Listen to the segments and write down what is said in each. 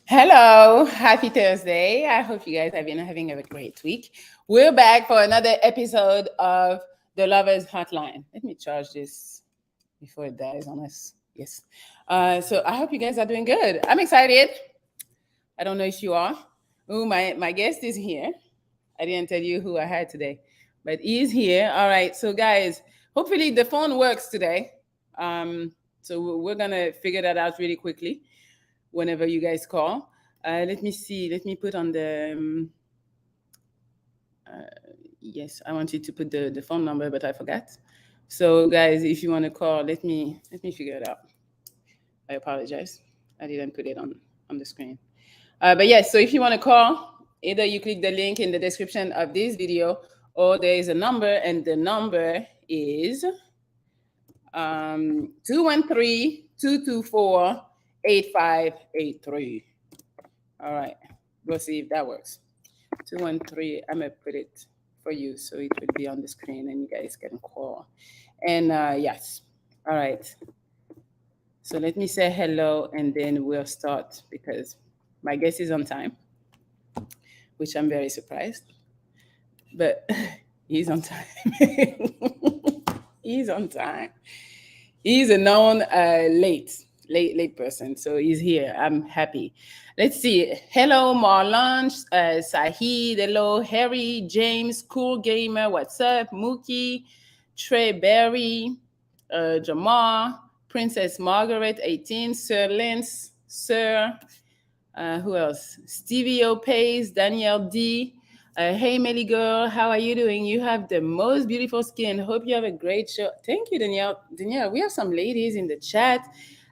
Hello, happy Thursday. I hope you guys have been having a great week. We're back for another episode of the Lovers Hotline. Let me charge this before it dies on us. Yes. So I hope you guys are doing good. I'm excited. I don't know if you are. Oh, my guest is here. I didn't tell you who I had today, but he's here. All right. So, guys, hopefully the phone works today. So we're gonna figure that out really quickly whenever you guys call. Let me see. Let me put on the. Yes, I wanted to put the phone number, but I forgot. So, guys, if you want to call, let me figure it out. I apologize. I didn't put it on the screen. But yes, so if you want to call, either you click the link in the description of this video, or there is a number, and the number is 213 All right, we'll see if that works. 213, I'm going to put it for you so it will be on the screen and you guys can call. And yes, all right. So let me say hello and then we'll start because my guest is on time, which I'm very surprised. But he's on time. He's on time. He's a known late person, so he's here. I'm happy. Let's see. Hello, Marlon, Sahid. Hello, Harry, James, Cool Gamer. What's up, Mookie, Trey Berry, Jamar, Princess Margaret, 18, Sir Lance, Sir. Who else? Stevie O Pays, Danielle D. Hey, Melly girl, how are you doing? You have the most beautiful skin. Hope you have a great show. Thank you, Danielle. Danielle, we have some ladies in the chat.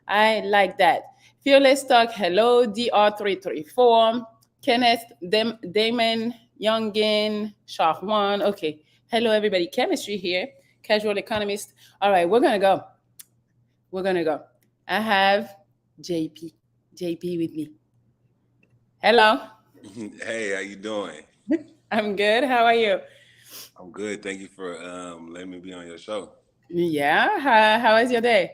I like that. Fearless Talk, hello, DR334. Kenneth, Damon, Youngin, Shark One. Okay. Hello, everybody. Chemistry here. Casual economist. All right, we're going to go. We're going to go. I have JP. JP with me. Hello. Hey, how you doing? I'm good. How are you? I'm good. Thank you for letting me be on your show. Yeah. How was your day?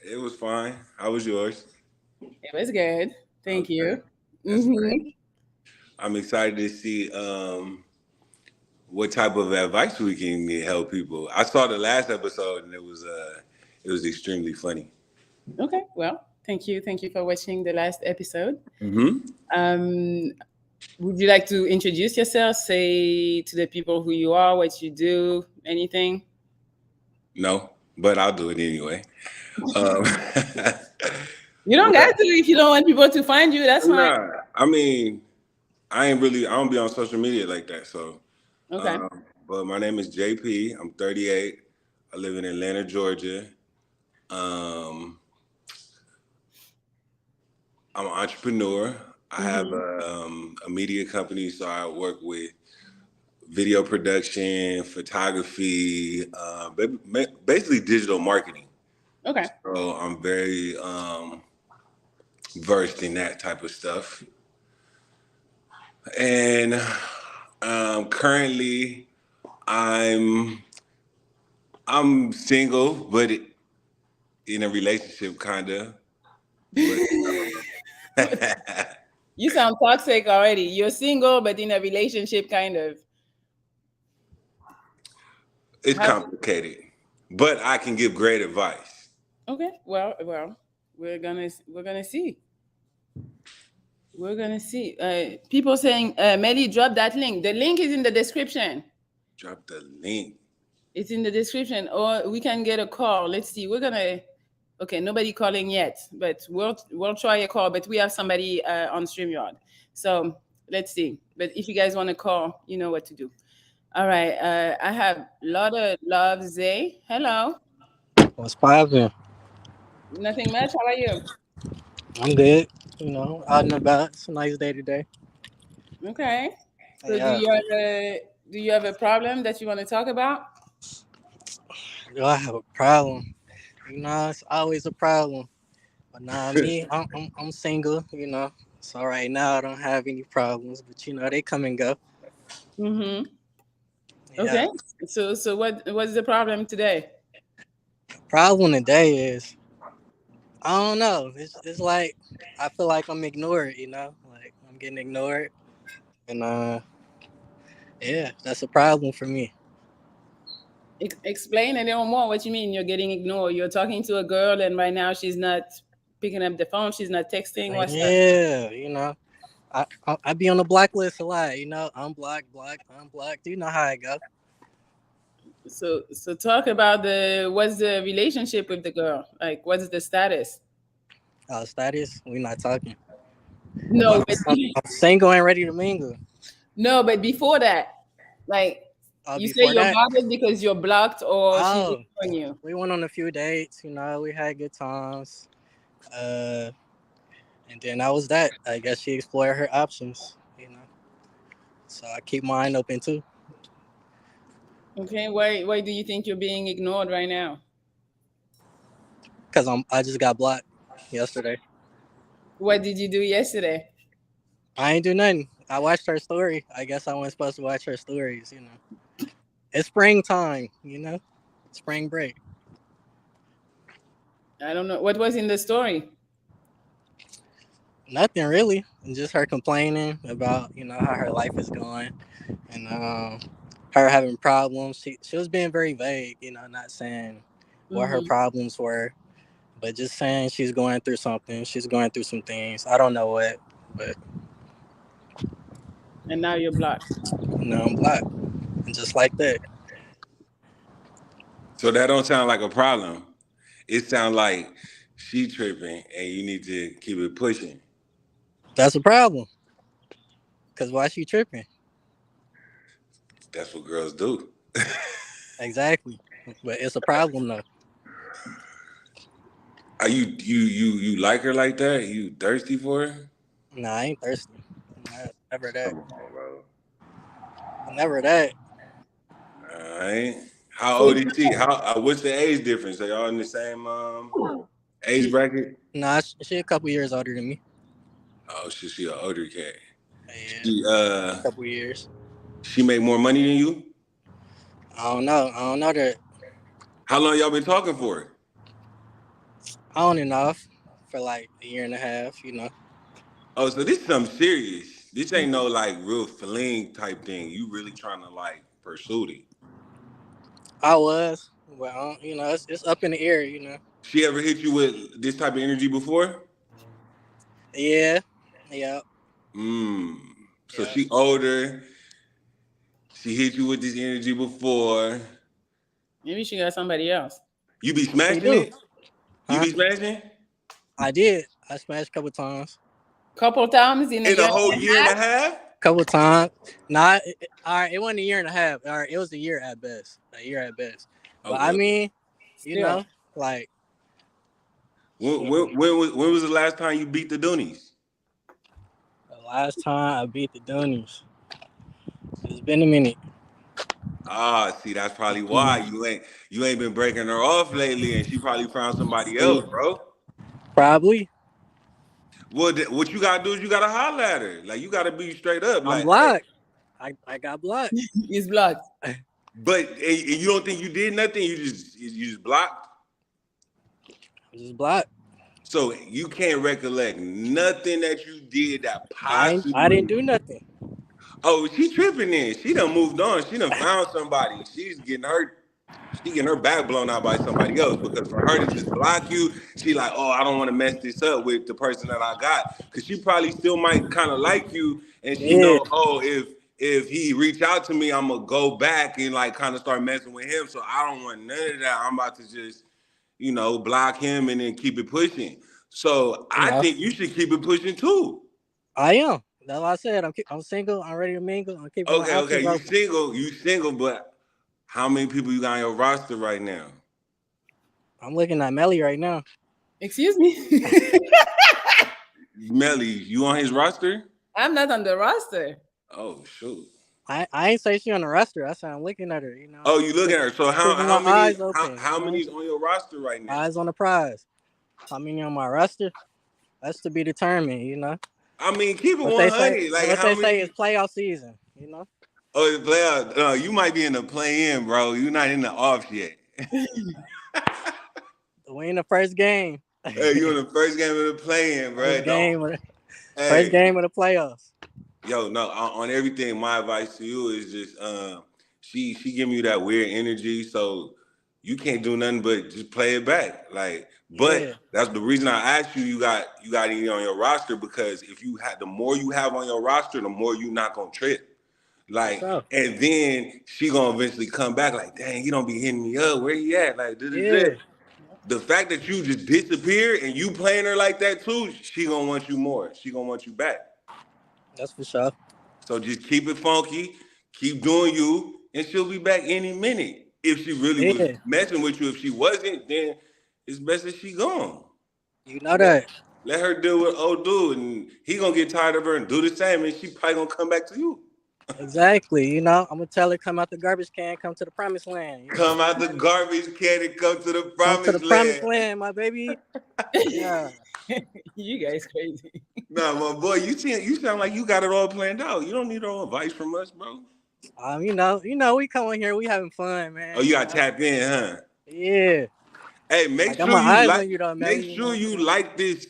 It was fine. How was yours? It was good. Thank Okay, you. that's great. Mm-hmm. I'm excited to see what type of advice we can help people. I saw the last episode and it was extremely funny. Okay. Well, thank you. Thank you for watching the last episode. Mm-hmm. Um, would you like to introduce yourself? Say to the people who you are, what you do, anything? No, but I'll do it anyway. Um, You don't got but to if you don't want people to find you. That's fine. nah, I mean, I don't be on social media like that. So, Okay. um, but my name is JP. I'm 38. I live in Atlanta, Georgia. Um, I'm an entrepreneur. I have Mm-hmm. a media company, so I work with video production, photography, basically digital marketing. Okay. So I'm very versed in that type of stuff. And currently, I'm I'm single, but in a relationship, kinda. But You sound toxic already. You're single, but in a relationship, kind of. it's How? complicated. But I can give great advice. Okay. Well, we're gonna see. We're gonna see. People saying, Melly, drop that link. The link is in the description. Drop the link. It's in the description, or we can get a call. Let's see. We're gonna. Okay, nobody calling yet, but we'll try a call. But we have somebody on Streamyard, so let's see. But if you guys want to call, you know what to do. All right. I have Lotta Love Zay. Hello. What's poppin'? Nothing much. How are you? I'm good. Out and about. It's a nice day today. Okay. So Yeah. do you have a problem that you want to talk about? Do I have a problem? It's always a problem. But nah, me, I'm single. So right now I don't have any problems. But they come and go. Mm-hmm. Yeah. Okay. What's the problem today? Problem today is I don't know. It's like I feel like I'm ignored. Like I'm getting ignored, and yeah, that's a problem for me. Explain a little more what you mean you're getting ignored. You're talking to a girl and right now she's not picking up the phone, she's not texting. Like, What's that? yeah, I be on the blacklist a lot. Unblocked, blocked, unblocked. You know how it go. So talk about the what's the relationship with the girl? Like what's the status? Status, we not talking. No, But but I'm single and ready to mingle. no, but before that, like you say Before you're that, bothered because you're blocked or she's oh, ignoring you. we went on a few dates. We had good times. Uh, and then that was that. I guess she explored her options. So I keep mine open too. Okay, why do you think you're being ignored right now? Cause I just got blocked yesterday. What did you do yesterday? I ain't do nothing. I watched her story. I guess I wasn't supposed to watch her stories. It's springtime. Spring break. I don't know. What was in the story? Nothing really. Just her complaining about how her life is going, and her having problems. She was being very vague. Not saying what her Hmm. problems were, but just saying she's going through something. She's going through some things. I don't know what, but And now you're blocked. I'm black, and just like that, So that don't sound like a problem. It sounds like she tripping, and you need to keep it pushing. that's a problem. Cause why she tripping? That's what girls do. Exactly, but it's a problem though. Are you like her like that? You thirsty for her? Nah, I ain't thirsty. Never that. Come on, bro. Never that. All right. How So old is she? How? What's the age difference? Are y'all in the same age She, bracket? nah, she a couple years older than me. Oh, she an older cat. Yeah, She couple years. she make more money than you. I don't know. I don't know that How long y'all been talking for? on and off for like a year and a half. Oh, so this is something serious. This ain't no like real fling type thing. You really trying to like pursue it. I was, but it's up in the air. She ever hit you with this type of energy before? Yeah, yeah, Mm. So yeah. she older. She hit you with this energy before. maybe she got somebody else. You be She smashing do, it? You huh? be smashing? I did. I smashed a couple times. Couple times in a In year a whole and a year and half. a half? Couple times. Not all right. It wasn't a year and a half. All right, it was a year at best. A year at best. But I Okay, okay. mean, you Still. know, like When, shit. when, when was the last time you beat the Doonies? The last time I beat the Doonies, it's been a minute. Ah, see, that's probably why Mhm. you ain't been breaking her off lately, and she probably found somebody else, See, bro. probably. Well, what you gotta do is you gotta holler at her. Like you gotta be straight up, I'm like, hey. blocked. I got blocked. He's blocked. But you don't think you did nothing? You just blocked. I'm just blocked. So you can't recollect nothing that you did that I didn't possibly. do nothing. Oh, she tripping then. She done moved on. She done found somebody. She getting her back blown out by somebody else because for her to just block you, she like, oh, I don't want to mess this up with the person that I got. Cause she probably still might kind of like you, and she Yeah, know, oh, if he reach out to me, I'm gonna go back and like kind of start messing with him. So I don't want none of that. I'm about to just, block him and then keep it pushing. So you I know, think you should keep it pushing too. I am. That's what I said. I'm single. I'm ready to mingle. I'm keeping my Okay, options you open. single, but how many people you got on your roster right now? I'm looking at Melly right now. Excuse me. Melly, you on his roster? I'm not on the roster. Oh shoot. I ain't say she on the roster. I said I'm looking at her. Oh, you look at her. So how Keeping my how many eyes how, open. how many's on your roster right now? Eyes on the prize. How many on my roster? That's to be determined. I mean, keep it What they say, 100. Like what how they say is many? playoff season. Oh, the playoff. You might be in the play in, bro. You're not in the offs yet. We in the first game. Hey, you in the first game of the play-in, bro. First Don't. game, first Hey, game of the playoffs. yo, no. On everything, my advice to you is just she giving you that weird energy, so you can't do nothing but just play it back. Like, but Yeah, that's the reason I asked you. You got any on your roster because if you had the more you have on your roster, the more you not gonna trip. for Like, sure. and then she gonna eventually come back. Like, dang, you don't be hitting me up. Where you at? Like, Yeah, the fact that you just disappear and you playing her like that too, she gonna want you more. She gonna want you back. that's for sure. So just keep it funky, keep doing you, and she'll be back any minute. If she really was Yeah, messing with you, if she wasn't, then it's best that she gone. you know Let, that. let her deal with old dude, and he gonna get tired of her and do the same, and she probably gonna come back to you. Exactly. You know, I'm gonna tell her come out the garbage can, come to the promised land. You know, Come out the garbage can and come to the come to the promised promised land. land, my baby. Yeah. You guys crazy. Nah, my boy, you sound like you got it all planned out. You don't need no advice from us, bro. We come on here, we having fun, Oh, man. you You got know. tapped in, huh? Yeah. Hey, I got my eyes on you though, make Melly. You sure know. you like this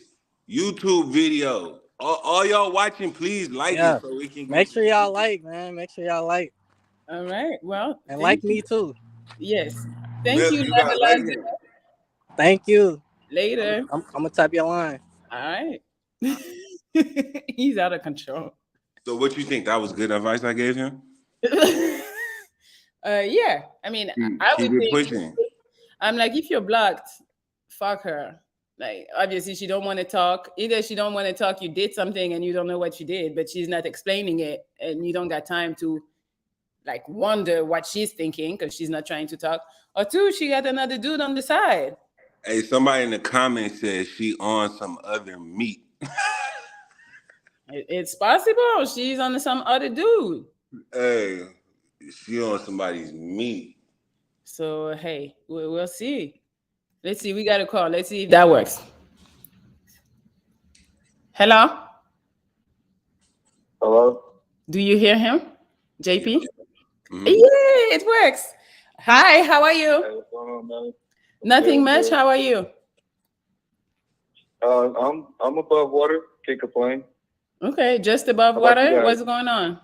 YouTube video. All y'all watching, please like it Yeah. so we can get Make some sure y'all views. like, man. Make sure y'all like All right. Well, and thank like me you. too. Yes. Thank you, Melly, you gotta like Levelaz. him. Thank you. Later. I'm gonna tap your line. All right. He's out of control. So what you think? That was good advice I gave him? Yeah. I mean, I Keep would it think pushing. I'm like, if you're blocked, fuck her. Like, obviously, she don't want to talk. Either she don't want to talk, you did something and you don't know what you did, but she's not explaining it, and you don't got time to like wonder what she's thinking because she's not trying to talk. Or two, she got another dude on the side. Hey, somebody in the comments said she on some other meat. It's possible she's on some other dude. Hey, she on somebody's meat. So hey, we'll see. Let's see. We got a call. Let's see if that works. Hello. Hello? Do you hear him, Yeah. JP? Mm-hmm. Yeah, it works. Hi, how are you? Hey, what's going on, man? Nothing Good, much. good. How are you? I'm above water. Can't complain. Okay, just above How about you water. guys? What's going on?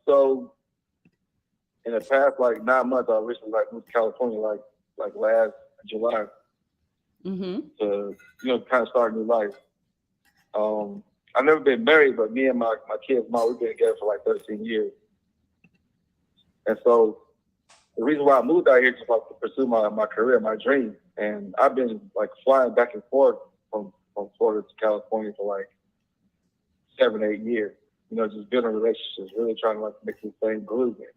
So in the past like 9 months, I recently like moved to California, like last July Mm-hmm. to kind of start a new life. I've never been married, but me and my kids' mom, we've been together for like 13 years, and so the reason why I moved out here is just like to pursue my career, my dream. And I've been like flying back and forth from Florida to California for like 7, 8 years. Just building relationships, really trying to like make this thing groove and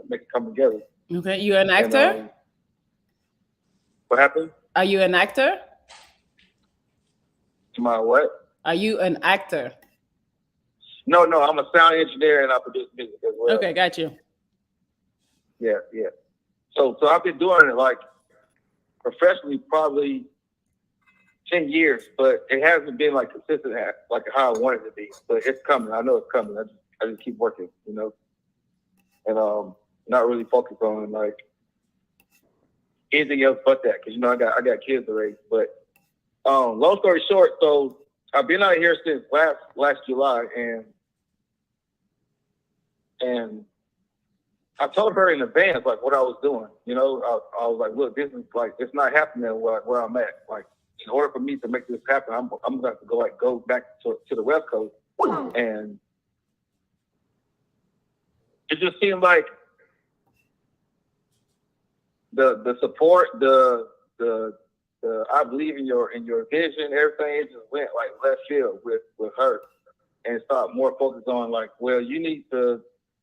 make it come together. Okay, you an And actor? what happened Are you an actor? to my what? Are you an actor? No, I'm a sound engineer and I produce music as well. Okay, got you. Yeah, yeah. So I've been doing it like professionally probably 10 years, but it hasn't been like consistent at like how I want it to be. But it's coming. I know it's coming. I just keep working, and not really focus on like anything else but that because I got kids to raise. But long story short, so I've been out here since last July, and I told her in advance like what I was doing. I was like, look, this is like it's not happening where I'm at. Like, in order for me to make this happen, I'm going to have to go back to the West Coast, and it just seemed like the support, the I believe in your vision, everything. It just went like left field with her, and started more focused on like, well, you need to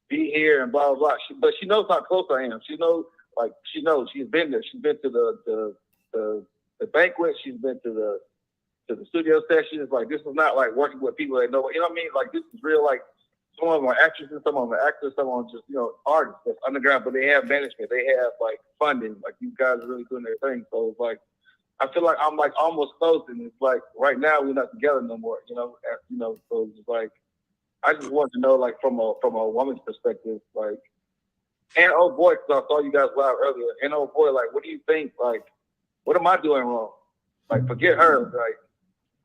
be here and blah blah blah. But she knows how close I am. She knows she's been there. She's been to the banquet. She's been to the studio sessions. Like, this is not like working with people that know. You know what I mean? Like, this is real. Like, some of them are actresses, some of them are actors, some of them just artists that's underground. But they have management. They have like funding. Like, these guys are really doing their thing. So it's like I feel like I'm like almost close, and it's like right now we're not together no more. So it's like I just wanted to know, like, from a woman's perspective, like, and oh boy, because I saw you guys live earlier, and oh boy, like, what do you think, like, what am I doing wrong? Like, forget her.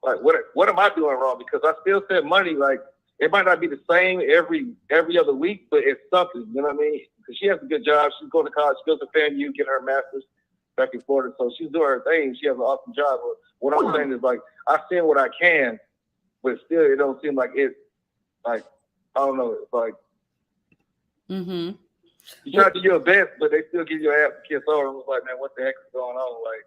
Like what am I doing wrong? Because I still send money. Like, it might not be the same every other week, but it's something. You know what I mean? Because she has a good job. She's going to college. She goes to FAMU, get her master's back in Florida. So she's doing her thing. She has an awesome job. But what I'm saying is, like, I send what I can, but still, it don't seem like it's like, I don't know. It's like, Mm-hmm. you try to do your best, but they still give your ass a kiss over. I was like, man, what the heck is going on? Like,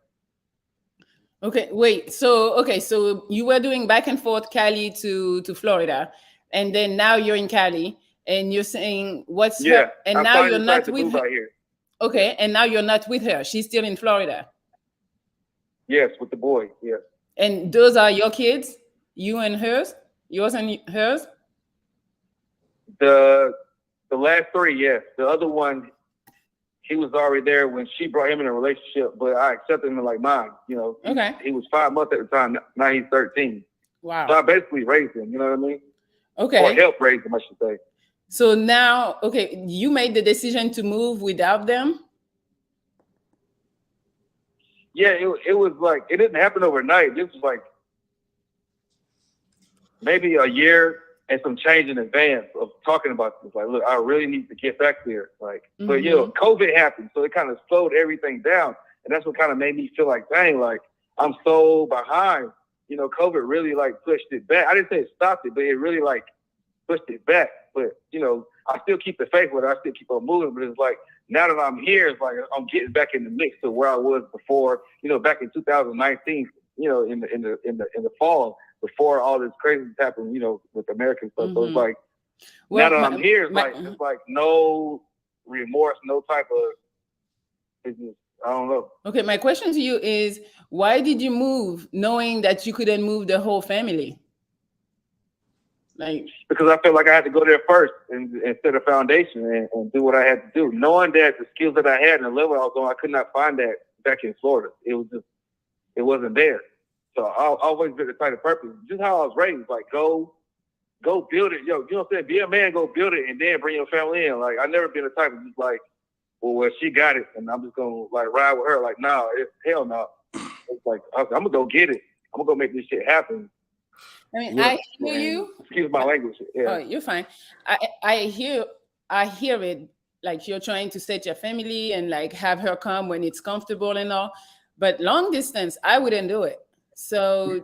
Okay, wait. So you were doing back and forth Cali to Florida, and then now you're in Cali, and you're saying what's yeah, her, and I now finally you're decided not to with move her. out here. Okay, and now you're not with her. She's still in Florida, Yes, with the boy. Yes. and those are your kids, you and hers, yours and hers. The last three, yes. The other one, he was already there when she brought him in a relationship, but I accepted him like mine. You know, Okay. he was 5 months at the time. Now he's 13. Wow. So I basically raised him. You know what I mean? Or Okay. helped raise him, I should say. So now, okay, you made the decision to move without them. Yeah, it was like, it didn't happen overnight. This was like maybe a year and some change in advance of talking about this. Like, look, I really need to get back there. Like, but you know, COVID happened, so it kind of slowed everything down, and that's what kind of made me feel like, dang, like I'm so behind. You know, COVID really like pushed it back. I didn't say it stopped it, but it really like pushed it back. But you know, I still keep the faith with it. I still keep on moving. But it's like now that I'm here, it's like I'm getting back in the mix to where I was before. You know, back in 2019. You know, in the fall, before all this crazy happened, you know, with American stuff. So it's like, now that I'm here, it's like no remorse, no type of, it's just, I don't know. Okay, my question to you is, why did you move knowing that you couldn't move the whole family? Like, because I felt like I had to go there first and set a foundation and do what I had to do. Knowing that the skills that I had and the level I was on, I could not find that back in Florida. It wasn't there. So I've always been the type of person, just how I was raised, like go build it. Yo, you know what I'm saying? Be a man, go build it, and then bring your family in. Like, I never been the type of just like, well, she got it, and I'm just going to like ride with her. Like, no, it's hell no. It's like, I'm going to go get it. I'm going to go make this shit happen. I mean, I hear you. Excuse my language. Yeah. Oh, you're fine. I hear it. Like, you're trying to set your family and like have her come when it's comfortable and all. But long distance, I wouldn't do it. So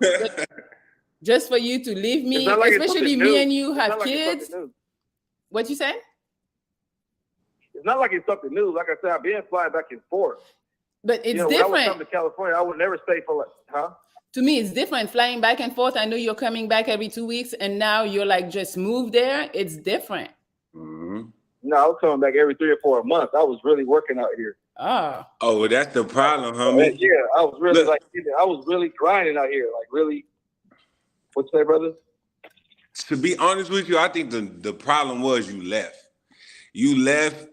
just for you to leave me, like, especially me and you have kids. What you say? It's not like it's something new. Like I said, I've been flying back and forth. But it's different. When I would come to California, I would never stay for like, huh? To me, it's different. Flying back and forth. I know you're coming back every 2 weeks, and now you're like just moved there. It's different. Mm-hmm. No, I was coming back every 3 or 4 months. I was really working out here. Oh, well, that's the problem, homie. Yeah, I was really I was really grinding out here. Like, really. What's that, brother? To be honest with you, I think the problem was you left. You left,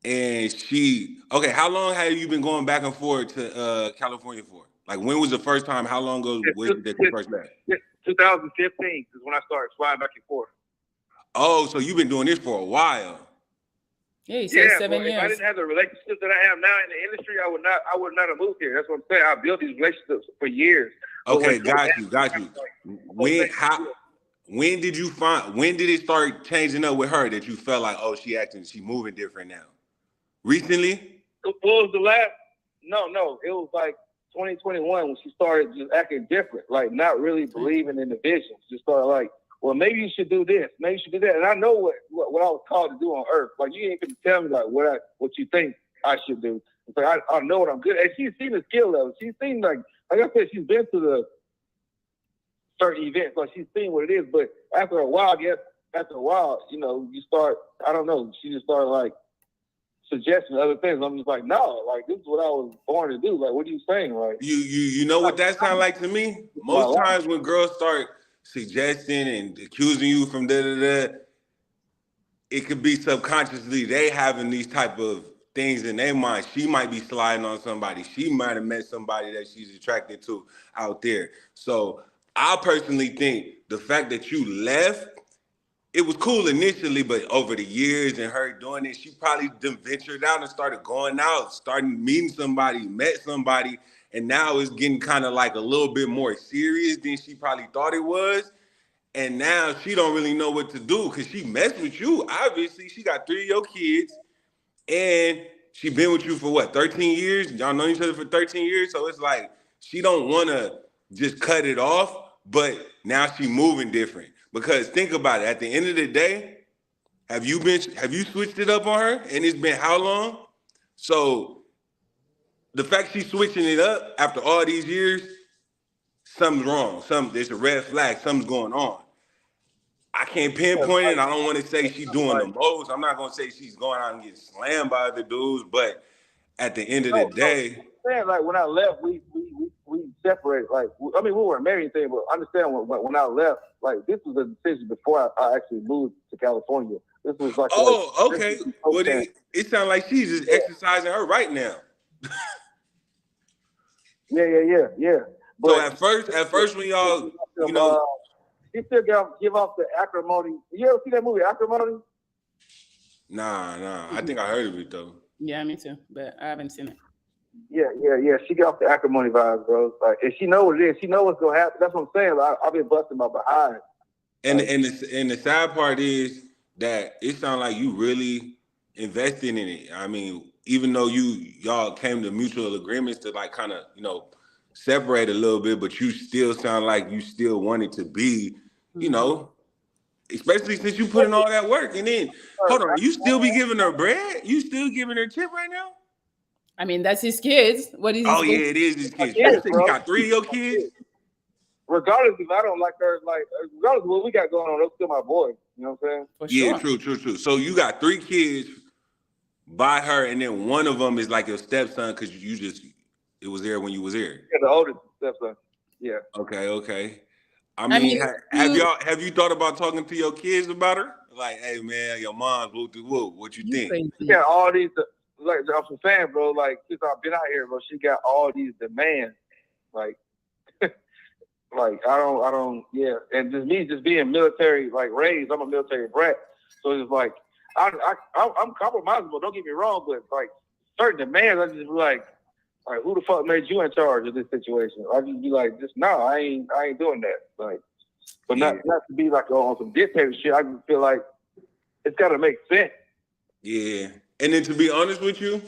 and she. Okay, how long have you been going back and forth to California for? Like, when was the first time? How long ago was it that you first left? 2015 is when I started flying back and forth. Oh, so you've been doing this for a while. Yeah, you said 7 years. If I didn't have the relationships that I have now in the industry, I would not have moved here. That's what I'm saying. I built these relationships for years. Okay, got you. When did it start changing up with her that you felt like, oh, she moving different now? Recently? What was the last? No. It was like 2021 when she started just acting different, like not really believing in the vision. She just started like, well, maybe you should do this, maybe you should do that. And I know what I was called to do on earth. Like, you ain't gonna tell me like what you think I should do. It's like, I know what I'm good at. And she's seen the skill level. She's seen like I said, she's been to the certain events, like she's seen what it is. But after a while, you know, you start, I don't know, she just started like suggesting other things. I'm just like, no, like this is what I was born to do. Like, what are you saying? Like, you know what that sounds like to me? Most times when girls start suggesting and accusing you from da-da-da, it could be subconsciously they having these type of things in their mind. She might be sliding on somebody. She might have met somebody that she's attracted to out there. So I personally think the fact that you left, it was cool initially, but over the years and her doing it, she probably then ventured out and started going out, starting meeting somebody, met somebody, and now it's getting kind of like a little bit more serious than she probably thought it was. And now she don't really know what to do because she messed with you. Obviously, she got 3 of your kids, and she been with you for what, 13 years? Y'all know each other for 13 years, so it's like she don't want to just cut it off, but now she moving different. Because think about it, at the end of the day, have you switched it up on her? And it's been how long? So the fact she's switching it up after all these years, something's wrong. There's a red flag. Something's going on. I can't pinpoint it. I don't want to say she's doing the most. I'm not gonna say she's going out and getting slammed by other dudes, but at the end of the day, like when I left, we separated. Like I mean, we weren't married anything, but understand when I left, like this was a decision before I actually moved to California. This was like okay. Well, it sounds like she's just exercising her right now. Yeah. But so at first when y'all, you know. He still give off the acrimony. You ever see that movie, Acrimony? Nah. I think I heard of it though. Yeah, me too, but I haven't seen it. Yeah. She got off the acrimony vibes, bro. Like, if she know what it is, she know what's gonna happen. That's what I'm saying. Like, I've been busting my behind. And the sad part is that it sounds like you really invested in it. I mean, even though y'all came to mutual agreements to like kind of, you know, separate a little bit, but you still sound like you still wanted to be, you know, especially since you put in all that work. And then, hold on, you still be giving her bread? You still giving her tip right now? I mean, that's his kids. What is? Oh yeah, it is his kids. You got 3 of your kids. Regardless if I don't like her, like regardless of what we got going on, they're still my boys. You know what I'm saying? Yeah, true. So you got 3 kids by her, and then one of them is like your stepson because it was there when you was there. Yeah, the oldest stepson. Yeah. Okay. I mean, have you thought about talking to your kids about her? Like, hey man, your mom's what you think? She got all these, like I'm saying, bro. Like since I've been out here, bro, she got all these demands. Like, like I don't. Yeah, and just me, just being military, like raised. I'm a military brat, so it's like I'm compromisable. Don't get me wrong, but like certain demands, I just be like. All right, who the fuck made you in charge of this situation? I just be like, I ain't doing that. Like, but not to be like on some dictator shit. I just feel like it's got to make sense. Yeah, and then to be honest with you,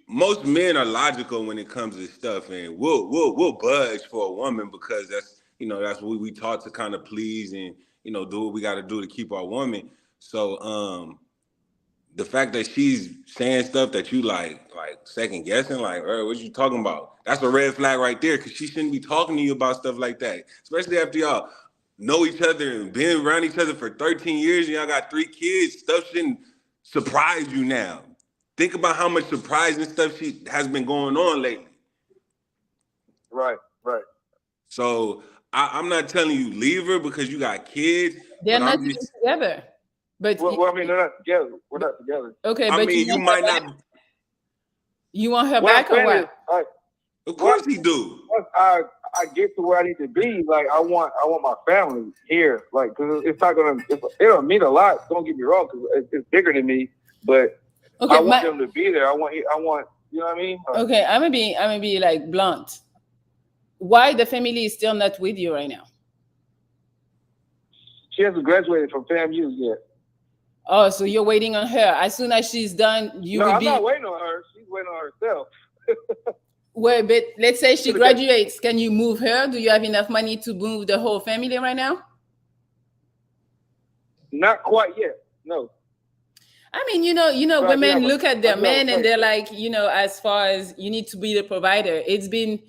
most men are logical when it comes to stuff, and we'll budge for a woman because that's what we taught to kind of please and do what we got to do to keep our woman. So the fact that she's saying stuff that you like second guessing, like, what you talking about? That's a red flag right there, because she shouldn't be talking to you about stuff like that, especially after y'all know each other and been around each other for 13 years and y'all got 3 kids. Stuff shouldn't surprise you now. Think about how much surprising stuff she has been going on lately. Right. So I'm not telling you leave her because you got kids. They're not together. But I mean, they're not together. We're not together. Okay, I but mean, you might not. You want her back or what? Of course he do. Once I get to where I need to be, like I want my family here, like because it's not gonna. It'll mean a lot. Don't get me wrong, because it's bigger than me. But okay, I want them to be there. I want. You know what I mean? Okay, I'm gonna be like blunt. Why the family is still not with you right now? She hasn't graduated from FAMU yet. Oh, so you're waiting on her. As soon as she's done, I'm not waiting on her. She's waiting on herself. Well, but let's say she graduates. Can you move her? Do you have enough money to move the whole family right now? Not quite yet. No. I mean, women look at their men and they're like, as far as you need to be the provider. It's been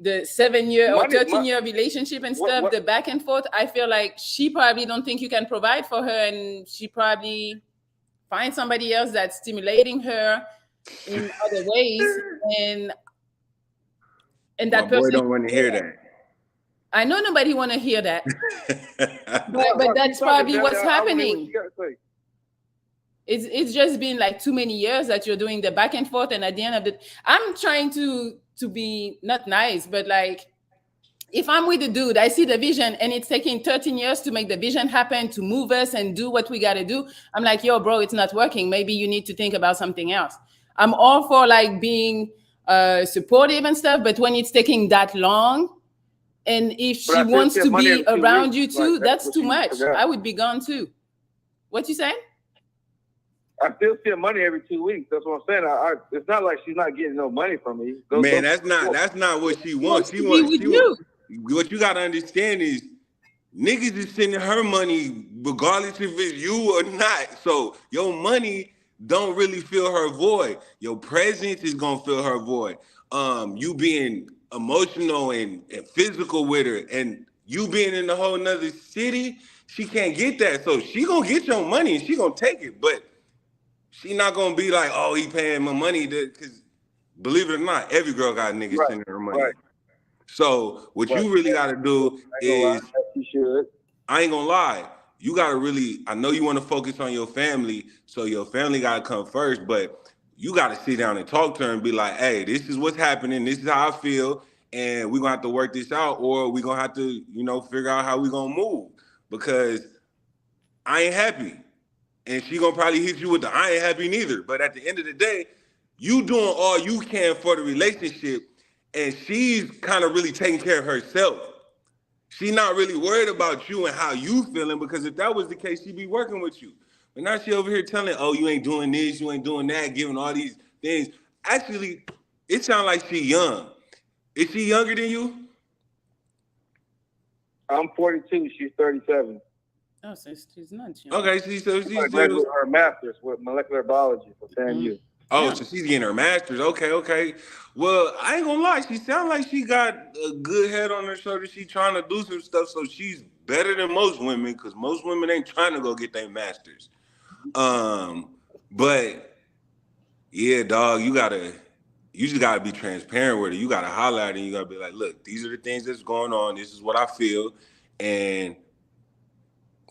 the 7-year or 13-year relationship and stuff, the back and forth. I feel like she probably don't think you can provide for her, and she probably finds somebody else that's stimulating her in other ways, and that My person boy don't want to hear that. I know nobody want to hear that, but that's probably what's happening. It's just been like too many years that you're doing the back and forth, and at the end of it, I'm trying to be not nice, but like if I'm with the dude, I see the vision and it's taking 13 years to make the vision happen, to move us and do what we got to do. I'm like, yo, bro, it's not working. Maybe you need to think about something else. I'm all for like being supportive and stuff, but when it's taking that long, and if But she I still wants spend to money be every 2 weeks. around you Like too, that's that's what too you much. forgot. I would be gone too. What you saying? I still spend money every 2 weeks. That's what I'm saying. It's not like she's not getting no money from me. Man, that's not what she She wants wants. to be with you. What you gotta understand is niggas is sending her money regardless if it's you or not. So your money don't really fill her void. Your presence is gonna fill her void. You being emotional and physical with her, and you being in a whole nother city, she can't get that. So she gonna get your money and she gonna take it, but she not gonna be like, oh, he paying my money, because believe it or not, every girl got niggas Right, sending her right, money. So what right. you really gotta do I ain't gonna lie. is, She should. I ain't gonna lie, you gotta really, I know you wanna focus on your family, so your family gotta come first, but you gotta sit down and talk to her and be like, hey, this is what's happening, this is how I feel, and we're gonna have to work this out, or we're gonna have to, figure out how we gonna move. Because I ain't happy. And she gonna probably hit you with the I ain't happy neither. But at the end of the day, you doing all you can for the relationship, and she's kind of really taking care of herself. She not really worried about you and how you feeling, because if that was the case, she'd be working with you. But now she over here telling, oh, you ain't doing this, you ain't doing that, giving all these things. Actually, it sounds like she young. Is she younger than you? I'm 42. She's 37. Oh, so she's not young. Okay, so She's she's like still. graduated her master's with molecular biology from FAMU. Oh, Yeah. so she's getting her master's. Okay, okay. Well, I ain't gonna lie. She sounds like she got a good head on her shoulder. She trying to do some stuff, so she's better than most women, because most women ain't trying to go get their masters. But yeah, dog, you just gotta be transparent with her. You gotta holler at her, and you gotta be like, look, these are the things that's going on. This is what I feel, and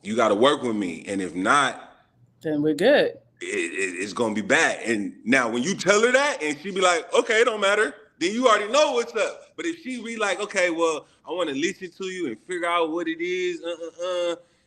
you gotta work with me. And if not, Then we're good. it's gonna be bad. And now when you tell her that and she be like, okay, it don't matter, then you already know what's up. But if she be like, okay, well, I want to listen to you and figure out what it is,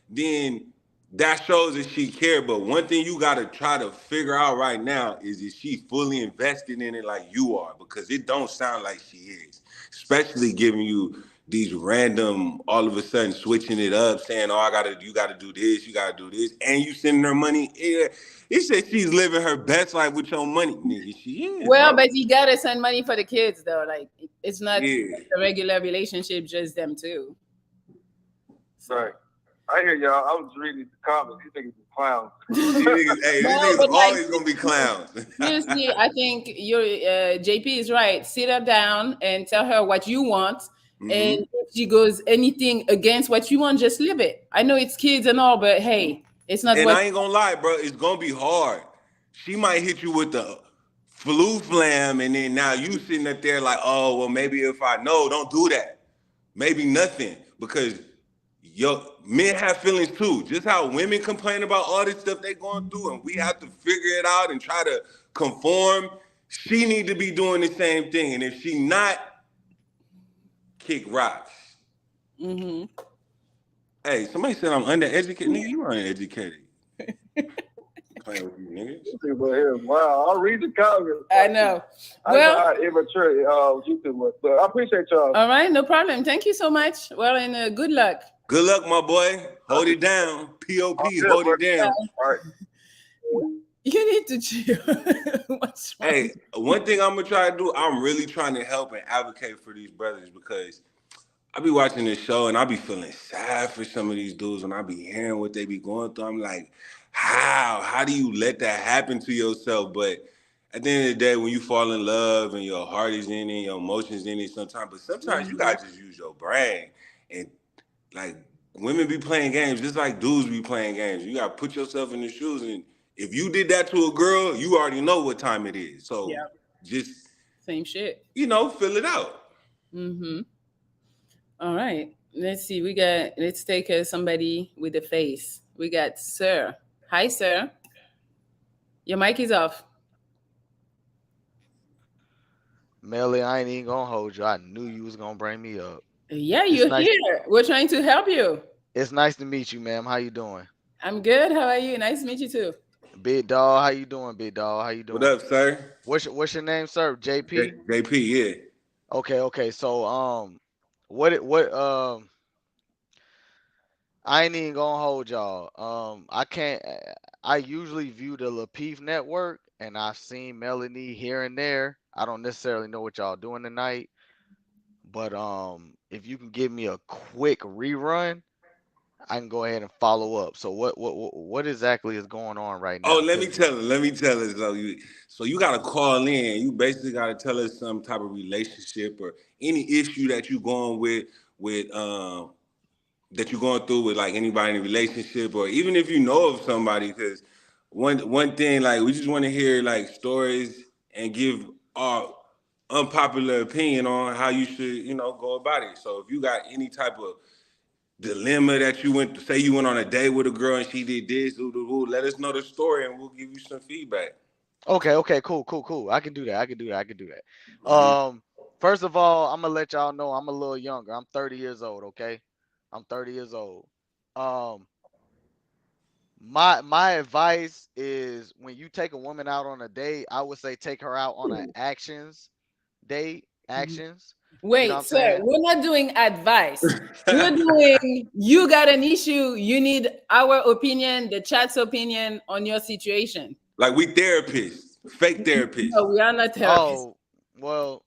then that shows that she care. But one thing you gotta try to figure out right now is she fully invested in it like you are? Because it don't sound like she is, especially giving you these random, all of a sudden switching it up, saying, "Oh, you gotta do this, you gotta do this," and you sending her money. Yeah, it said she's living her best life with your money, nigga. She is, Well, bro. but you gotta send money for the kids though. Like it's not Yeah. a regular relationship, just them two. Right. I hear y'all. I was reading the comments. These niggas are clowns. These No, niggas but like always gonna be clowns. seriously, I think your JP is right. Sit her down and tell her what you want. And Mhm. if she goes anything against what you want, just leave it. I know it's kids and all, but hey, it's not And what. I ain't gonna lie, bro, it's gonna be hard. She might hit you with the flu flam, and then now you sitting up there like, oh, well, maybe if I know, don't do that. Maybe nothing, because men have feelings too. Just how women complain about all this stuff they going through, and we have to figure it out and try to conform. She need to be doing the same thing, and if she not, kick rocks. Mm-hmm. Hey, somebody said I'm undereducated. Nigga, you are uneducated. Playing with you niggas. Wow, I'll read the comments. I know. I know Well, how immature YouTube was, but I appreciate y'all. all right, no problem. Thank you so much. Well, and good luck. Good luck, my boy. Hold it down. P.O.P. Good, Hold bro. it down. All right. You need to chill. What's wrong? Hey, one thing I'm gonna try to do, I'm really trying to help and advocate for these brothers, because I be watching this show and I be feeling sad for some of these dudes when I be hearing what they be going through. I'm like, how? How do you let that happen to yourself? But at the end of the day, when you fall in love and your heart is in it, your emotions in it sometimes you gotta just use your brain. And like, women be playing games just like dudes be playing games. You gotta put yourself in the shoes, and if you did that to a girl, you already know what time it is. So Yeah, just, same shit. fill it out. Mm-hmm. All right. Let's see. Let's take somebody with a face. We got Sir. Hi, Sir. Your mic is off. Melly, I ain't even gonna hold you. I knew you was gonna bring me up. Yeah, It's you're nice. here. We're trying to help you. It's nice to meet you, ma'am. How you doing? I'm good. How are you? Nice to meet you too. Big dog, how you doing, big dog? How you What doing? up, sir? What's your name, sir? JP? JP, yeah. Okay. So what I ain't even gonna hold y'all. I can't. I usually view the Lapeef network, and I've seen Melanie here and there. I don't necessarily know what y'all doing tonight, but if you can give me a quick rerun, I can go ahead and follow up. So what exactly is going on right Oh, now? Cause let me tell us. So you gotta call in. You basically gotta tell us some type of relationship or any issue that you going with that you're going through with like anybody in a relationship, or even if you know of somebody. Because one thing, like we just want to hear like stories and give our unpopular opinion on how you should, go about it. So if you got any type of dilemma that you went, say you went on a date with a girl and she did this, let us know the story and we'll give you some feedback. okay, cool. I can do that. I can do that. Mhm. First of all, I'm gonna let y'all know I'm a little younger. I'm 30 years old. Okay, I'm 30 years old. Um, my advice is when you take a woman out on a date, I would say take her out on an actions date. Actions. You know what Wait, I'm sir, saying? we're not doing advice. We're doing, you got an issue, you need our opinion, the chat's opinion on your situation. Like we therapists, fake therapists. No, we are not therapists. Oh, well,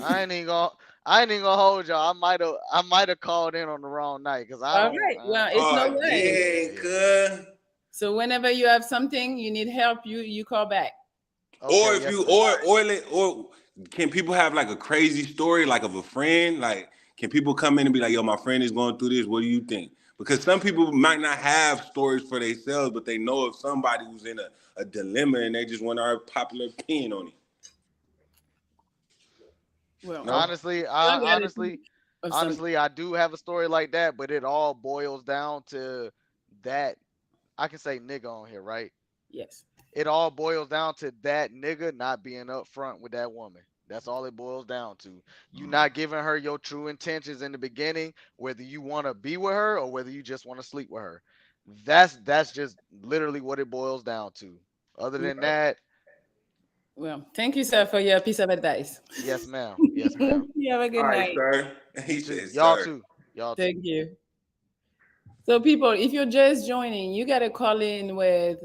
I ain't even gonna I ain't even gonna hold y'all. I might have called in on the wrong night because I All don't. right, well, it's no Oh, worries. dang, cuz. So whenever you have something, you need help, you call back. Or Okay, if yes, you ma'am. or can people have like a crazy story like of a friend? Like, can people come in and be like, "Yo, my friend is going through this. What do you think?" Because some people might not have stories for themselves, but they know of somebody who's in a dilemma and they just want our popular opinion on it. Well, No. Honestly, I I gotta honestly, think of something. honestly, I do have a story like that, but it all boils down to that. I can say nigga on here, right? Yes. It all boils down to that nigga not being upfront with that woman. That's all it boils down to. You not giving her your true intentions in the beginning, whether you want to be with her or whether you just want to sleep with her. That's just literally what it boils down to. Other than that, Well, thank you, sir, for your piece of advice. yes, ma'am. Yes, ma'am. You have a All good right, night. sir. He You too. said, Y'all "Sir." too. Y'all too. Thank you. So, people, if you're just joining, you got to call in with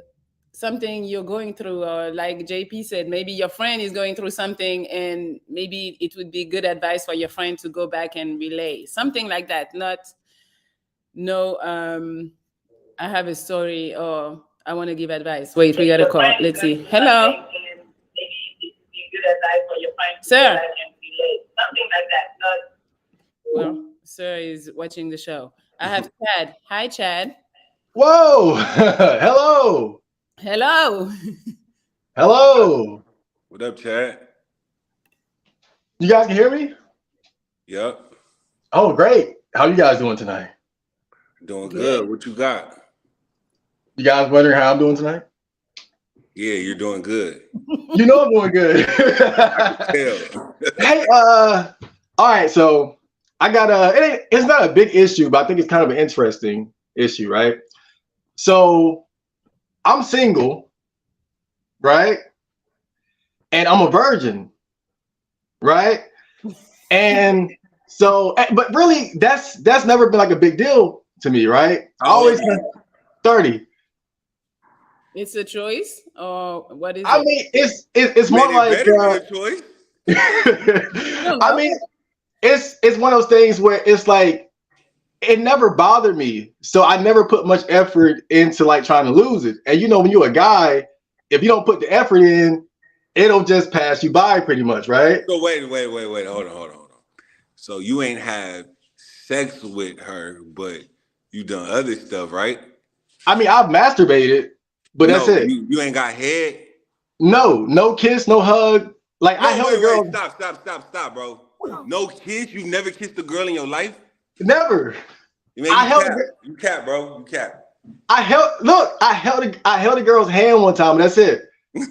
something you're going through, or like JP said, maybe your friend is going through something, and maybe it would be good advice for your friend to go back and relay something like that. Not, no, I have a story, or I want to give advice. Wait, we got a call. Let's see. Hello, sir. Well, sir is watching the show. I have Chad. Hi, Chad. Whoa! Hello! Hello. Hello! What up, Chad? You guys can hear me? Yep. Oh, great. How you guys doing tonight? Doing Good. good. What you got? You guys wondering how I'm doing tonight? Yeah, you're doing good. You know I'm doing good. Tell. Hey, all right, so I got it's not a big issue, but I think it's kind of an interesting issue, right? So I'm single, right? And I'm a virgin, right? And so, but really, that's never been like a big deal to me, right? I How old always are you? 30. It's a choice, or what is I it? mean, it's Man, more it like better be a choice. I don't I know. mean, it's one of those things where it's like it never bothered me, so I never put much effort into like trying to lose it. And you know, when you're a guy, if you don't put the effort in, it'll just pass you by pretty much, right? So wait. Hold on. So you ain't have sex with her, but you done other stuff, right? I mean, I've masturbated, but that's No, it. you ain't got head. No kiss, no hug. Like I No, held a wait. girl, Stop, bro. No kiss. You never kissed a girl in your life. never. Man, I you held a cap. girl. You cap, bro. You cap. I held a girl's hand one time. And that's it.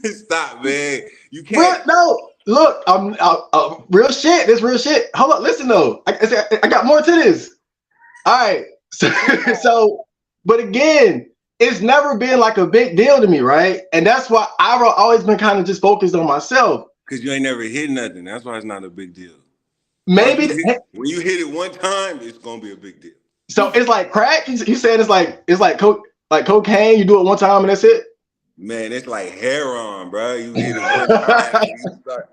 Stop, man. You Real, can't. no, look, real shit. This real shit. Hold on, listen though. I got more to this. All right. So, but again, it's never been like a big deal to me, right? And that's why I've always been kind of just focused on myself. Because you ain't never hit nothing. That's why it's not a big deal. Maybe When you hit it one time, it's gonna be a big deal. so. It's like crack. You said it's like cocaine. You do it one time and that's it. Man, it's like heroin, bro. You hit it one time and you start.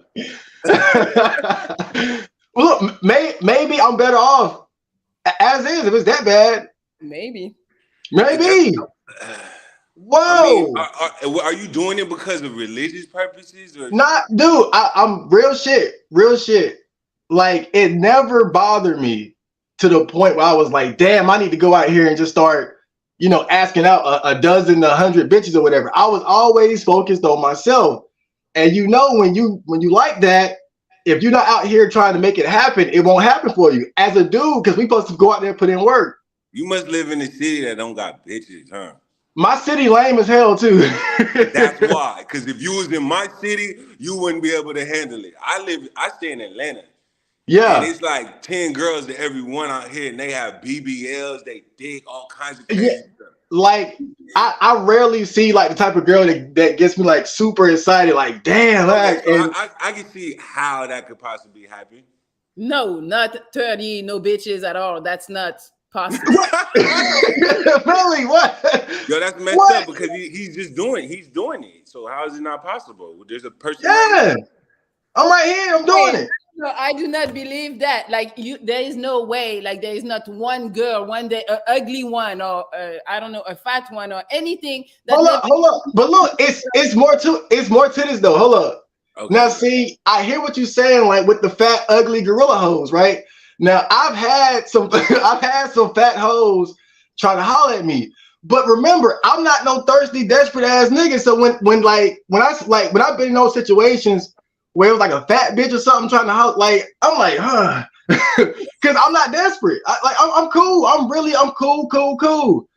Well, look, maybe I'm better off as is if it's that bad. Maybe. Whoa. I mean, are you doing it because of religious purposes or not, dude? I'm real shit. Like it never bothered me to the point where I was like, damn, I need to go out here and just start, asking out a dozen, 100 bitches or whatever. I was always focused on myself. And when you like that, if you're not out here trying to make it happen, it won't happen for you as a dude, because we supposed to go out there and put in work. You must live in a city that don't got bitches, huh? My city lame as hell too. That's why. Because if you was in my city, you wouldn't be able to handle it. I stay in Atlanta. Yeah. And it's like 10 girls to every one out here, and they have BBLs, they dig all kinds of crazy stuff. Like I rarely see like the type of girl that gets me like super excited, like damn. Okay, so I can see how that could possibly happen. No, not 30, no bitches at all. That's not possible. Really? What? Yo, that's messed up because he's doing it. So how is it not possible? There's a person. Yeah, I'm right here. I'm doing it. No, I do not believe that. Like there is no way. Like there is not one girl, one day, an ugly one, or I don't know, a fat one, or anything. Hold up. But look, it's more to this though. Hold up. Okay. Now, see, I hear what you're saying, like with the fat, ugly gorilla hoes, right? Now, I've had some fat hoes try to holler at me, but remember, I'm not no thirsty, desperate ass nigga. So when I've been in those situations where it was like a fat bitch or something trying to holler, like I'm like, huh, because I'm not desperate. I'm cool. I'm cool.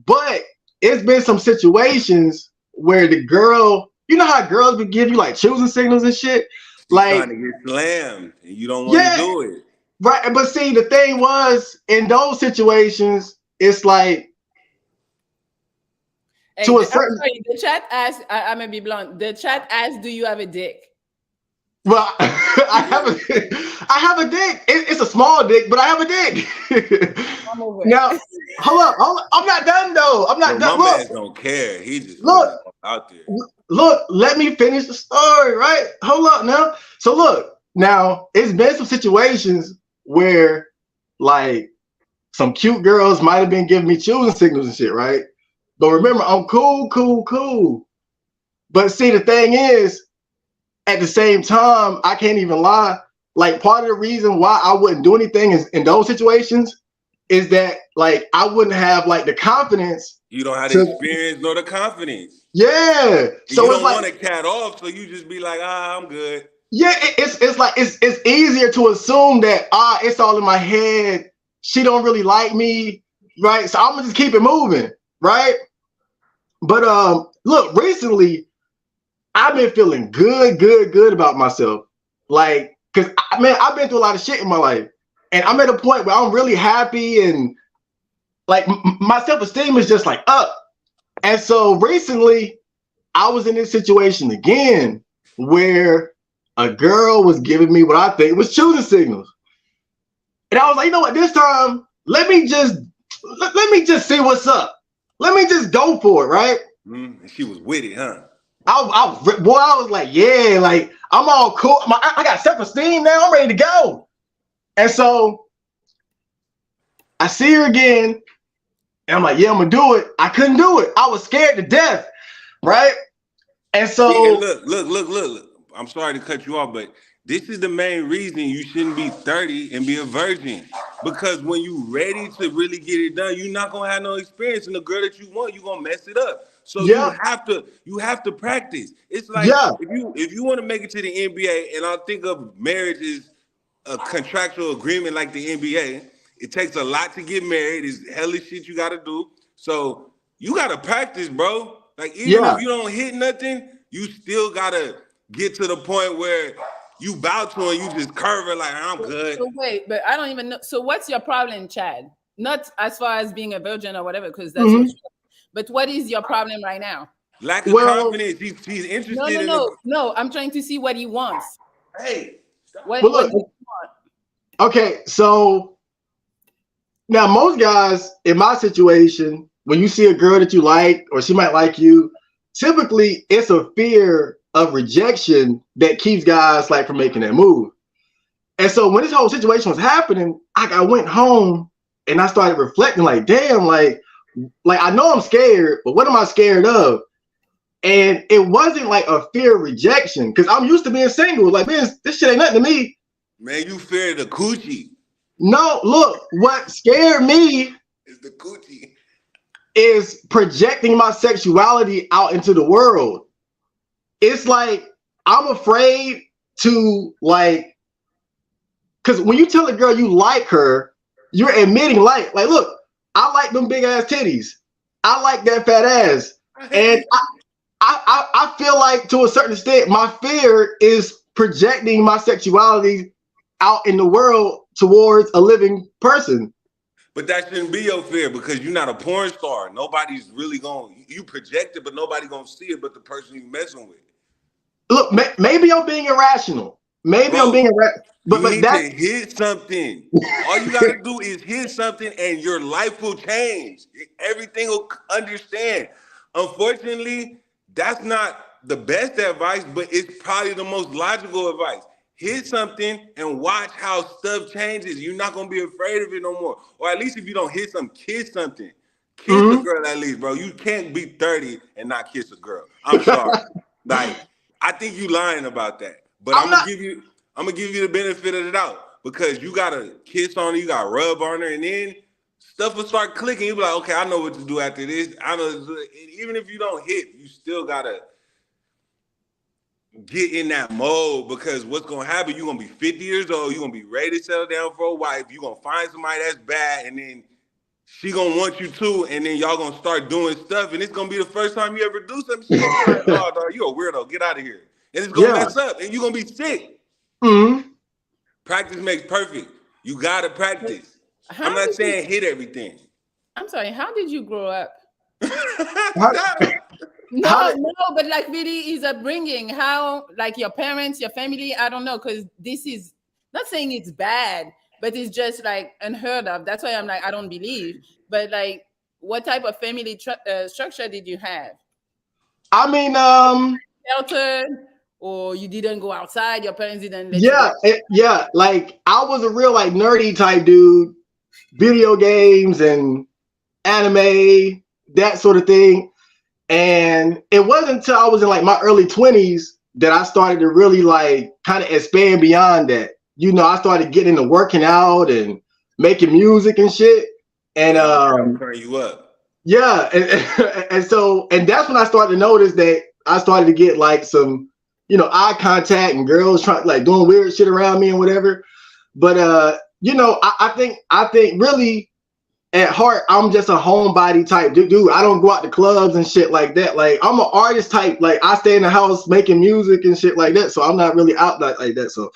But it's been some situations where the girl. You know how girls would give you like choosing signals and shit? Like trying to get slammed and you don't want to do it. Right. But see, the thing was, in those situations, it's like to a certain the chat asked, I'm gonna be blunt. The chat asked, do you have a dick? Well, I have a dick. It's a small dick, but I have a dick. I'm over now, hold up. I'm not done though. I'm not done. My man don't care. He just look out there. Look, let me finish the story, right? Hold up now. So look, now it's been some situations where like some cute girls might have been giving me choosing signals and shit, right? But remember, I'm cool. But see, the thing is, at the same time, I can't even lie. Like part of the reason why I wouldn't do anything in those situations is that like I wouldn't have like the confidence. You don't have the experience nor the confidence. Yeah. So you don't want to cat off, so you just be like, I'm good. Yeah, it's like it's easier to assume that it's all in my head. She don't really like me, right? So I'm gonna just keep it moving, right? But look, recently I've been feeling good about myself. Like, cause I've been through a lot of shit in my life. And I'm at a point where I'm really happy and like my self-esteem is just like up. And so recently I was in this situation again where a girl was giving me what I think was choosing signals. And I was like, you know what, this time, let me just see what's up. Let me just go for it, right? And she was with it, huh? I was like, yeah, like I'm all cool. I got self-esteem now. I'm ready to go. And so I see her again, and I'm like, yeah, I'm gonna do it. I couldn't do it. I was scared to death, right? And so look. I'm sorry to cut you off, but this is the main reason you shouldn't be 30 and be a virgin. Because when you ready to really get it done, you're not gonna have no experience. And the girl that you want, you're gonna mess it up. So you have to practice. It's like if you want to make it to the NBA, and I think of marriage as a contractual agreement like the NBA, it takes a lot to get married. It's hellish shit you gotta do. So you gotta practice, bro. Like even if you don't hit nothing, you still gotta get to the point where you bow to and you just curve it like I'm good. So wait, but I don't even know. So what's your problem, Chad? Not as far as being a virgin or whatever, because that's what But what is your problem right now? Lack of Well, confidence. She's No, interested no, in the. no, no. I'm trying to see what he wants. Hey, What well, what look. do you want? Okay, so now most guys in my situation, when you see a girl that you like or she might like you, typically it's a fear of rejection that keeps guys like from making that move. And so when this whole situation was happening, I went home and I started reflecting, like, damn, like I know I'm scared, but what am I scared of? And it wasn't like a fear of rejection because I'm used to being single. Like, man, this shit ain't nothing to me. man, you fear the coochie. No, look, what scared me It's the coochie. is projecting my sexuality out into the world. It's like I'm afraid to like, because when you tell a girl you like her, you're admitting like, look, I like them big ass titties. I like that fat ass. And I feel like to a certain extent, my fear is projecting my sexuality out in the world towards a living person. But that shouldn't be your fear because you're not a porn star. Nobody's really going. You project it, but nobody gonna see it. But the person you messing with, Look, maybe I'm being irrational. Maybe I'm bro. being irrational. You But need to that hit something. All you gotta do is hit something, and your life will change. Everything will understand. Unfortunately, that's not the best advice, but it's probably the most logical advice. Hit something and watch how stuff changes. You're not gonna be afraid of it no more. Or at least if you don't hit something, kiss something. Kiss a mhm. girl at least, bro. You can't be 30 and not kiss a girl. I'm sorry. Like, I think you lying about that. But I'm not. I'm gonna give you the benefit of the doubt because you gotta kiss on her, you gotta rub on her, and then stuff will start clicking. You be like, okay, I know what to do after this. I know what to do. And even if you don't hit, you still gotta get in that mode because what's gonna happen? You're gonna be 50 years old, you're gonna be ready to settle down for a wife, you're gonna find somebody that's bad, and then she gonna want you too, and then y'all gonna start doing stuff, and it's gonna be the first time you ever do something. She gonna be like, "No, dog, you a weirdo. Get out of here." And it's gonna Yeah. mess up, and you're gonna be sick. Mhm. Practice makes perfect. You gotta But practice. I'm how not did you? saying hit everything. I'm sorry. How did you grow up? How, Stop. how No, did, no, but like really is upbringing. How like your parents, your family. I don't know because this is not saying it's bad, but it's just like unheard of. That's why I'm like I don't believe. But like, what type of family structure did you have? I mean, Sheltered, or you didn't go outside? Your parents didn't let you go. yeah. Like I was a real like nerdy type dude, video games and anime, that sort of thing. And it wasn't until I was in like my early 20s that I started to really like kind of expand beyond that. You know, I started getting into working out and making music and shit. And Yeah, that'll turn you up. yeah, and that's when I started to notice that I started to get like some, eye contact and girls trying like doing weird shit around me and whatever. But I think really at heart, I'm just a homebody type dude. I don't go out to clubs and shit like that. Like I'm an artist type. Like I stay in the house making music and shit like that. So I'm not really out like that. So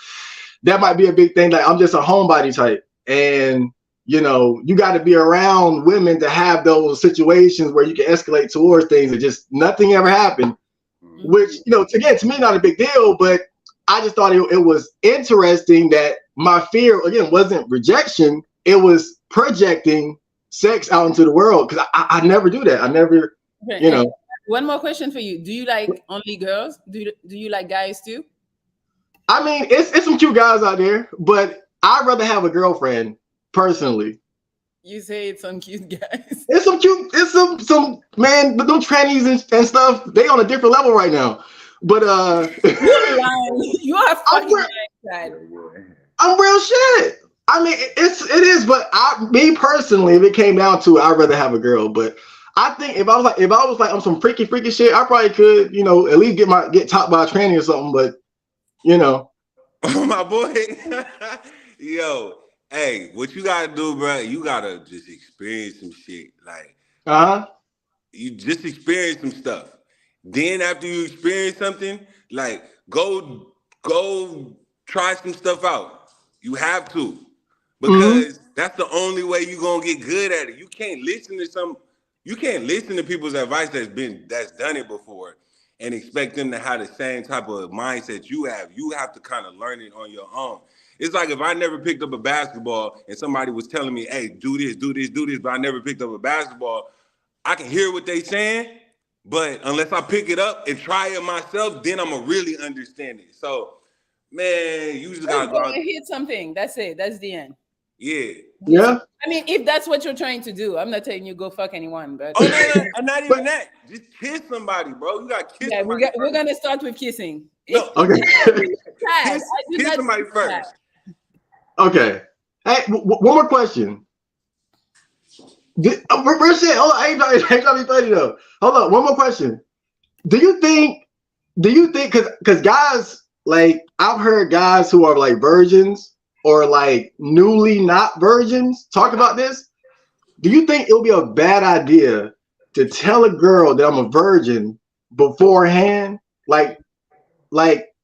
that might be a big thing. Like I'm just a homebody type. And you got to be around women to have those situations where you can escalate towards things and just nothing ever happened. Which, again, to me, not a big deal, but I just thought it was interesting that my fear, again, wasn't rejection. It was projecting sex out into the world because I never do that. I never, Okay, you and know. one more question for you. Do you like only girls? Do you like guys too? I mean, it's some cute guys out there, but I'd rather have a girlfriend personally. You say it's some cute guys. It's some man, them trannies and stuff. They on a different level right now. But You're lying. You are I'm fucking real, lying. I'm real shit. I mean, it is, but me personally, if it came down to it, I'd rather have a girl. But I think if I was like on some freaky shit, I probably could, at least get topped by a tranny or something. But you know, My boy. Yo, hey, what you gotta do, bro? You gotta just experience some shit. Like uh-huh. you just experience some stuff. Then after you experience something, like go try some stuff out. You have to. Mm-hmm. Because that's the only way you're gonna get good at it. You can't listen to some, you can't listen to people's advice that's done it before and expect them to have the same type of mindset you have. You have to kind of learn it on your own. It's like if I never picked up a basketball and somebody was telling me, hey, do this, do this, do this, but I never picked up a basketball, I can hear what they saying, but unless I pick it up and try it myself, then I'm going to really understand it. So, man, you just got to go out. Hit something. That's it. That's the end. Yeah. Yeah. I mean, if that's what you're trying to do, I'm not telling you go fuck anyone, but Oh no, not even that. Just kiss somebody, bro. You got to kiss somebody. We're gonna start with kissing. No, Okay. kiss somebody first. Okay. Hey, one more question. Real shit. Hold on, I ain't trying to be funny though. Hold on, one more question. Do you think? Because guys, like I've heard guys who are like virgins or like newly not virgins talk about this. Do you think it'll be a bad idea to tell a girl that I'm a virgin beforehand? Like,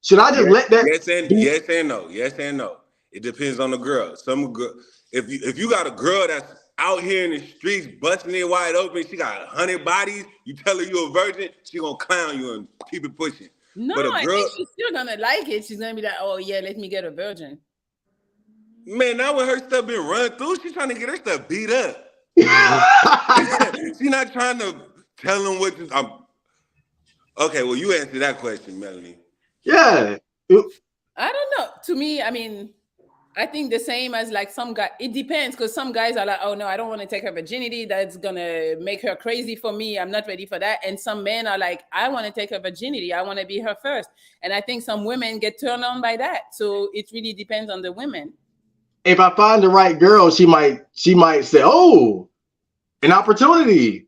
should I just let that? Yes and no. Yes and no. It depends on the girl. Some girl, if you got a girl that's out here in the streets busting it wide open, she got 100 bodies. You tell her you a virgin, she gonna clown you and keep it pushing. No, but a girl, I think she's still gonna like it. She's gonna be like, oh yeah, let me get a virgin. Man, now when her stuff been run through, she's trying to get her stuff beat up. She's not trying to tell him what to. Okay, well, you answer that question, Melanie. Yeah. I don't know. To me, I mean, I think the same as like some guy. It depends because some guys are like, oh no, I don't want to take her virginity. That's gonna make her crazy for me. I'm not ready for that. And some men are like, I want to take her virginity. I want to be her first. And I think some women get turned on by that. So it really depends on the women. If I find the right girl, she might say, "Oh, an opportunity."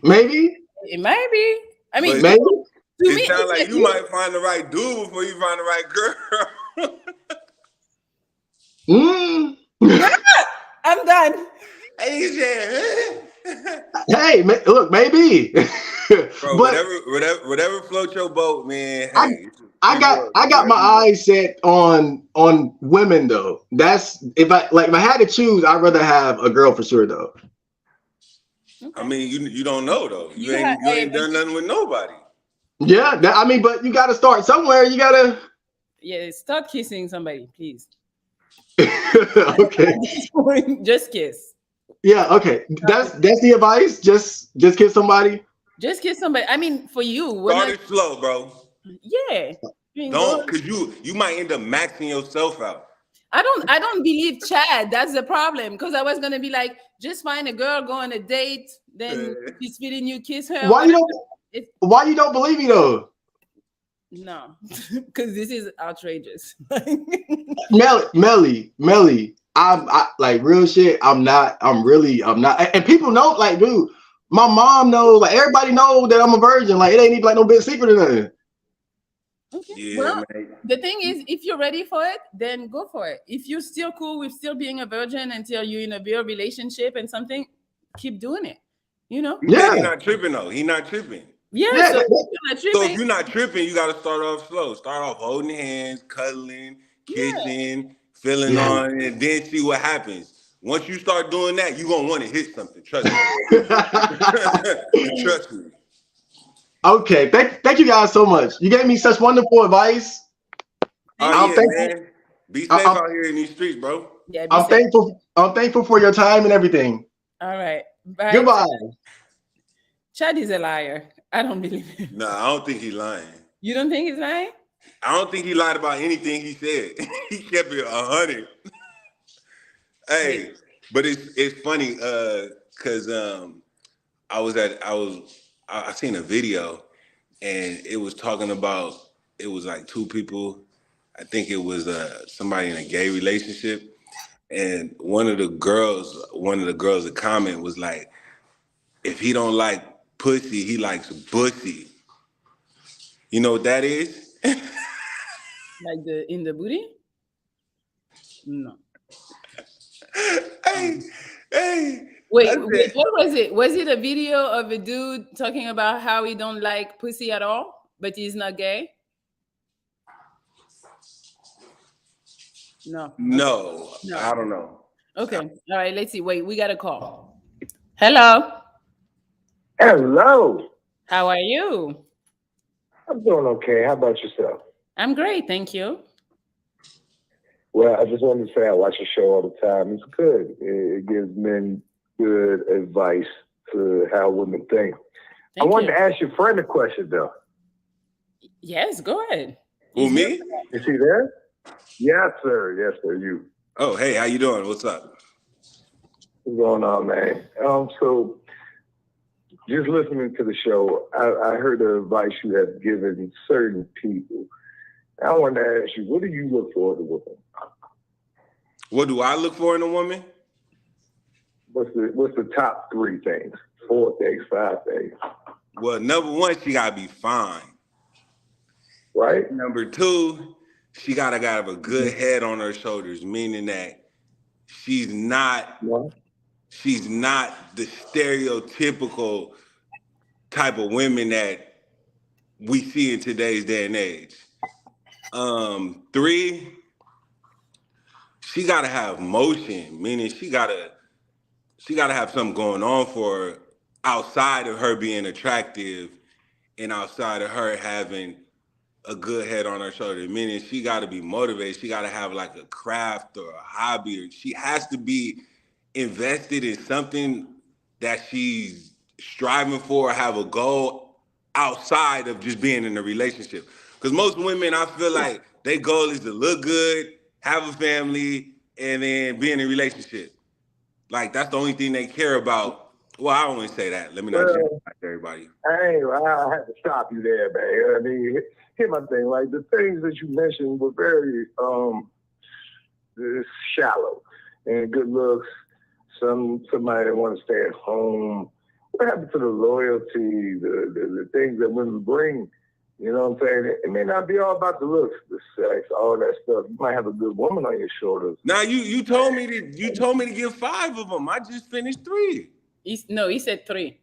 Maybe. It might be. I mean, maybe. It sounds like you might find the right dude before you find the right girl. I'm done. Hey, look, maybe. Bro, but whatever floats your boat, man. Hey, I got my eyes set on women though. That's if I had to choose, I'd rather have a girl for sure though. Okay. I mean, you don't know though. You ain't done nothing with nobody. Yeah, but you got to start somewhere. You got to. Yeah, start kissing somebody, please. Okay. Just kiss. Yeah. Okay. That's the advice. Just kiss somebody. Just kiss somebody. I mean, for you. Start it slow, bro. Yeah. Don't, because you might end up maxing yourself out. I don't believe Chad. That's the problem. Because I was gonna be like, just find a girl, go on a date, then she's feeling you, kiss her. Why you don't believe me though? No, because this is outrageous. Melly, I like real shit. I'm not. And people know, like, dude, my mom knows, like, everybody knows that I'm a virgin. Like, it ain't even like no big secret or nothing. Okay. Yeah, well, man. The thing is, if you're ready for it, then go for it. If you're still cool with still being a virgin until you're in a real relationship and something, keep doing it. You know? Yeah, he's not tripping though. He's not tripping. Yeah. So if you're not tripping, you got to start off slow. Start off holding hands, cuddling, kissing, feeling on, and then see what happens. Once you start doing that, you're gonna want to hit something. Trust me. Trust me. Okay, thank you guys so much. You gave me such wonderful advice. Oh, man. Be safe out here in these streets, bro. Yeah, I'm thankful. I'm thankful for your time and everything. All right. Bye. Goodbye. Chad is a liar. I don't believe him. No, I don't think he's lying. You don't think he's lying? I don't think he lied about anything he said. He kept it 100. Hey, but it's funny because I seen a video and it was talking about, it was like two people. I think it was somebody in a gay relationship, and one of the girls that comment was like, if he don't like pussy, he likes bussy. You know what that is? Like in the booty? No. Hey. Wait, what was it? Was it a video of a dude talking about how he don't like pussy at all, but he's not gay? No, I don't know. Okay, all right, let's see. Wait, we got a call. Hello. Hello. How are you? I'm doing okay. How about yourself? I'm great, thank you. Well, I just wanted to say I watch your show all the time. It's good. It gives men good advice to how women think. I Thank wanted you. to ask your friend a question, though. Yes, go ahead. Who, He's here. me? Is he there? Yes, sir. Yes, sir. You. Oh, hey, how you doing? What's up? What's going on, man? So just listening to the show, I heard the advice you have given certain people. I wanted to ask you, what do you look for in a woman? What do I look for in a woman? What's the top three things? Four things, five things. Well, number one, she gotta be fine. Right? Number two, she gotta have a good head on her shoulders, meaning that she's not Yeah. she's not the stereotypical type of women that we see in today's day and age. Three, she gotta have motion, meaning she gotta have something going on for her outside of her being attractive and outside of her having a good head on her shoulder, meaning she got to be motivated. She got to have like a craft or a hobby, or she has to be invested in something that she's striving for, or have a goal outside of just being in a relationship. Because most women, I feel like their goal is to look good, have a family, and then be in a relationship. Like that's the only thing they care about. Well, I don't want to say that. Let me not generalize Well, everybody. I have to stop you there, man. I mean, here's my thing. Like the things that you mentioned were very shallow and good looks. Somebody that want to stay at home. What happened to the loyalty, the things that women bring? You know what I'm saying? It may not be all about the looks, the sex, all that stuff. You might have a good woman on your shoulders. Now you told me to give five of them. I just finished three. No, he said three.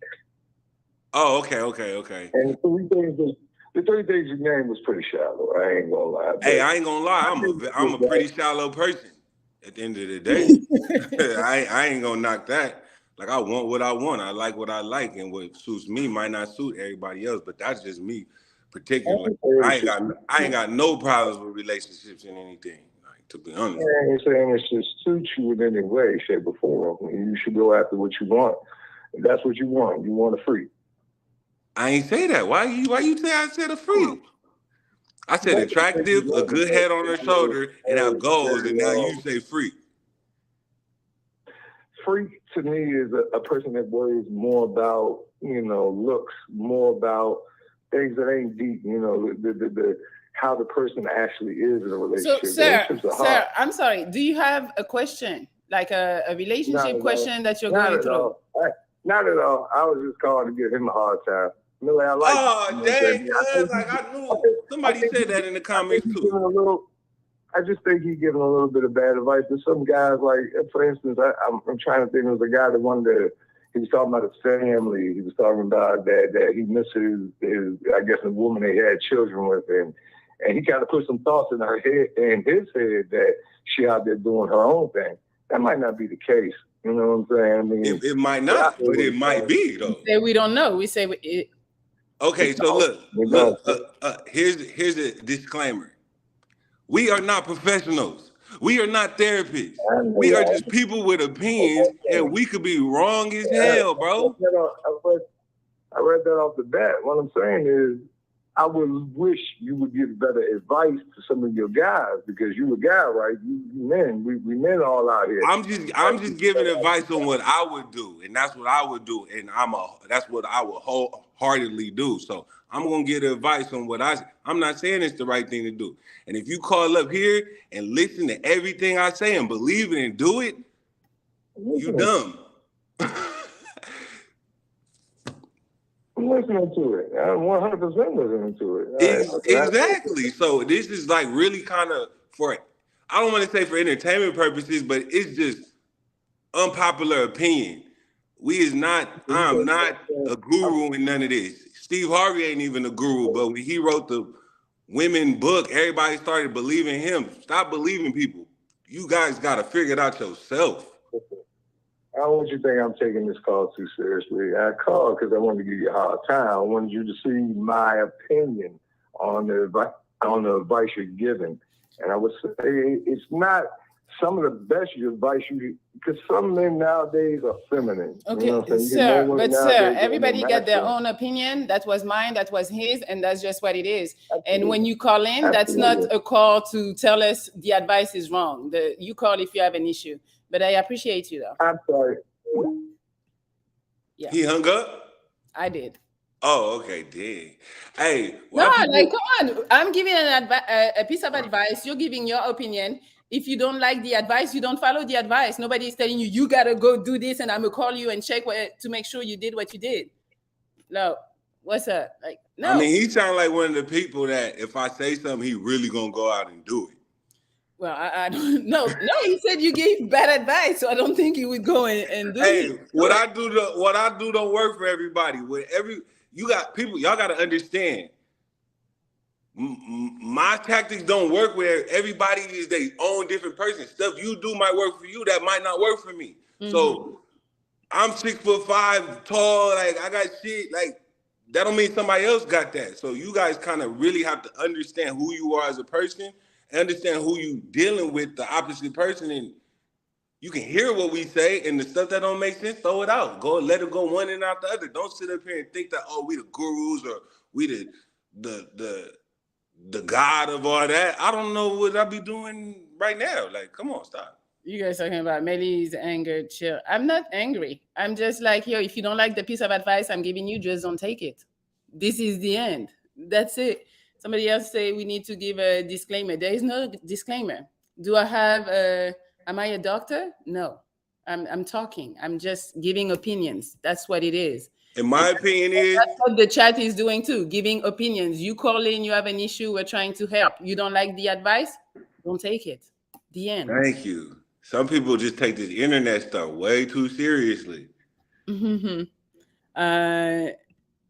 Oh, okay. And the three things you named was pretty shallow. I ain't gonna lie. Hey, But I ain't gonna lie. I think I'm a it's pretty shallow person. At the end of the day, I ain't gonna knock that. Like I want what I want. I like what I like, and what suits me might not suit everybody else. But that's just me, particularly. I ain't got no problems with relationships and anything. Like to be honest. I ain't saying it should suit you in any way, shape, or form. You should go after what you want. If that's what you want. You want a freak. I ain't say that. Why you say I said a freak? I said Most of the things attractive, you a named good head on her shoulder, and have are goals. And very, now you say freak. freak to me is a person that worries more about, looks, more about things that ain't deep, the how the person actually is in a So, relationship. sir, Relationships are hard. sir, I'm sorry. Do you have a question, like a Not relationship at all. question that you're Not going at through? all. Not at all. I was just calling to give him a hard time. Millie, I like you. Oh, You know what I'm dang, saying? cuz, like I I knew think, I somebody think, said that in the I think comments he's too. giving a little. I just think he's giving a little bit of bad advice. There's some guys, like, for instance, I'm trying to think, there was a guy that wanted to, he was talking about his family. He was talking about that he misses his, I guess, the woman they had children with. And he kind of put some thoughts in his head that she out there doing her own thing. That might not be the case. You know what I'm saying? I mean, It might not, but it might be though. Say we don't know. We say Okay, so we don't. here's a disclaimer. We are not professionals. We are not therapists. I know We are that. just people with opinions, and we could be wrong as hell, bro. I read that off the bat. What I'm saying is, I would wish you would give better advice to some of your guys because you a guy, right? You men, we men all out here. I'm just giving advice on what I would do, and that's what I would do, and that's what I would wholeheartedly do. So I'm gonna give advice on what I'm not saying it's the right thing to do. And if you call up here and listen to everything I say and believe it and do it, you dumb. I'm listening to it. I'm 100% listening to it. Exactly. So this is like really kind of for, I don't want to say for entertainment purposes, but it's just unpopular opinion. I'm not a guru in none of this. Steve Harvey ain't even a guru, but when he wrote the women book, everybody started believing him. Stop believing people. You guys got to figure it out yourself. I don't want you to think I'm taking this call too seriously. I called because I wanted to give you a hard time. I wanted you to see my opinion on the advice you're giving. And I would say it's not some of the best advice because some men nowadays are feminine. Okay, You know what I'm saying? You get sir, more women but sir, nowadays that are everybody got their masculine. own opinion. That was mine, that was his, and that's just what it is. And when Absolutely. you call in, that's not Absolutely. a call to tell us the advice is wrong. You call if you have an issue. But I appreciate you though. I'm sorry. Yeah, He hung up. I did. Oh, okay, dang. Hey, No, why like, people? come on. I'm giving a piece of advice. You're giving your opinion. If you don't like the advice, you don't follow the advice. Nobody is telling you, you got to go do this, and I'm going to call you and check to make sure you did what you did. No, what's up? Like, I no. mean, he sound like one of the people that if I say something, he really gonna go out and do it. Well, I don't know. No, he said you gave bad advice, so I don't think he would go and do Hey, it. what I do don't work for everybody. You got people, y'all got to understand. My tactics don't work where everybody is their own different person. Stuff you do might work for you, that might not work for me. So I'm 6'5" tall, like I got shit, like that don't mean somebody else got that. So you guys kind of really have to understand who you are as a person, understand who you dealing with, the opposite person, and you can hear what we say, and the stuff that don't make sense, throw it out. Go let it go one and out the other. Don't sit up here and think that we the gurus or we the god of all that. I don't know what I be doing right now. Like, come on, stop. You guys talking about Melly's anger, chill. I'm not angry. I'm just like, yo, if you don't like the piece of advice I'm giving you, just don't take it. This is the end. That's it. Somebody else say we need to give a disclaimer. There is no disclaimer. Do I have am I a doctor? No. I'm talking. I'm just giving opinions. That's what it is. In my opinion is, That's what the chat is doing too, giving opinions. You call in, you have an issue, we're trying to help. You don't like the advice? Don't take it. The end. thank you. Some people just take this internet stuff way too seriously.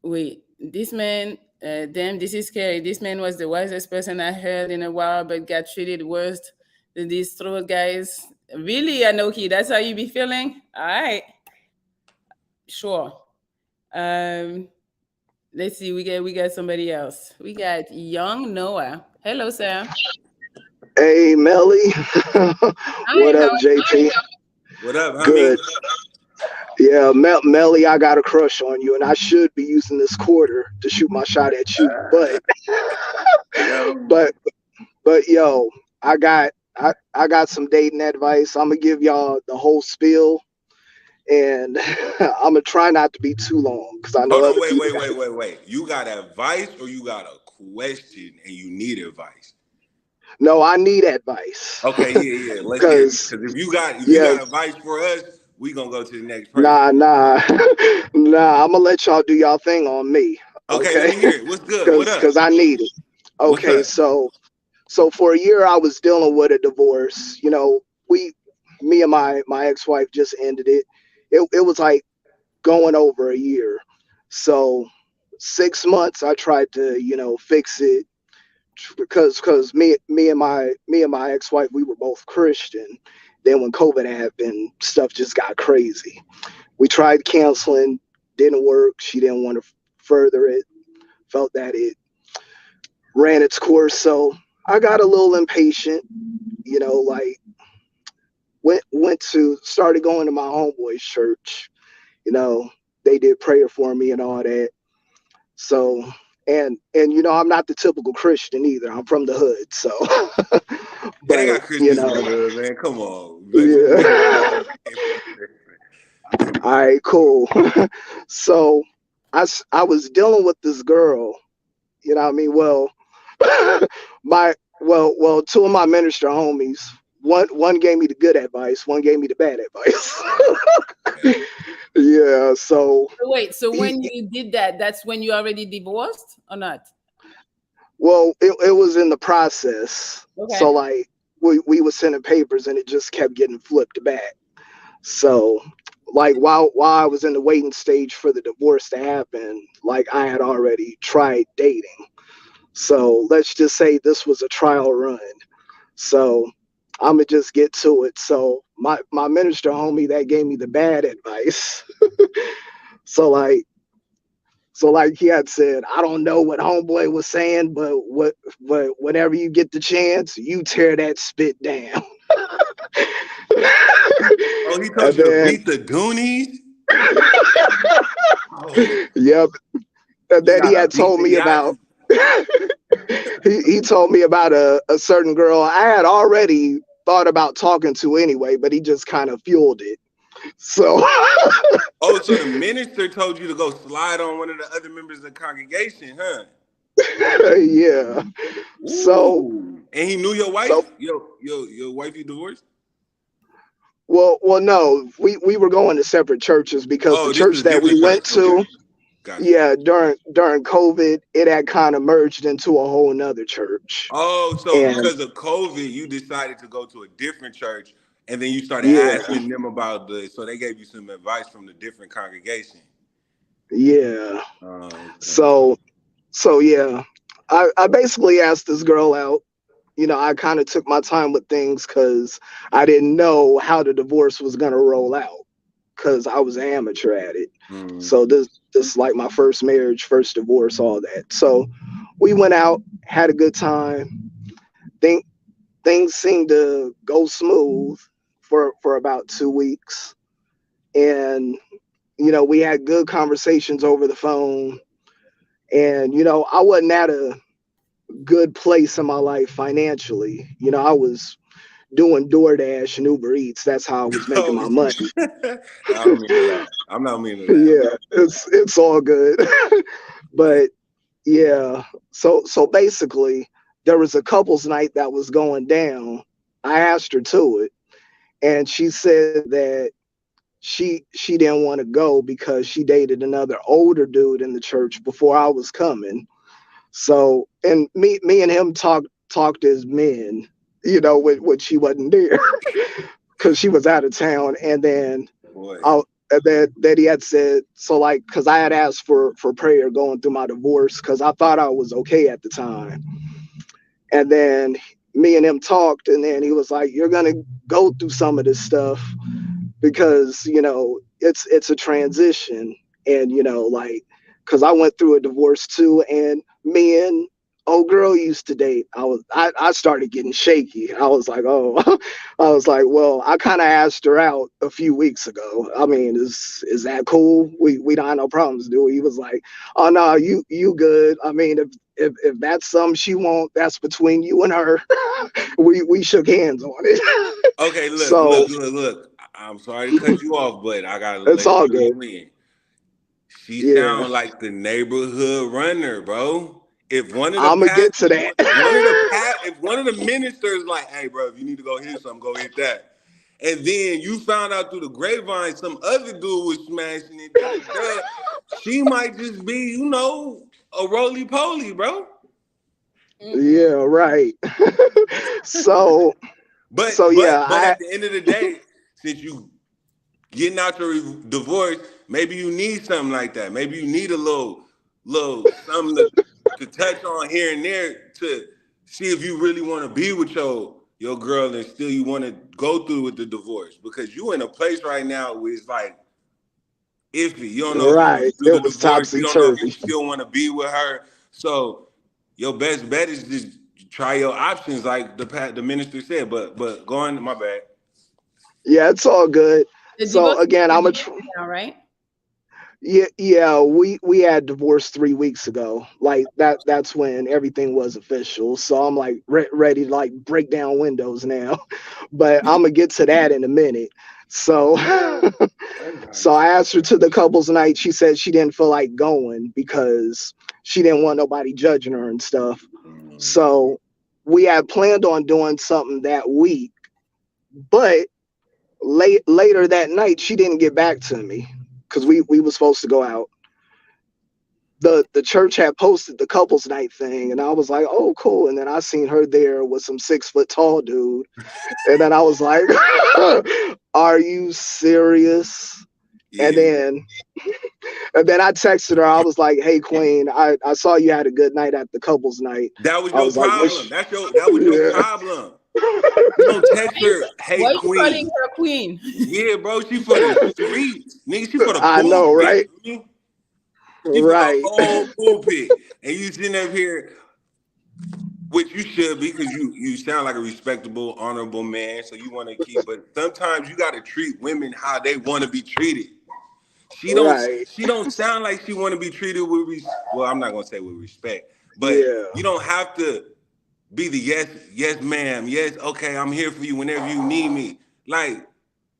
Wait, this man, damn, this is scary. This man was the wisest person I heard in a while, but got treated worse than these throat guys. Really, Anoki, that's how you be feeling? All right. Sure. Let's see, we got somebody else. We got young Noah. Hello, sir. Hey, Melly. Hi, What how up, are JT? What up, homie? Good. Yeah, Melly, I got a crush on you, and I should be using this quarter to shoot my shot at you. But, Yo. but yo, I got some dating advice. I'm gonna give y'all the whole spiel, and I'm gonna try not to be too long because I know Hold on, other people. wait. You got advice or you got a question and you need advice? No, I need advice. Okay, yeah. Let's hear it. Because Because if you got yeah, advice for us, we gonna go to the next person. nah, I'm gonna let y'all do y'all thing on me, Okay, let okay? me hear it. What's good? What up? Because I need it. What's Okay, up? so for a year I was dealing with a divorce. You know, me and my ex-wife just ended it. It was like going over a year. So 6 months I tried to fix it because me and my ex-wife, we were both Christian. Then when COVID happened, stuff just got crazy. We tried canceling, didn't work. She didn't want to further it. Felt that it ran its course. So I got a little impatient, like started going to my homeboy's church. You know, they did prayer for me and all that. So and I'm not the typical Christian either. I'm from the hood, so Hey, they but got Christians in the hood, man. Come on. yeah. All right, cool. So I was dealing with this girl, you know what I mean? Well, two of my minister homies, one gave me the good advice, one gave me the bad advice. Yeah, so Wait, so he, when you did that, that's when you already divorced or not? well, it was in the process. So Okay. like we was sending papers and it just kept getting flipped back. So like while I was in the waiting stage for the divorce to happen, like I had already tried dating. So let's just say this was a trial run. So I'm gonna just get to it. So my minister homie that gave me the bad advice. So like he had said, I don't know what homeboy was saying, but whenever you get the chance, you tear that spit down. Oh, he told And you to then beat the Goonies. Oh, yep. And you then he gotta had beat told the me about Yachts. he told me about a certain girl I had already thought about talking to anyway, but he just kind of fueled it. So Oh, so the minister told you to go slide on one of the other members of the congregation, huh? yeah. So Ooh. And he knew your so wife? Your wife you divorced? well no, we were going to separate churches because the Oh, this is church a that we different went church. Okay. to, Got you. yeah, during COVID, it had kind of merged into a whole nother church. Oh, so And because of COVID, you decided to go to a different church and then you started yeah, asking them about so they gave you some advice from the different congregation. yeah. Okay. So yeah. I basically asked this girl out. I kind of took my time with things because I didn't know how the divorce was gonna roll out because I was an amateur at it. Mm. So this like my first marriage, first divorce, all that. So we went out, had a good time. Think things seemed to go smooth for about 2 weeks, and we had good conversations over the phone. And I wasn't at a good place in my life financially. I was doing DoorDash and Uber Eats. That's how I was making Oh, my money. I don't mean to laugh. I'm not meaning to laugh. Yeah, it's all good. But yeah, so basically there was a couples night that was going down. I asked her to it, and she said that she didn't want to go because she dated another older dude in the church before I was coming. So, and me and him talked as men, when she wasn't there because she was out of town. And then Boy. that he had said, so like, because I had asked for prayer going through my divorce because I thought I was okay at the time. And then me and him talked, and then he was like, you're gonna go through some of this stuff because it's a transition. And like, because I went through a divorce too, and me and old girl used to date. I started getting shaky. I was like, oh. I was like, well, I kind of asked her out a few weeks ago. I mean, is that cool? We don't have no problems, do we? He was like, oh no, you good. I mean, if that's something she want, that's between you and her. We shook hands on it. Okay, So look. I'm sorry to cut you off, but I gotta it's let all you good. know in. She Yeah, sound like the neighborhood runner, bro. If one of the I'm gonna past, get to that. if one of the ministers like, hey, bro, if you need to go hit something, go hit that. And then you found out through the grapevine some other dude was smashing it. She might just be, a roly poly, bro. Yeah, right. so But so yeah, but but at the end of the day, since you getting out your divorce, maybe you need something like that. Maybe you need a little something to touch on here and there to see if you really want to be with your girl and still you want to go through with the divorce because you in a place right now where it's like iffy. You don't know if you want right. to do It the was divorce. You topsy don't know if you turvy. still want to be with her. So your best bet is just try your options, like the minister said. But going, my bad. Yeah, it's all good. The So divorce again, is I'm a now, right? yeah. We had divorced 3 weeks ago. Like that's when everything was official. So I'm like ready to like break down windows now. But I'm gonna get to that in a minute. So so I asked her to the couples night. She said she didn't feel like going because she didn't want nobody judging her and stuff. So we had planned on doing something that week, but later that night she didn't get back to me because we were supposed to go out. The church had posted the couples night thing, and I was like, oh cool. And then I seen her there with some 6 foot tall dude, and then I was like, are you serious? And Yeah. then I texted her. I was like, hey queen, I saw you had a good night at the couples night. That was I your was like, problem. That was your yeah, problem. You don't text her, hey Why are you calling queen. her queen? Yeah, bro, she for the streets. Nigga, she for the I know, pulpit. right? She for the Right. whole pulpit. And you sitting up here, which you should be, because you sound like a respectable, honorable man. So you want to keep, but sometimes you gotta treat women how they want to be treated. She don't Right. she don't sound like she want to be treated with well, I'm not gonna say with respect, but Yeah. you don't have to be the yes, ma'am, yes, okay, I'm here for you whenever you need me. Like,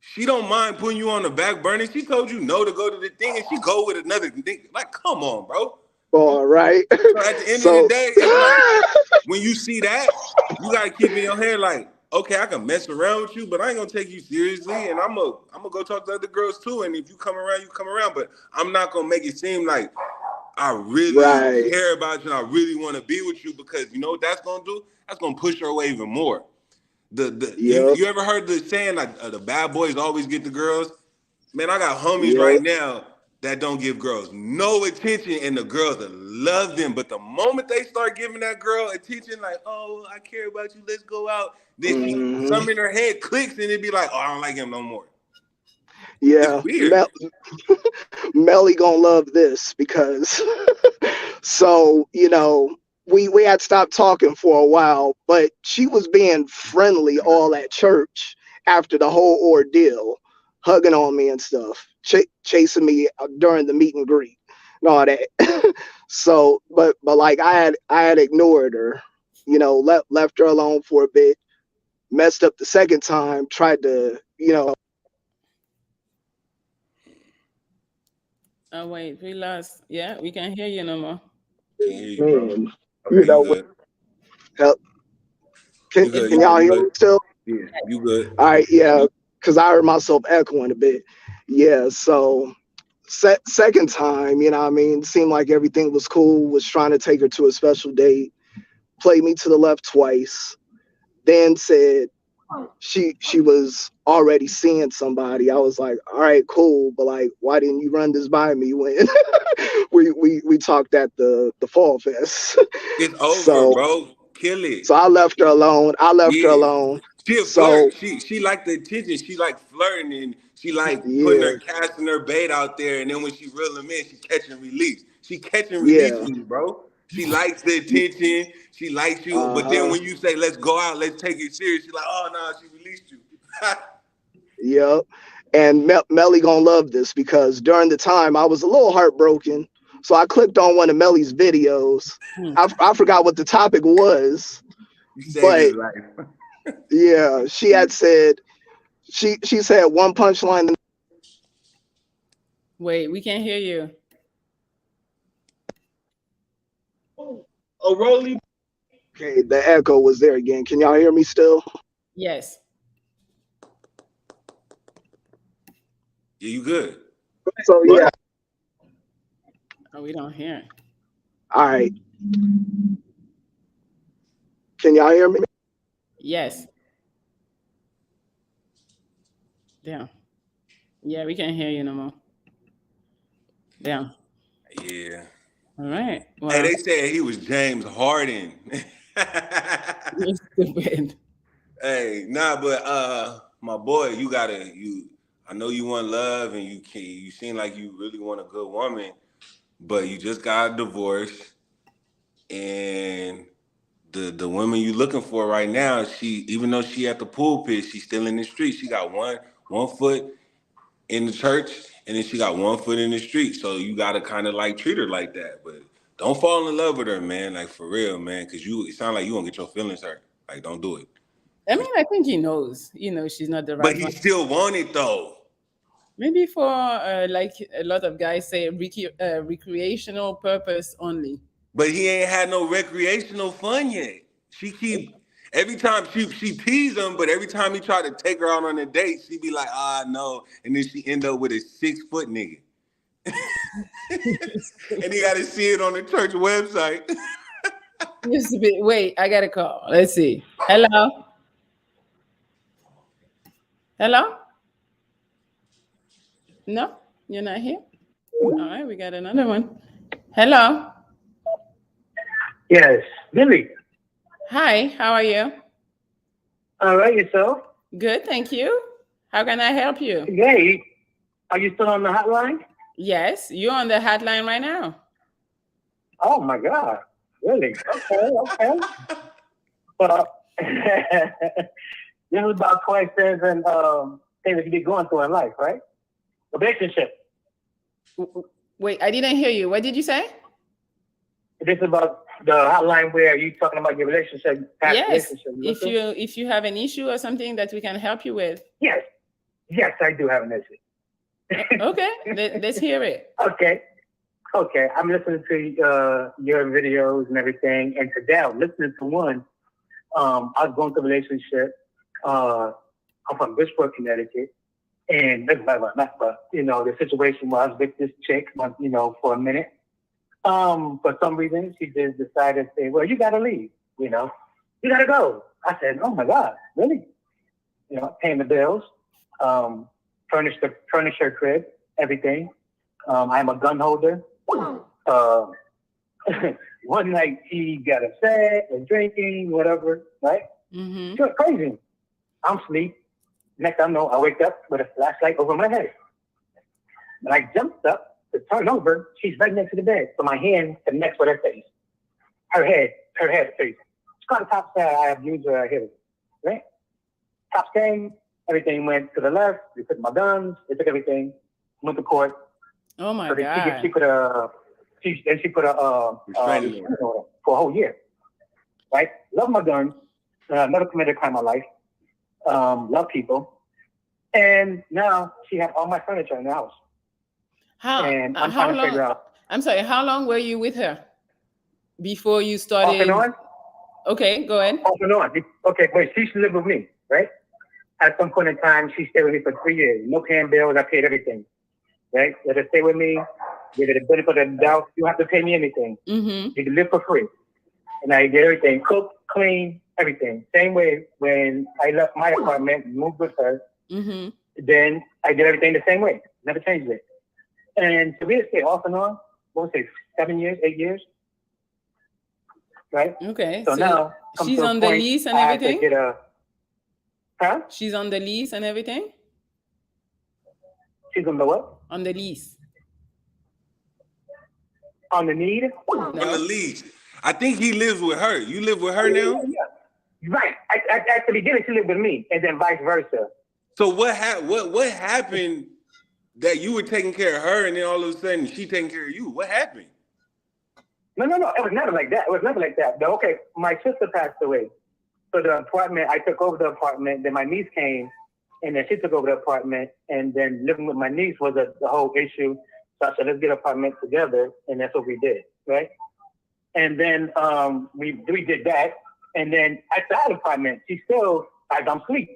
she don't mind putting you on the back burner. She told you no to go to the thing, and she go with another thing. Like, come on, bro. All right. So at the end of the So day, it's like when you see that, you gotta keep in your head like, okay, I can mess around with you, but I ain't gonna take you seriously, and I'm gonna go talk to other girls too. And if you come around, you come around, but I'm not gonna make it seem like I really right. care about you and I really want to be with you, because you know what that's gonna do? That's gonna push her away even more. Yep. You ever heard the saying like the bad boys always get the girls? Man, I got homies Yep. right now that don't give girls no attention, and the girls that love them. But the moment they start giving that girl attention, like, oh, I care about you, let's go out, then Hmm. something in her head clicks and it be like, oh, I don't like him no more. It's Yeah. weird. Melly gonna love this because so we had stopped talking for a while, but she was being friendly all at church after the whole ordeal, hugging on me and stuff, chasing me during the meet and greet and all that. So, but like I had ignored her, left her alone for a bit, messed up the second time, tried to, Oh wait, we lost. Yeah, we can't hear you no more. Can't hear you, bro. man, Okay, you good. help. Can You good. It's You good. y'all You hear me good. still? Yeah, you good. All right, yeah, because I heard myself echoing a bit. Yeah, so second time, what I mean, seemed like everything was cool, was trying to take her to a special date, played me to the left twice, then said she was already seeing somebody. I was like, all right, cool, but like, why didn't you run this by me when we talked at the fall fest? It's over, So bro. Kill it. so I left her alone. I left her Yeah. alone. She a So flirt. She like the attention. She like flirting, and she like putting yeah, her casting her bait out there. And then when she reel them in, she catch and release. She catch and release yeah, with you, bro. She likes the attention. She likes you. But then uh-huh, when you say, let's go out, let's take it serious, she's like, oh no, she released you. yep. And Melly gonna love this because during the time I was a little heartbroken. So I clicked on one of Melly's videos. Hmm. I forgot what the topic was, You saved his but life. yeah, she had said she said one punchline. Wait, we can't hear you. Oh, Rolly. Okay, the echo was there again. Can y'all hear me still? Yes. Yeah, you good. So yeah, Oh, we don't hear. all right. Can y'all hear me? Yes. Yeah. Yeah, we can't hear you no more. Yeah. Yeah. All right. Hey, Well, they said he was James Harden. you're stupid. Hey, nah, but my boy, I know you want love, and you seem like you really want a good woman, but you just got a divorce, and the woman you looking for right now, even though she at the pulpit, she's still in the street. She got one foot in the church, and then she got one foot in the street. So you gotta kind of like treat her like that, but don't fall in love with her, man. Like for real, man, because it sounds like you gonna get your feelings hurt. Like don't do it. I mean, I think he knows. You know, she's not the But right he one. still want it though. Maybe for like a lot of guys say, recreational purpose only. But he ain't had no recreational fun yet. She keep every time she tease him, but every time he try to take her out on a date, she be like, ah no, and then she end up with a 6-foot nigga, and he got to see it on the church website. Used to be. Wait, I got a call. Let's see. Hello. Hello. No, you're not here. All right, we got another one. Hello. Yes, Billy. Hi. How are you? All right, yourself? Good, thank you. How can I help you? Hey, are you still on the hotline? Yes, you're on the hotline right now. Oh my God, really? Okay. Well, this is about questions and things that you be going through in life, right? Relationship. Wait, I didn't hear you. What did you say? This is about the hotline where you talking about your relationship, past Yes, relationship. if you have an issue or something that we can help you with. Yes, I do have an issue. Okay, let's hear it. Okay. I'm listening to your videos and everything, and today I was listening to one. I was going through a relationship. I'm from Bridgeport, Connecticut, and that's but the situation was with this chick, for a minute. For some reason, she just decided to say, "Well, you got to leave. You got to go." I said, "Oh my God, really?" Paying the bills, furnish her crib, everything. I'm a gun holder. One night he got upset and drinking, whatever, right? Mm-hmm. She was crazy. I'm asleep. Next thing I know, I wake up with a flashlight over my head. When I jumped up to turn over, she's right next to the bed. So my hand connects with her face. Her head face. She called the cops, said I abused her, I hit her. Right? Cops came, everything went to the left. They took my guns, they took everything, went to court. Oh my So God. she put a Restraining order. for a whole year. Right? Love my guns. Never committed a crime in my life. Love people. And now she has all my furniture in the house. And I'm trying to figure out. I'm sorry, how long were you with her before you Off started? and on? Okay, go ahead. Off and on. Okay, but she used to live with me, right? At some point in time, she stayed with me for 3 years. No paying bills, I paid everything. Right? Let her stay with me. Give her the benefit of the doubt. You don't have to pay me anything. Mm-hmm. You can live for free. And I did everything. Cook, clean, everything. Same way when I left my apartment, moved with her, Mm-hmm. then I did everything the same way. Never changed it. And so we stay off and on, what would I say, 7 years, 8 years? Right? Okay. So now she's on the lease and everything? Huh? She's on the lease and everything? She's on the what? On the lease. On the need? On the lease. I think he lives with her. You live with her now? Yeah. Right. At the beginning, she lived with me, and then vice versa. So what happened that you were taking care of her, and then all of a sudden she taking care of you? What happened? No. It was never like that. But okay, my sister passed away. So the apartment, I took over the apartment. Then my niece came, and then she took over the apartment. And then living with my niece was the whole issue. So I said, let's get an apartment together, and that's what we did, right? And then we did that. And then at that apartment, she still, I'm asleep.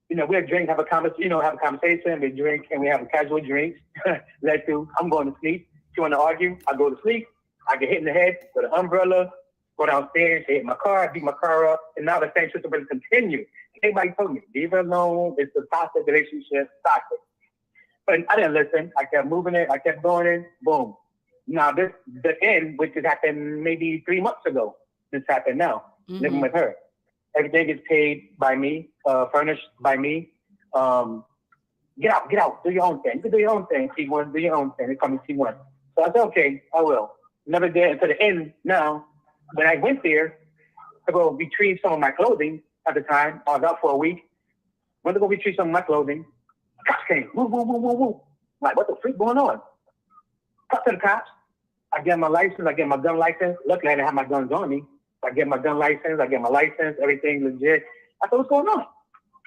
We'll drink, have a conversation, we drink, and we have a casual drink. I'm going to sleep. She want to argue, I go to sleep. I get hit in the head with an umbrella, go downstairs, hit my car, beat my car up, and now the same situation continue. Everybody told me, leave her alone. It's a toxic relationship, toxic. But I didn't listen. I kept moving it. I kept going in. Boom. Now the end, which has happened maybe 3 months ago. This happened now. Mm-hmm. Living with her. Everything is paid by me, furnished by me. Get out, do your own thing. You can do your own thing. C1, do your own thing. They call me C1. So I said, okay, I will. Never did until the end. Now, when I went there to go retrieve some of my clothing at the time, I was out for a week. Went to go retrieve some of my clothing. Cops came. Woo. Like, what the freak going on? Cut to the cops. I get my license. I get my gun license. Luckily, I didn't have my guns on me. I get my gun license. I get my license. Everything legit. I thought, what's going on?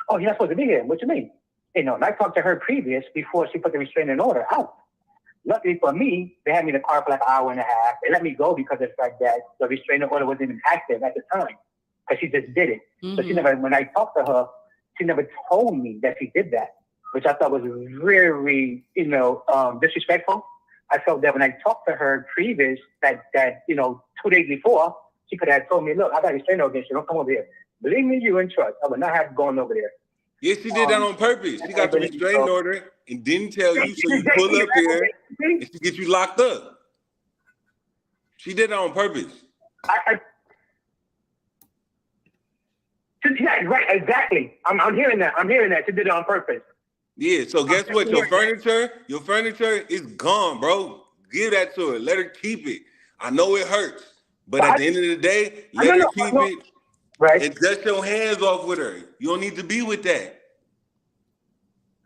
Oh, you're not supposed to be here. What you mean? And I talked to her previous before she put the restraining order out. Luckily for me, they had me in the car for like an hour and a half. They let me go because of the fact that the restraining order wasn't even active at the time. Because she just did it. Mm-hmm. So she never, when I talked to her, she never told me that she did that, which I thought was very, disrespectful. I felt that when I talked to her previous, that 2 days before, she could have told me, look, I got a restraining order against you. Don't come over here. Believe me, you in trust. I would not have gone over there. Yes, she did that on purpose. She got the restraining order and didn't tell you, so you pull up here and she get you locked up. She did it on purpose. Yeah, right, exactly. I'm hearing that. I'm hearing that. She did it on purpose. Yeah, so guess what? Your furniture is gone, bro. Give that to her. Let her keep it. I know it hurts, but But at the end of the day, I let don't her know. keep No, it right. and dust your hands off with her. You don't need to be with that.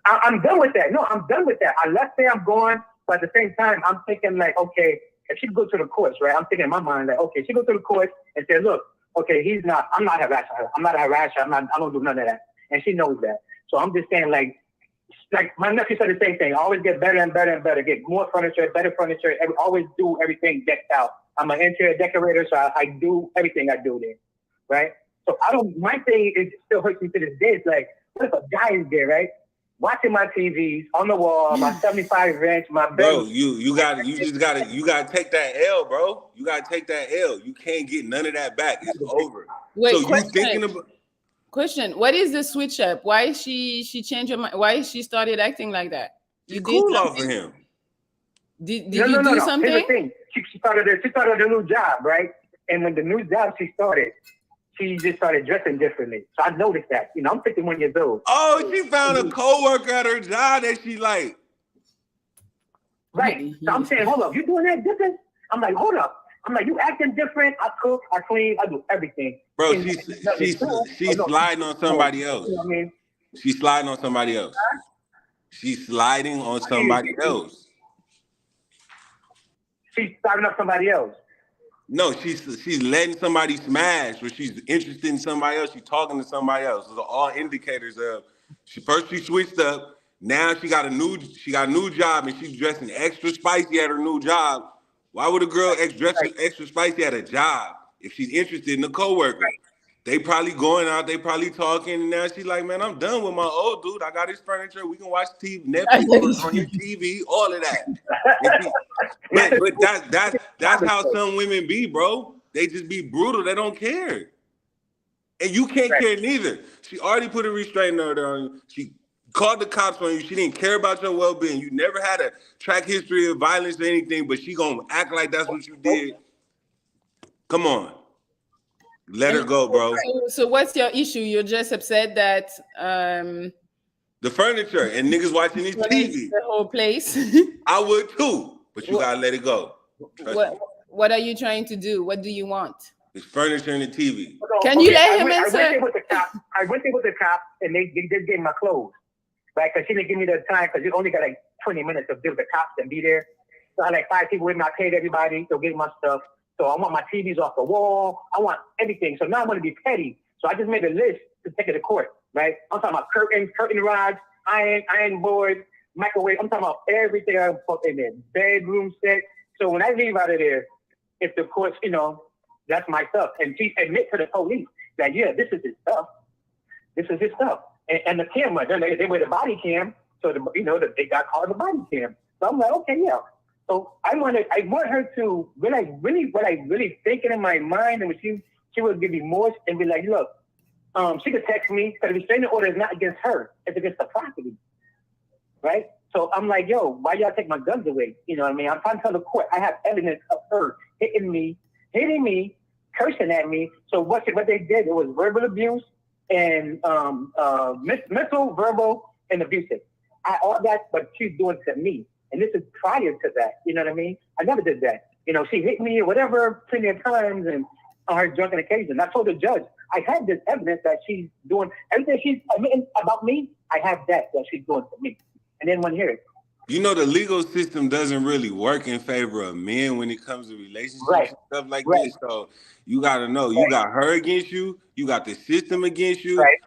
I'm done with that. No, I'm done with that. Let's say I'm going, but at the same time, I'm thinking like, okay, if she go to the courts, right? I'm thinking in my mind like, okay, she go to the courts and say, look, okay, I'm not a harasser. I'm not a harasser. I don't do none of that, and she knows that. So I'm just saying like my nephew said the same thing. I always get better and better and better. Get more furniture, better furniture. Always do everything decked out. I'm an interior decorator, so I do everything I do there, right? So I don't. My thing is still hurts me to this day. It's like, what if a guy is there, right? Watching my TVs on the wall, my 75-inch, my bed. Bro, you gotta take that L, bro. You gotta take that L. You can't get none of that back. It's over. Wait, So you thinking about question. What is the switch up? Why she changed her mind? Why she started acting like that? you cool off of him. Did you do something? Here's the thing. She started a new job, right? And when the new job she started, she just started dressing differently. So I noticed that. You know, I'm 51 years old. Oh, she found a coworker at her job that she like. Right. So I'm saying, hold up, you doing that different? I'm like, hold up. I'm like, you acting different. I cook, I clean, I do everything. Bro, she's sliding on somebody else. You know what I mean? She's sliding on somebody else. She's sliding on somebody else. She's starting up somebody else. No, she's letting somebody smash, or she's interested in somebody else. She's talking to somebody else. Those are all indicators of she switched up. Now she got a new job, and she's dressing extra spicy at her new job. Why would a girl dress extra spicy at a job if she's interested in a coworker? Right. They probably going out, they probably talking, and now she's like, man, I'm done with my old dude. I got his furniture. We can watch TV, Netflix on your TV, all of that. But that's how some women be, bro. They just be brutal. They don't care. And you can't care neither. She already put a restraining order on you. She called the cops on you. She didn't care about your well-being. You never had a track history of violence or anything, but she gonna act like that's what you did. Come on. Let her go, bro. So what's your issue? You're just upset that the furniture and niggas watching these TV. The whole place. I would too, but you gotta let it go. What are you trying to do? What do you want? It's furniture and the TV. Can you let him answer? I went there with the cop, and they just gave my clothes, right? Because she didn't give me the time, because you only got like 20 minutes to deal with the cops and be there. So I had like 5 people with me. I paid everybody to get my stuff. So I want my TVs off the wall. I want everything. So now I'm going to be petty. So I just made a list to take it to court, right? I'm talking about curtain rods, iron boards, microwave. I'm talking about everything I put in there. Bedroom set. So when I leave out of there, if the courts, you know, that's my stuff. And she admit to the police that, yeah, this is his stuff. This is his stuff. And the camera, they wear the body cam. So, they got called the body cam. So I'm like, okay, yeah. So I want her to what I really thinking in my mind, and when she would give me more and be like, look, she could text me because the restraining order is not against her, it's against the property, right? So I'm like, yo, why y'all take my guns away? You know what I mean? I'm trying to tell the court I have evidence of her hitting me, cursing at me. So what they did, it was verbal abuse and mental, verbal, and abusive. All that, but she's doing to me. And this is prior to that, you know what I mean? I never did that. You know, she hit me or whatever plenty of times and on her drunken occasion. I told the judge, I had this evidence that she's doing, everything she's admitting about me, I have that she's doing to me. And then one hear it. You know, the legal system doesn't really work in favor of men when it comes to relationships and stuff like this. So you got to know, you got her against you, you got the system against you. Right.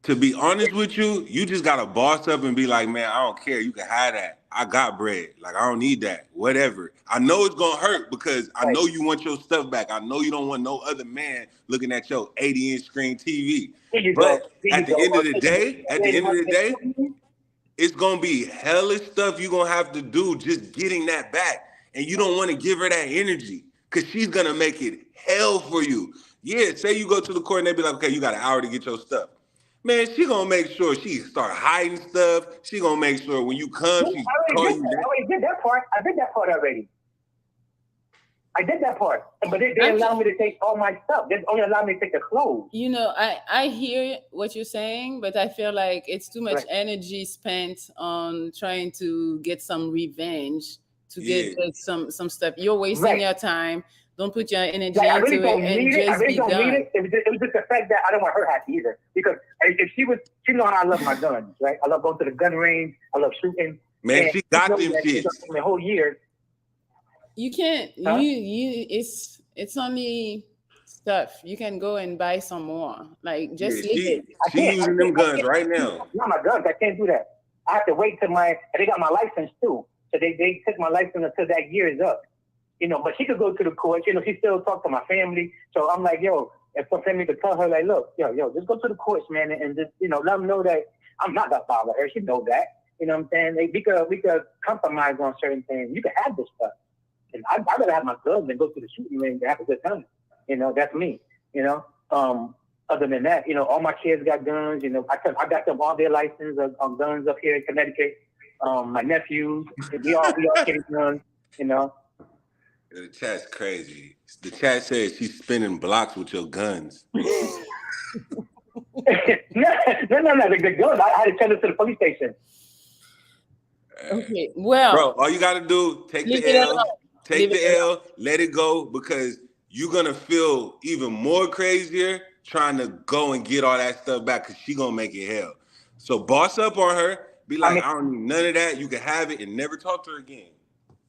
To be honest with you, you just got to boss up and be like, man, I don't care. You can have that. I got bread. Like, I don't need that. Whatever. I know it's going to hurt because I know you want your stuff back. I know you don't want no other man looking at your 80-inch screen TV. But at the end of the day, it's going to be hella stuff you're going to have to do just getting that back. And you don't want to give her that energy because she's going to make it hell for you. Yeah, say you go to the court and they be like, okay, you got an hour to get your stuff. Man, she gonna make sure she start hiding stuff. She gonna make sure when you come, she call you. I did that part. I did that part already. I did that part, but they allow me to take all my stuff. They only allow me to take the clothes. You know, I hear what you're saying, but I feel like it's too much Right. energy spent on trying to get some revenge, to Yeah. get some stuff. You're wasting Right. your time. Don't put your energy Like I really into it don't and need it. I just really be don't need done. it. It was just the fact that I don't want her happy either. Because if she know how I love my guns, right? I love going to the gun range. I love shooting. Man, And she got knows them that shits. the whole year. You can't. Huh? It's only stuff. You can go and buy some more. Like Yeah, just leave it. she using them guns right now. Not my guns. I can't do that. I have to wait till they got my license too. So they took my license until that year is up. You know, but she could go to the court. You know, she still talk to my family. So I'm like, yo, if some family could tell her, like, look, yo, just go to the courts, man, and just, you know, let them know that I'm not gonna bother her. She know that. You know what I'm saying? We could compromise on certain things. You can have this stuff. And I'd rather have my guns than go to the shooting range and have a good time. You know, that's me. You know, other than that, you know, all my kids got guns. You know, I got them all their license on guns up here in Connecticut. My nephews, we all getting guns. You know. The chat's crazy. The chat says she's spinning blocks with your guns. no. The guns. I had to send it to the police station. Okay. Well, bro, all you gotta do, take leave the it L, alone. take Leave the it L, let it go, because you're gonna feel even more crazier trying to go and get all that stuff back, because she gonna make it hell. So boss up on her, be like, I don't need none of that. You can have it and never talk to her again.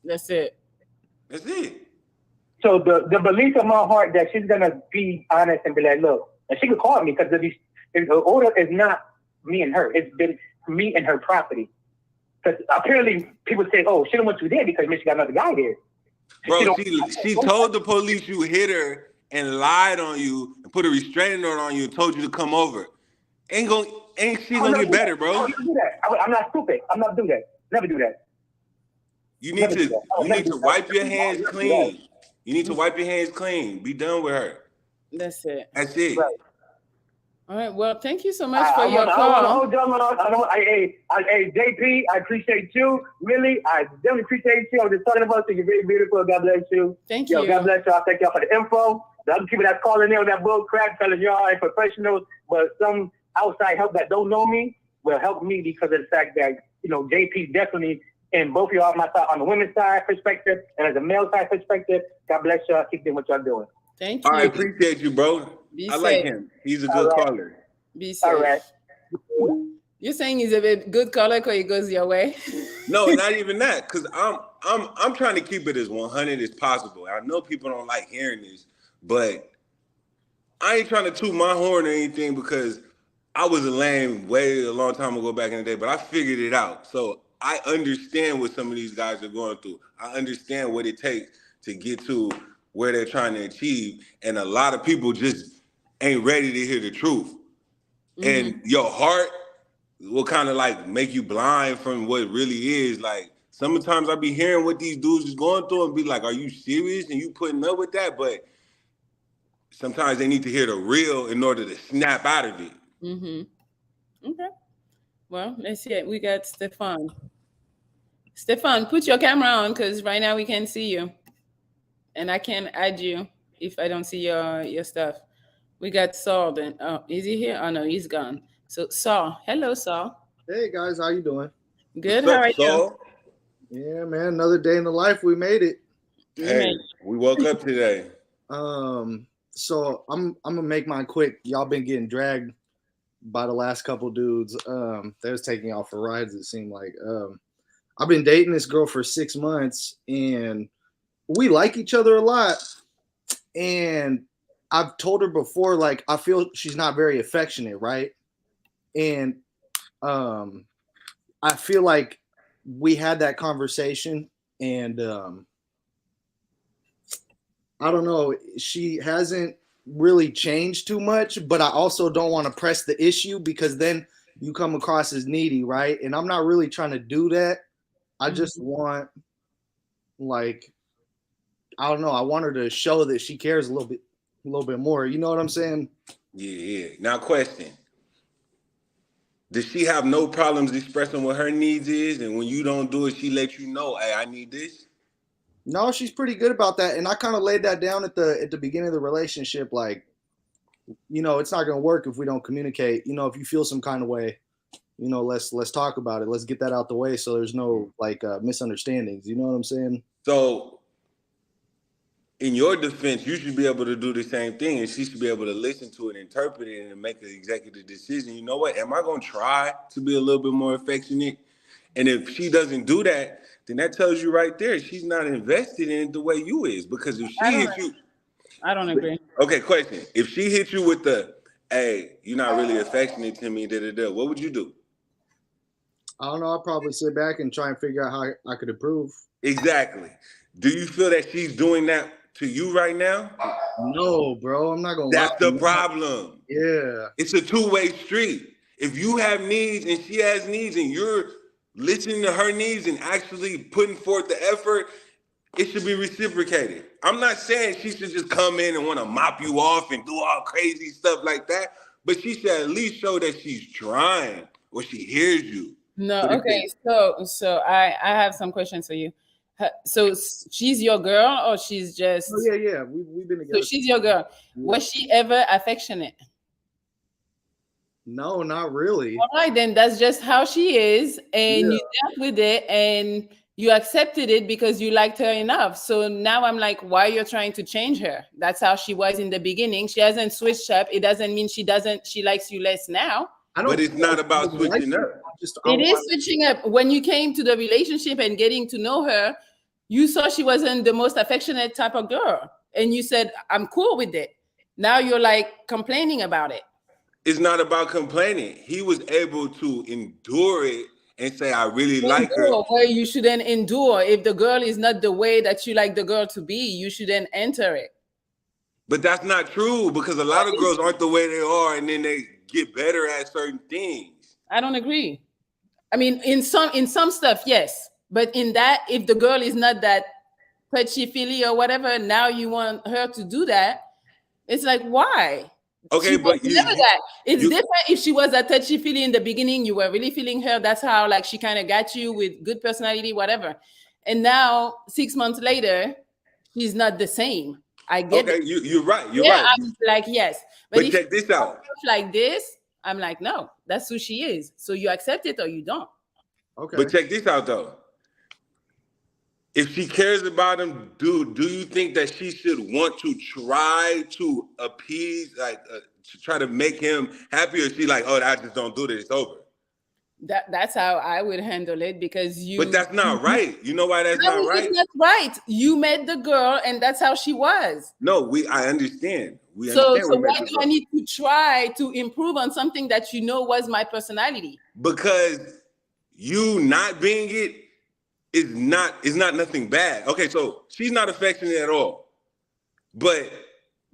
That's it. That's it. So the belief in my heart that she's gonna be honest and be like, look, and she could call me because the order is not me and her. It's been me and her property. Because apparently people say, oh, she don't want you there because she got another guy there. Bro, she told the police you hit her and lied on you and put a restraining order on you and told you to come over. Ain't she gonna get better, bro? I don't do that. I'm not stupid. I'm not do that. Never do that. You need to wipe your hands clean. You need to wipe your hands clean. Be done with her. That's it. That's it. Right. All right. Well, thank you so much for your call. Hey, JP, I appreciate you. Really, I definitely appreciate you. I'm just talking about you. You're very beautiful. God bless you. Thank you. God bless you. I'll thank y'all for the info. The other people that's calling in on that bull crap, telling y'all ain't professionals, but some outside help that don't know me will help me because of the fact that, you know, JP definitely, and both of y'all on my side, on the women's side perspective and as a male side perspective, God bless y'all. Keep doing what y'all doing. Thank you. I appreciate you, bro. Be I safe. like him. He's a good caller. Be safe. All right. You're saying he's a bit good caller because he goes your way? No, not even that. Cause I'm trying to keep it as 100 as possible. I know people don't like hearing this, but I ain't trying to toot my horn or anything because I was a lame a long time ago back in the day, but I figured it out. So I understand what some of these guys are going through. I understand what it takes to get to where they're trying to achieve. And a lot of people just ain't ready to hear the truth. Mm-hmm. And your heart will kind of like make you blind from what it really is. Like sometimes I be hearing what these dudes is going through and be like, are you serious? And you putting up with that? But sometimes they need to hear the real in order to snap out of it. Mm-hmm. Okay. Well, let's see it. We got Stefan. Stefan, put your camera on because right now we can't see you. And I can't add you if I don't see your stuff. We got Saul then. Oh, is he here? Oh no, he's gone. So Saul. Hello, Saul. Hey guys, how you doing? Good. How are you? Yeah, man. Another day in the life. We made it. Hey, we woke up today. So I'm gonna make mine quick. Y'all been getting dragged by the last couple dudes. They was taking y'all for rides, it seemed like. I've been dating this girl for 6 months and we like each other a lot. And I've told her before, like, I feel she's not very affectionate, right? And I feel like we had that conversation and I don't know, she hasn't really changed too much, but I also don't want to press the issue because then you come across as needy, right? And I'm not really trying to do that. I just want, like, I don't know, I want her to show that she cares a little bit more. You know what I'm saying? Yeah. Now, question. Does she have no problems expressing what her needs is? And when you don't do it, she lets you know, hey, I need this? No, she's pretty good about that, and I kind of laid that down at the beginning of the relationship. Like, it's not gonna work if we don't communicate. If you feel some kind of way, let's talk about it. Let's get that out the way so there's no misunderstandings. You know what I'm saying? So, in your defense, you should be able to do the same thing, and she should be able to listen to it, interpret it, and make an executive decision. You know what? Am I gonna try to be a little bit more affectionate? And if she doesn't do that, then that tells you right there she's not invested in it the way you is. Because if she hits you, I don't agree. okay, question: if she hit you with the, "Hey, you're not really affectionate to me," what would you do? I don't know. I'll probably sit back and try and figure out how I could improve. Exactly. Do you feel that she's doing that to you right now? No, bro. I'm not gonna lie. That's the problem. Yeah. It's a two-way street. If you have needs and she has needs and you're listening to her needs and actually putting forth the effort, it should be reciprocated. I'm not saying she should just come in and want to mop you off and do all crazy stuff like that, but she should at least show that she's trying or she hears you. No, okay. So I have some questions for you. So she's your girl, or she's just? Oh, yeah. We've been together. So she's your girl. Yeah. Was she ever affectionate? No, not really. All right, then that's just how she is, and you dealt with it, and you accepted it because you liked her enough. So now I'm like, why you're trying to change her? That's how she was in the beginning. She hasn't switched up. It doesn't mean she likes you less now. But it's not about switching up. It is switching up. When you came to the relationship and getting to know her, you saw she wasn't the most affectionate type of girl. And you said, I'm cool with it. Now you're like complaining about it. It's not about complaining. He was able to endure it and say, I really like her. Where you shouldn't endure. If the girl is not the way that you like the girl to be, you shouldn't enter it. But that's not true, because a lot of girls aren't the way they are, and then they get better at certain things. I don't agree. I mean, in some stuff, yes. But in that, if the girl is not that touchy-feely or whatever, now you want her to do that. It's like, why? Okay, but it's different if she was a touchy-feely in the beginning, you were really feeling her. That's how she kind of got you with good personality, whatever. And now 6 months later, she's not the same. I get it. You're right. You're right. I'm like, yes. But check this out. Like this, I'm like, no, that's who she is. So you accept it or you don't. Okay. But check this out, though. If she cares about him, do you think that she should want to try to appease, to try to make him happy, or is she like, oh, I just don't do this, it's over? That's how I would handle it, because you. But that's not right. You know why that's not right? That's right. You met the girl, and that's how she was. No, I understand. So why do I need to try to improve on something that you know was my personality? Because you not being it is not nothing bad. Okay, so she's not affectionate at all. But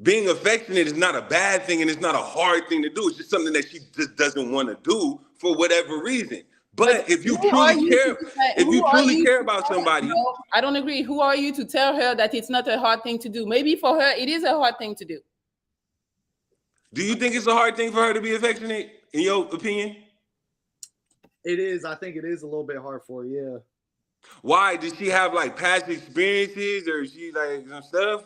being affectionate is not a bad thing, and it's not a hard thing to do. It's just something that she just doesn't want to do for whatever reason. But if you truly care about somebody. No, I don't agree. Who are you to tell her that it's not a hard thing to do? Maybe for her, it is a hard thing to do. Do you think it's a hard thing for her to be affectionate, in your opinion? It is. I think it is a little bit hard for her, yeah. Why? Did she have past experiences, or is she some stuff?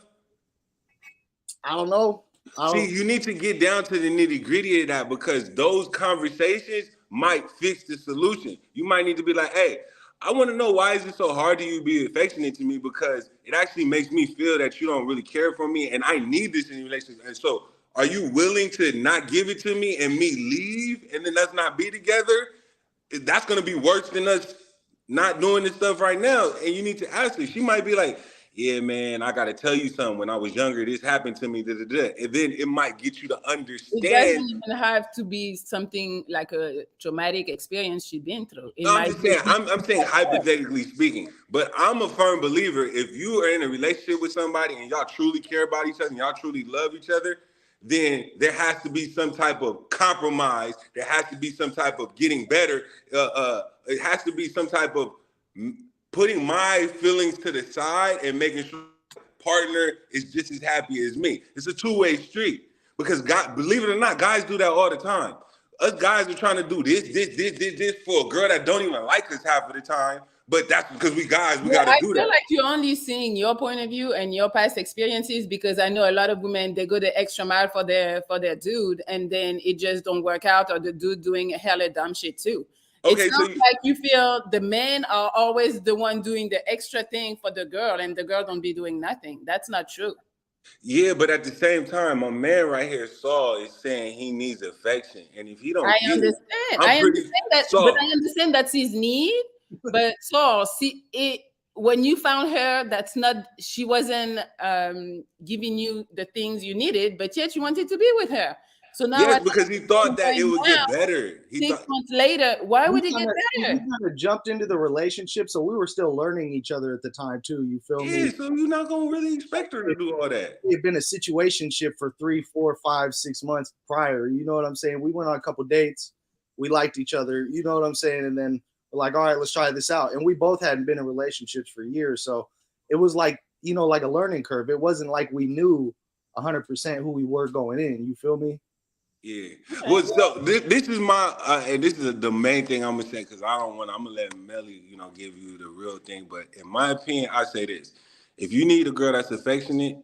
I don't know. See, you need to get down to the nitty-gritty of that, because those conversations might fix the solution. You might need to be like, hey, I want to know, why is it so hard to you to be affectionate to me? Because it actually makes me feel that you don't really care for me, and I need this in a relationship. And so, are you willing to not give it to me and me leave, and then let's not be together? That's going to be worse than us not doing this stuff right now. And you need to ask her. She might be like, yeah, man, I got to tell you something. When I was younger, this happened to me. And then it might get you to understand. It doesn't even have to be something like a traumatic experience she's been through. I'm saying hypothetically speaking, but I'm a firm believer, if you are in a relationship with somebody and y'all truly care about each other and y'all truly love each other, then there has to be some type of compromise. There has to be some type of getting better. It has to be some type of putting my feelings to the side and making sure the partner is just as happy as me. It's a two-way street, because God, believe it or not, guys do that all the time. Us guys are trying to do this for a girl that don't even like us half of the time. But that's because we guys, we Yeah, got to I do feel that. like you're only seeing your point of view and your past experiences, because I know a lot of women, they go the extra mile for their dude, and then it just don't work out, or the dude doing hella dumb shit too. It Okay, so sounds like you feel the men are always the one doing the extra thing for the girl, and the girl don't be doing nothing. That's not true. yeah, but at the same time, my man right here, Saul, is saying he needs affection, and if he I don't get it, understand. I'm I pretty understand that, but I Saul. understand that's his need. But so see it, when you found her, that's not, she wasn't giving you the things you needed, but yet you wanted to be with her. So now Yes, at because he the same thought that it point would now, get better. He six thought, months later, why We would it get better? kind of jumped into the relationship, so we were still learning each other at the time too. You feel yeah, me? so you're not gonna really expect her to do all that. We had been a situationship for 3, 4, 5, 6 months prior. You know what I'm saying? We went on a couple dates. We liked each other. You know what I'm saying? And then we're like, all right, let's try this out. And we both hadn't been in relationships for years, so it was like, you know, like a learning curve. It wasn't like we knew 100% who we were going in. You feel me? Yeah. Okay. Well, so this is my and this is the main thing I'm gonna say because I don't want. I'm gonna let Melly, give you the real thing. But in my opinion, I say this: if you need a girl that's affectionate,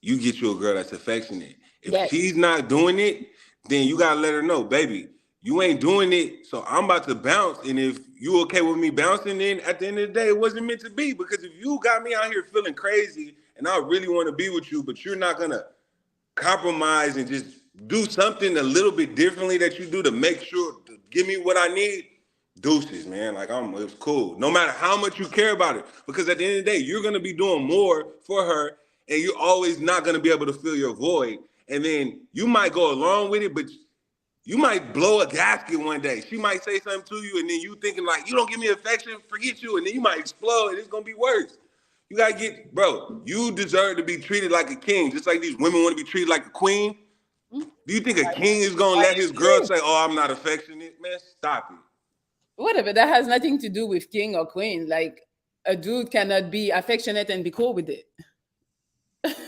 you get you a girl that's affectionate. If Yes. she's not doing it, then you gotta let her know, baby, you ain't doing it. So I'm about to bounce. And if you okay with me bouncing, then at the end of the day, it wasn't meant to be. Because if you got me out here feeling crazy and I really want to be with you, but you're not gonna compromise and just do something a little bit differently that you do to make sure to give me what I need, deuces, man. Like it's cool. No matter how much you care about it. Because at the end of the day, you're gonna be doing more for her and you're always not gonna be able to fill your void. And then you might go along with it, but you might blow a gasket one day. She might say something to you, and then you thinking like, you don't give me affection, forget you, and then you might explode, and it's gonna be worse. You gotta get, bro, you deserve to be treated like a king, just like these women want to be treated like a queen. Do you think a king is gonna I let his girl agree. say, "Oh, I'm not affectionate"? Man, stop it. Whatever. That has nothing to do with king or queen. Like, a dude cannot be affectionate and be cool with it.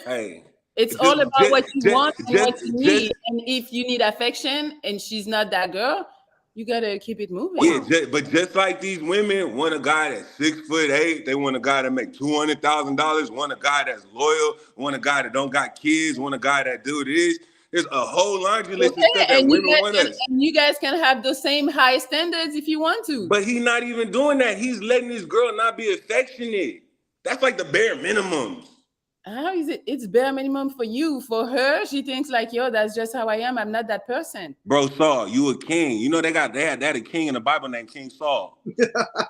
Hey, It's all just, about what just, you want just, and what you just need. And if you need affection and she's not that girl, you gotta keep it yeah, moving. but just like these women want a guy that's 6'8", they want a guy that make $200,000, want a guy that's loyal, want a guy that don't got kids, want a guy that do this. There's a whole laundry list of Okay, stuff that and you women guys want can, us. and you guys can have the same high standards if you want to. But he's not even doing that. He's letting this girl not be affectionate. That's like the bare minimums. How is it? It's bare minimum for you. For her, she thinks like, yo, that's just how I am. I'm not that person. Bro, Saul, you a king. You know they had a king in the Bible named King Saul.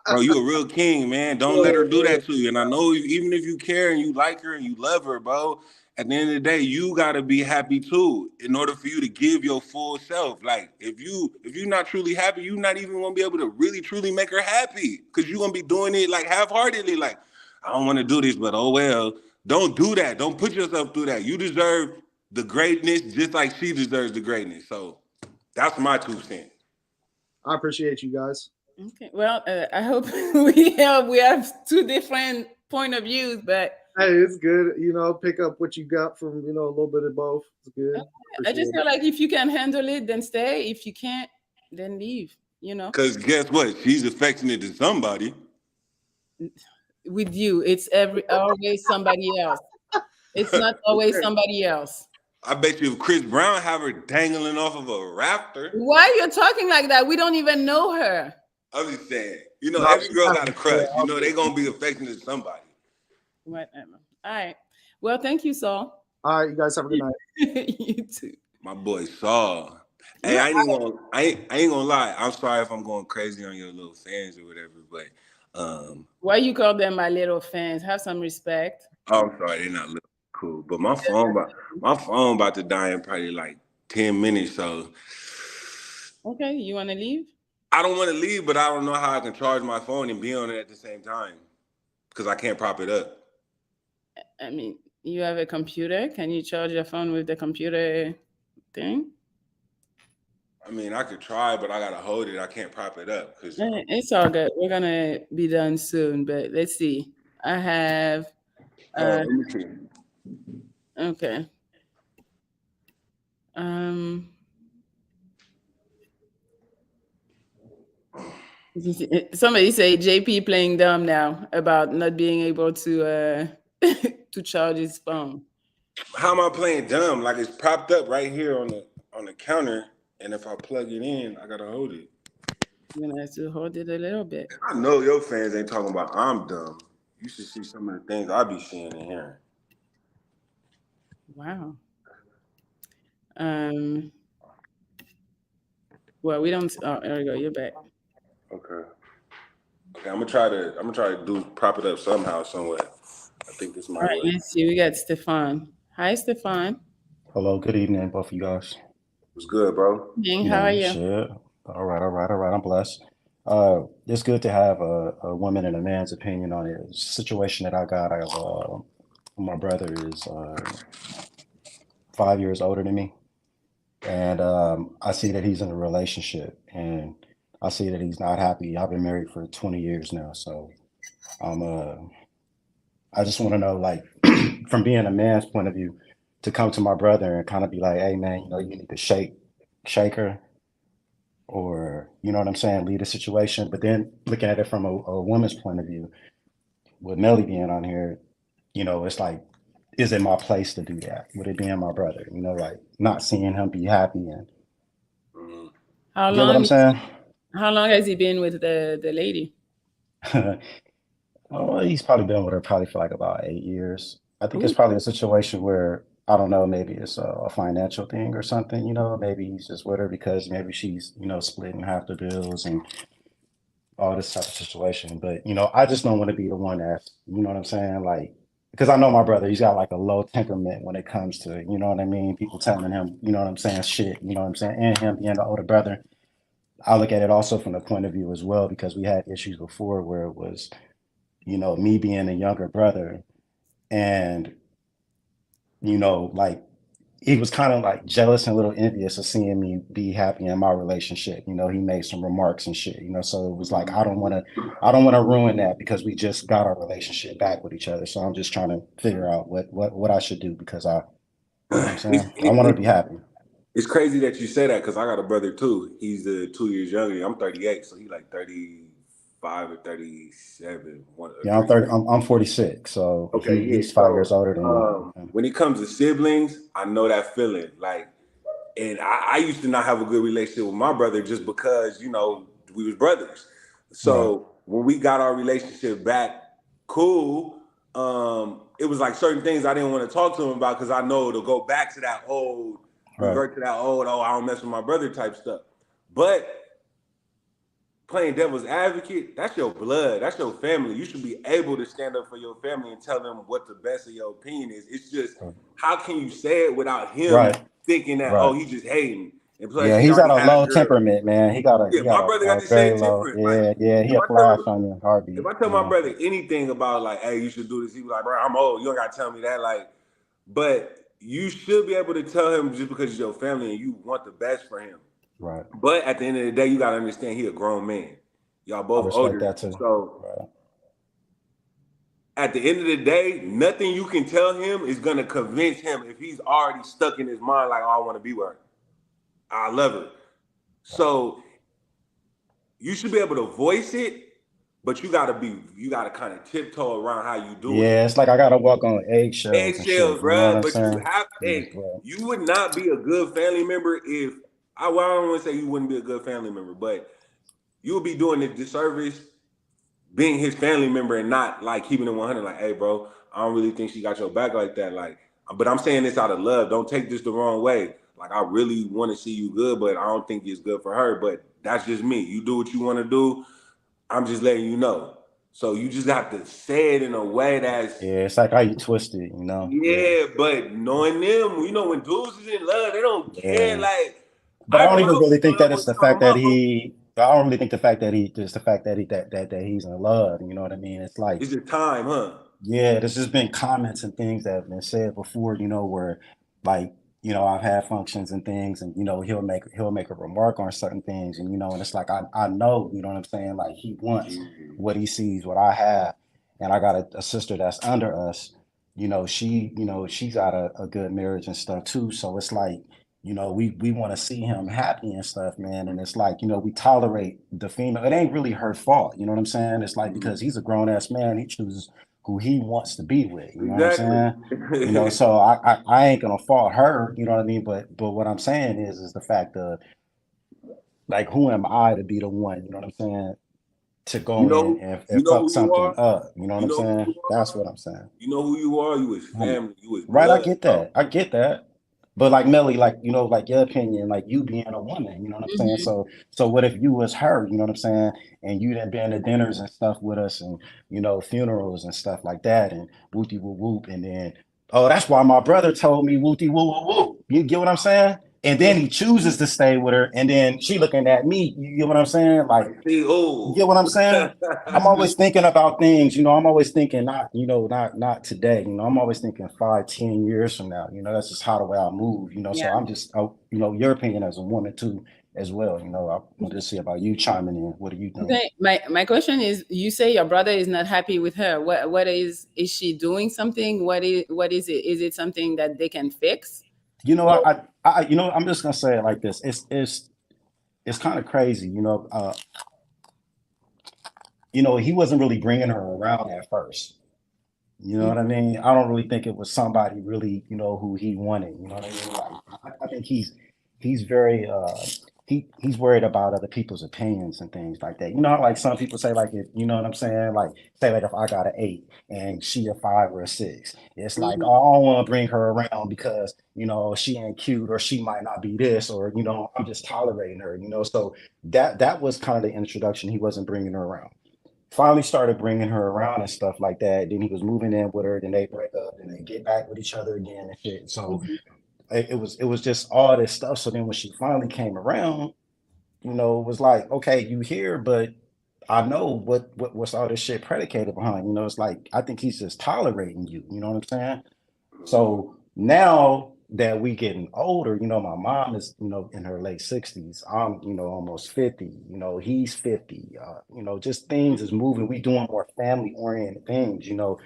Bro, you a real king, man. Don't let her do that to you. And I know even if you care and you like her and you love her, bro, at the end of the day, you gotta be happy too. In order for you to give your full self. Like if you're not truly happy, you're not even gonna be able to really truly make her happy. Cause you're gonna be doing it like half-heartedly, like, I don't want to do this, but oh well. Don't do that. Don't put yourself through that. You deserve the greatness just like she deserves the greatness. So that's my 2 cents. I appreciate you guys. Okay. Well, I hope we have two different point of views, but Hey, it's good. You know, pick up what you got from, a little bit of both. It's good. I just Appreciate feel it. like if you can handle it, then stay. If you can't, then leave. Cause guess what? She's affectionate to somebody. With you, it's always somebody else. It's not always somebody else. I bet you if Chris Brown have her dangling off of a rafter, Why you're talking like that? We don't even know her. I'm just saying, No, every she girl got got a me. Yeah, crush. They gonna be affectionate to somebody. Whatever. All right. Well, thank you, Saul. all right, you guys have a good night. You too. My boy Saul. Hey, Yeah. I ain't gonna lie. I'm sorry if I'm going crazy on your little fans or whatever, but Why you call them my little fans? Have some respect. I'm sorry, they're not little cool. But my phone about to die in probably like 10 minutes. So Okay, you want to leave? I don't want to leave, but I don't know how I can charge my phone and be on it at the same time. Because I can't prop it up. I mean, you have a computer. Can you charge your phone with the computer thing? I mean, I could try, but I gotta hold it. I can't prop it up because It's all good. We're gonna be done soon, but let's see. I have let me see. okay. Um Somebody say JP playing dumb now about not being able to to charge his phone. How am I playing dumb? Like it's propped up right here on the counter, and if I plug it in, I gotta hold it. You're gonna have to hold it a little bit. I know your fans ain't talking about I'm dumb. You should see some of the things I be seeing and hearing. Wow. Um. Well, we don't. Oh, there we go. You're back. Okay. Okay, I'm gonna try to do prop it up somehow, somewhere. I think this All might right. work. Let's see. We got Stefan. Hi, Stefan. Hello, good evening, both of you guys. What's good, bro? Ying, how are Evening, you? shit. All right. I'm blessed. It's good to have a woman and a man's opinion on it. Situation that I got, my brother is 5 years older than me, and I see that he's in a relationship, and I see that he's not happy. I've been married for 20 years now, so I'm I just want to know, like, from being a man's point of view, to come to my brother and kind of be like, hey, man, you need to shake her, or you know what I'm saying, lead a situation. But then looking at it from a woman's point of view, with Melly being on here, it's like, is it my place to do that? Would it being my brother? Like not seeing him be happy, and Mhm. How you get what I'm long? saying? How long has he been with the lady? Oh, he's probably been with her probably for like about 8 years. I think it's Ooh. probably a situation where I don't know, maybe it's a financial thing or something. Maybe he's just with her because maybe she's splitting half the bills and all this type of situation. But I just don't want to be the one that's, what I'm saying, like, because I know my brother, he's got like a low temperament when it comes to, what I mean, people telling him, what I'm saying, shit, what I'm saying, and him being the older brother. I look at it also from the point of view as well, because we had issues before where it was, me being a younger brother, and like he was kind of like jealous and a little envious of seeing me be happy in my relationship. He made some remarks and shit. So it was like I don't want to ruin that because we just got our relationship back with each other. So I'm just trying to figure out what I should do because you know what I'm It's, saying, I it, want her to it, be happy. it's crazy that you say that because I got a brother too. He's 2 years younger. I'm 38, so he's like 35 or 37, one or Yeah, I'm three. 30. I'm 46, so Okay, yeah. he's 5 years So older than me. when it comes to siblings, I know that feeling. Like, and I used to not have a good relationship with my brother just because we was brothers. Right, So when we got our relationship back, cool. It was like certain things I didn't want to talk to him about because I know it'll go back to that old, right. revert to that old. Oh, I don't mess with my brother type stuff. But playing devil's advocate, that's your blood, that's your family. You should be able to stand up for your family and tell them what the best of your opinion is. It's just how can you say it without him Right, thinking that right. he just hating, and plus Yeah, he he's got already a had a low girl. temperament, man. He got a Yeah, he got my brother got a the very same low. temperament. Like Yeah, if he'll I tell flash him, on your if heartbeat. I tell my brother anything about like, hey, you should do this, he be like, bro, I'm old. You don't gotta tell me that. Like, but you should be able to tell him just because it's your family and you want the best for him. Right. But at the end of the day, you gotta understand he a grown man. Y'all I both respect older. that too. So Right. at the end of the day, nothing you can tell him is gonna convince him if he's already stuck in his mind like, oh, I want to be with her. I love her. Right. So you should be able to voice it, but you gotta kind of tiptoe around how you do it. Yeah, it's like I gotta walk on eggshells and shit. Eggshells, You know what bro. I'm But you saying? have, Yeah, and right. you would not be a good family member if well, I don't want to say you wouldn't be a good family member, but you would be doing a disservice being his family member and not like keeping it 100. Like, hey, bro, I don't really think she got your back like that. Like, but I'm saying this out of love. Don't take this the wrong way. Like, I really want to see you good, but I don't think it's good for her. But that's just me. You do what you want to do. I'm just letting you know. So you just have to say it in a way that's Yeah, it's like how you twist it. Yeah, yeah, but knowing them, when dudes is in love, they don't care. yeah. Like, But I I don't grew even up really in think love that it's with the some of fact my that uncles. he. I don't really think the fact that he just the fact that that he's in love. You know what I mean? It's like, It's just time, huh? yeah, there's just been comments and things that have been said before, where like, I've had functions and things, and he'll make a remark on certain things, and it's like I know, you know what I'm saying? Like he wants Mhm. what he sees, what I have. And I got a sister that's under us, she's got a good marriage and stuff too. So it's like, you know, we want to see him happy and stuff, man. And it's like, you know, we tolerate the female. It ain't really her fault. You know what I'm saying? It's like, because he's a grown ass man, he chooses who he wants to be with. You know what I'm saying? You know, Exactly. so I ain't gonna fault her. You know what I mean? But what I'm saying is the fact of, like, who am I to be the one? You know what I'm saying? To You go in know, and you know fuck who you something are. up. You know what You I'm know who saying? you That's are. what I'm saying. You know who you are. You is Um, family. You is right, I blood, get bro. that. I get that. But like Melly, like, you know, like your opinion, like you being a woman, you know what I'm saying? Mhm. So what if you was her, you know what I'm saying? And you done been to dinners and stuff with us, and, you know, funerals and stuff like that, and whoopty whoop whoop, and then, oh, that's why my brother told me whoopty whoop whoop whoop. You get what I'm saying? And then he chooses to stay with her, and then she looking at me. You get what I'm saying? Like, See, you oh, get what I'm saying? I'm always thinking about things, you know, I'm always thinking not, you know, not today, you know, I'm always thinking 5, 10 years from now, you know, that's just how the way I move, you know, so Yeah. I'm just, you know, your opinion as a woman too, as well, you know, I want to see about you chiming in. What do you think? Okay. My question is, you say your brother is not happy with her. What is she doing something? What is it? Is it something that they can fix? You know, Or you know, I'm just gonna say it like this. It's kind of crazy, you know, he wasn't really bringing her around at first. You know what I mean? I don't really think it was somebody really, you know, who he wanted. You know what I mean? Like, I think he's very he's worried about other people's opinions and things like that. You know, how, like, some people say, like, if you know what I'm saying, like, say, like, if I got an 8 and she a 5 or a 6, it's like, Mhm. oh, I don't want to bring her around because, you know, she ain't cute, or she might not be this, or, you know, I'm just tolerating her. You know, so that was kind of the introduction. He wasn't bringing her around. Finally started bringing her around and stuff like that. Then he was moving in with her. Then they break up. Then they get back with each other again and shit. So Mhm. it was just all this stuff. So then when she finally came around, you know, it was like, okay, you here, but I know what's all this shit predicated behind. You know, it's like, I think he's just tolerating you. You know what I'm saying? So now that we getting older, you know, my mom is, you know, in her late 60s. I'm, you know, almost 50. You know, he's 50. You know, just things is moving. We doing more family oriented things, you know,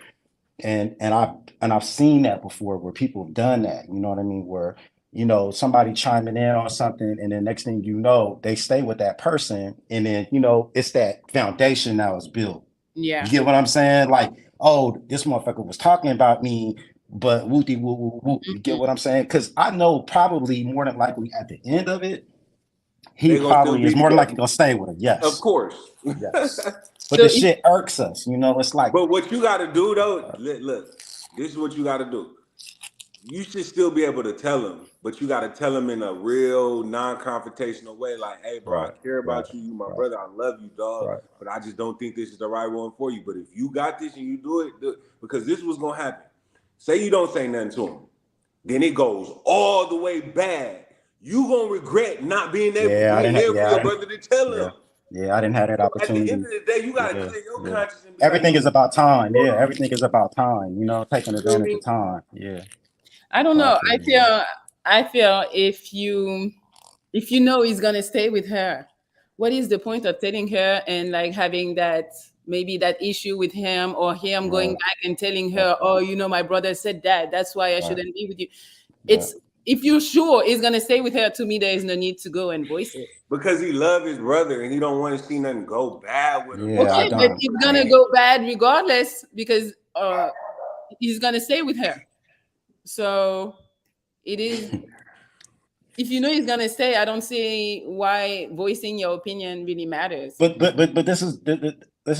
and I've seen that before where people have done that. You know what I mean? Where, you know, somebody chiming in on something, and then next thing you know, they stay with that person, and then, you know, it's that foundation now is built. You Yeah. get what I'm saying? Like, oh, this motherfucker was talking about me, but whoopty whoop whoop whoop. You get Mhm. what I'm saying? Because I know probably more than likely at the end of it, he they gonna still probably be is more than likely together. gonna stay with her. Of Yes, course. yes. But So the if shit irks us. You know, it's like, But what you got to do though, look, this is what you got to do. You should still be able to tell him, but you got to tell him in a real non-confrontational way. Like, hey, bro, I right, care right, about you. You my right, brother. I love you, dog. right. But I just don't think this is the right one for you. But if you got this and you do it, because this was gonna happen. Say you don't say nothing to him, then it goes all the way bad. You gonna regret not Yeah, I being didn't. there for Yeah, I your didn't. brother to tell Yeah, him. yeah, I didn't have that So at the end opportunity. of the day, you gotta Yeah, clear your yeah. conscience and be like, Everything is about time. hold Yeah, on, everything is about time. You know, taking you feel advantage me? of time. Yeah. I don't So I know. feel I you. feel I feel if you know he's gonna stay with her, what is the point of telling her and like having that maybe that issue with him, or him going Right, back and telling right, her, oh, my brother said that. That's why I right, shouldn't be with you. right. It's if you're sure he's gonna stay with her, to me, there is no need to go and voice it. Because he love his brother and he don't want to see nothing go bad with him. Yeah, That's I Okay, but don't. it's Yeah. gonna go bad regardless because he's gonna stay with her. So it is. If you know he's gonna stay, I don't see why voicing your opinion really matters. But this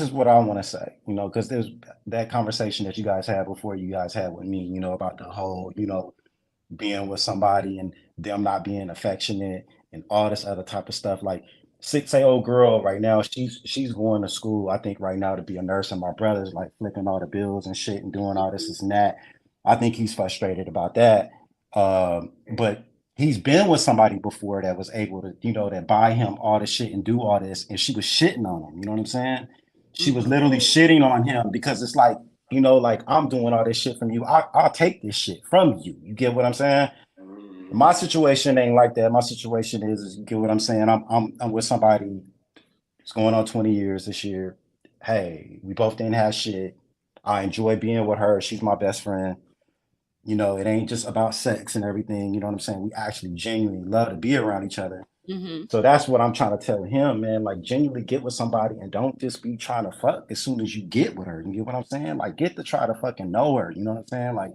is what I want to say. You know, because there's that conversation that you guys had before, you guys had with me. You know, about the whole, you know, being with somebody and them not being affectionate and all this other type of stuff. Like, say old girl right now, she's going to school, I think, right now, to be a nurse, and my brother's like flipping all the bills and shit and doing all this and that. I think he's frustrated about that. But he's been with somebody before that was able to, you know, that buy him all this shit and do all this, and she was shitting on him. You know what I'm saying? She was Mhm. literally shitting on him because it's like, you know, like, I'm doing all this shit from you. I'll take this shit from you. You get what I'm saying? My situation ain't like that. My situation is you get what I'm saying? I'm with somebody. It's going on 20 years this year. Hey, we both didn't have shit. I enjoy being with her. She's my best friend. You know, it ain't just about sex and everything. You know what I'm saying? We actually genuinely love to be around each other. Mm-hmm. So that's what I'm trying to tell him, man. Like, genuinely get with somebody and don't just be trying to fuck as soon as you get with her. You get what I'm saying? Like, get to try to fucking know her. You know what I'm saying? Like,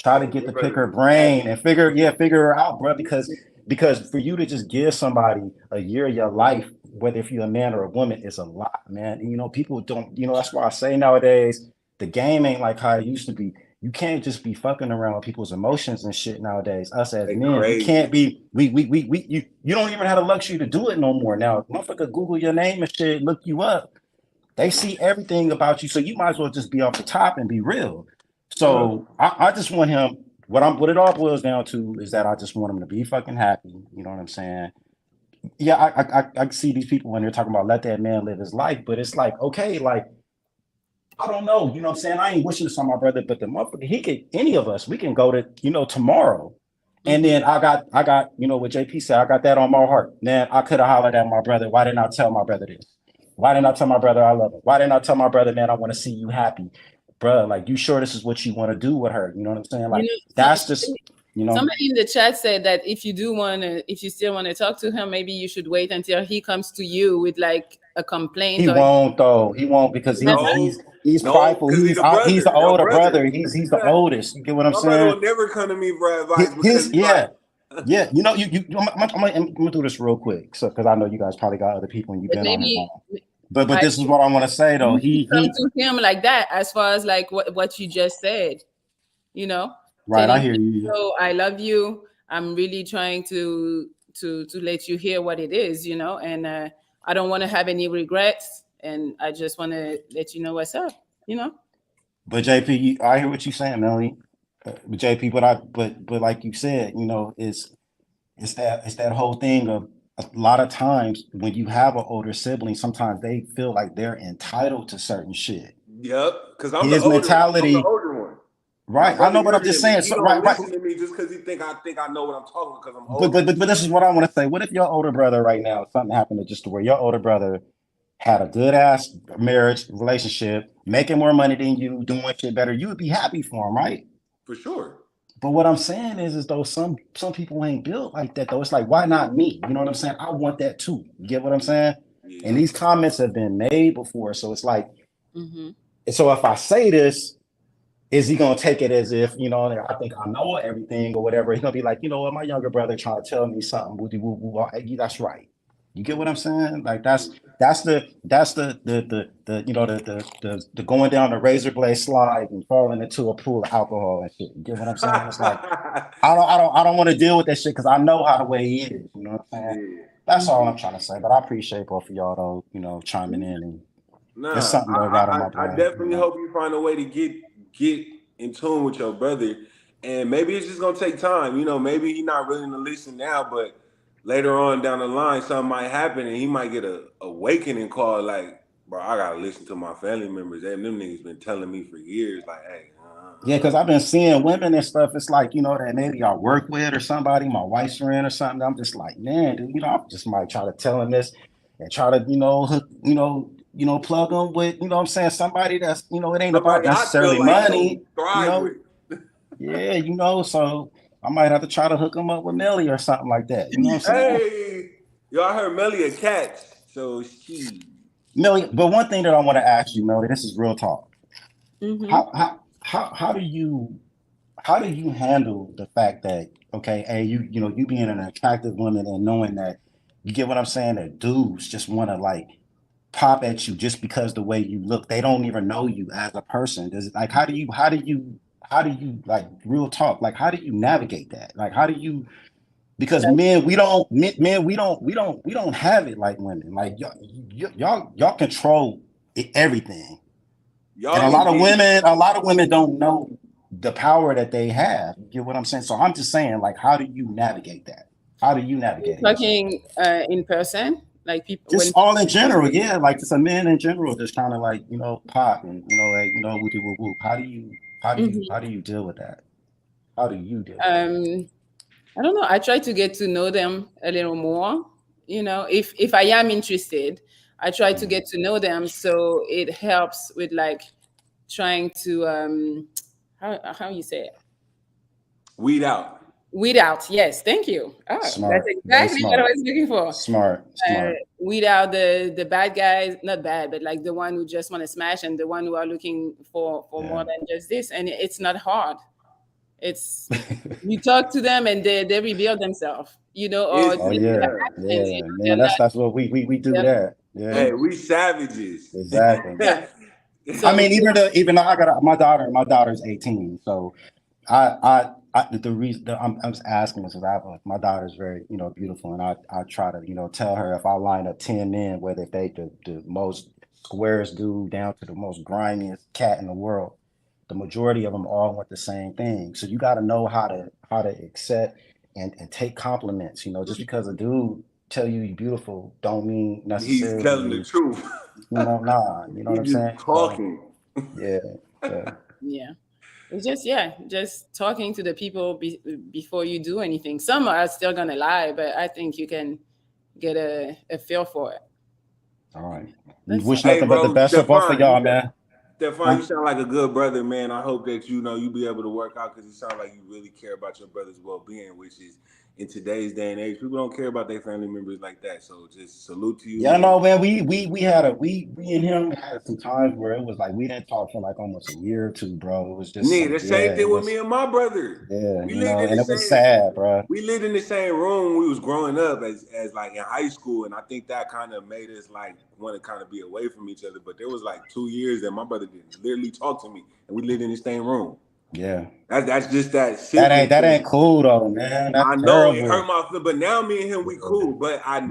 try to get to pick her brain and figure her out, bro. Because for you to just give somebody a year of your life, whether if you're a man or a woman, is a lot, man. And you know, people don't. You know, that's why I say nowadays the game ain't like how it used to be. You can't just be fucking around with people's emotions and shit nowadays. Us as They men, we crazy. can't be. You don't even have the luxury to do it no more. Now, motherfucker, Google your name and shit, look you up. They see everything about you, so you might as well just be off the top and be real. So I just want him. What it all boils down to is that I just want him to be fucking happy. You know what I'm saying? Yeah, I see these people when they're talking about let that man live his life, but it's like, okay, like I don't know, you know what I'm saying? I ain't wishing this on my brother, but the motherfucker, he could, any of us, we can go to, you know, tomorrow. And then I got, you know, what JP said, I got that on my heart. Man, I could have hollered at my brother. Why didn't I tell my brother this? Why didn't I tell my brother I love him? Why didn't I tell my brother, man, I want to see you happy? Bro, like, you sure this is what you want to do with her? You know what I'm saying? Like, You know, that's just, you know, somebody in the chat said that if you still want to talk to him, maybe you should wait until he comes to you with like a complaint he or won't though. He won't because remember. he's No, prideful. because he's a He's brother. the Your older brother. brother. He's the oldest. You get what I'm My brother saying? will never come to me for advice because His he's like, yeah. You know, I'm gonna do this real quick, so because I know you guys probably got other people and you've But been on it maybe long. But I this is what I want to say though. you should come He to him like that, as far as like what you just said, you know, right. I telling hear him, you. "Oh, I love you. I'm really trying to let you hear what it is, you know, and I don't want to have any regrets, and I just want to let you know what's up, you know." But JP, I hear what you're saying, Melly. JP, but like you said, you know, it's that whole thing of a lot of times when you have an older sibling, sometimes they feel like they're entitled to certain shit. yep, because I'm the His older. I'm the mentality, older one. My right? I brother know, but I'm younger just than me. saying. He So, don't right. listen to me just because he think I know what I'm talking because I'm But, older. but this is what I want to say. What if your older brother right now, something happened to just to where your older brother had a good ass marriage relationship, making more money than you, doing shit better? You would be happy for him, right? For sure. But what I'm saying is though some people ain't built like that though. It's like, why not me? You know what I'm saying? I want that too. You get what I'm saying? And Yeah. these comments have been made before, so it's like, Mm-hmm. so if I say this, is he gonna take it as if, you know, I think I know everything or whatever? He's gonna be like, you know what, my younger brother trying to tell me something. That's right. You get what I'm saying? Like that's the you know the going down the razor blade slide and falling into a pool of alcohol and shit. You get what I'm saying? It's like I don't want to deal with that shit because I know how the way he is. You know what I'm saying? Yeah. That's all I'm trying to say. But I appreciate both of y'all though, you know, chiming in, and it's Nah, something that I got on my I brain. You definitely know? hope you find a way to get in tune with your brother, and maybe it's just gonna take time. You know, maybe he's not willing to listen now, but later on down the line, something might happen, and he might get a awakening call. Like, bro, I gotta listen to my family members. Them niggas been telling me for years. Like, hey, Yeah, because I've been seeing women and stuff. It's like, you know, that maybe I work with or somebody, my wife's friend or something. I'm just like, man, dude, you know, I just might try to tell him this and try to, you know, hook, plug them with, you know what I'm saying, somebody that's, you know, it ain't about somebody I feel necessarily like he gonna money, you thrive know. with. Yeah, you know, so I might have to try to hook him up with Melly or something like that. You know what I'm saying? Hey, y'all heard Melly a cat, so she. Melly, but one thing that I want to ask you, Melly, this is real talk. Mm-hmm. How do you handle the fact that, okay, hey, you know, you being an attractive woman and knowing that, you get what I'm saying, that dudes just want to like pop at you just because the way you look, they don't even know you as a person. Does it, like, how do you like, real talk, like how do you navigate that, like how do you, because men, we don't have it like women, like y'all control everything. And Y'all need me. a lot of women don't know the power that they have. You get what I'm saying? So I'm just saying, like, how do you navigate that? How do you navigate it yourself? Talking in person, like people when Just all in general, yeah. Like just a man in general, just kind of like, you know, pop and, you know, like, you know, whoopie whoop whoop. Mhm. How do you deal with that? How do you deal with that? um I don't know. I try to get to know them a little more. You know, if I am interested, I try to Mm. get to know them, so it helps with like trying to how you say it? Weed out. Weed out. Yes, thank you. Oh, that's Smart. Very exactly what I smart. was looking for. Smart. Weed out the bad guys, not bad, but like the one who just want to smash and the one who are looking for more than just this. And it's not hard. It's you talk to them and they reveal themselves, or It's Oh just yeah, their actions, yeah, they're man. not. That's what we do They're, that. Yeah, hey, we savages. exactly. yeah. I So mean, even though I got my daughter's 18, so the reason that I'm just asking is because my daughter's very beautiful, and I try to tell her if I line up 10 men, whether if they the most squarest dude down to the most grimiest cat in the world, the majority of them all want the same thing. So you got to know how to accept and take compliments. Just because a dude tell you beautiful don't mean He's telling the necessarily truth. nah. You know what He's I'm just saying? So talking. yeah. yeah. It's just talking to the people before you do anything. Some are still gonna lie, but I think you can get a feel for it. All right. That's Wish Hey, nothing but the bro, best for both of y'all, man. Stefan, you sound like a good brother, man. I hope that you be able to work out because you sound like you really care about your brother's well-being, which is in today's day and age, people don't care about their family members like that. So just salute to you. Yeah, no, man. We had we and him had some times where it was like we didn't talk for like almost a year or two, bro. It was just Nigga, the same thing with me and my brother. yeah, We lived in and the it was same. sad, bro. We lived in the same room when we was growing up as like in high school, and I think that kind of made us like want to kind of be away from each other. But there was like 2 years that my brother didn't literally talk to me, and we lived in the same room. Yeah, that's just that. That ain't cool though, man. That's I know it hurt terrible. my feelings, but now me and him we cool. But I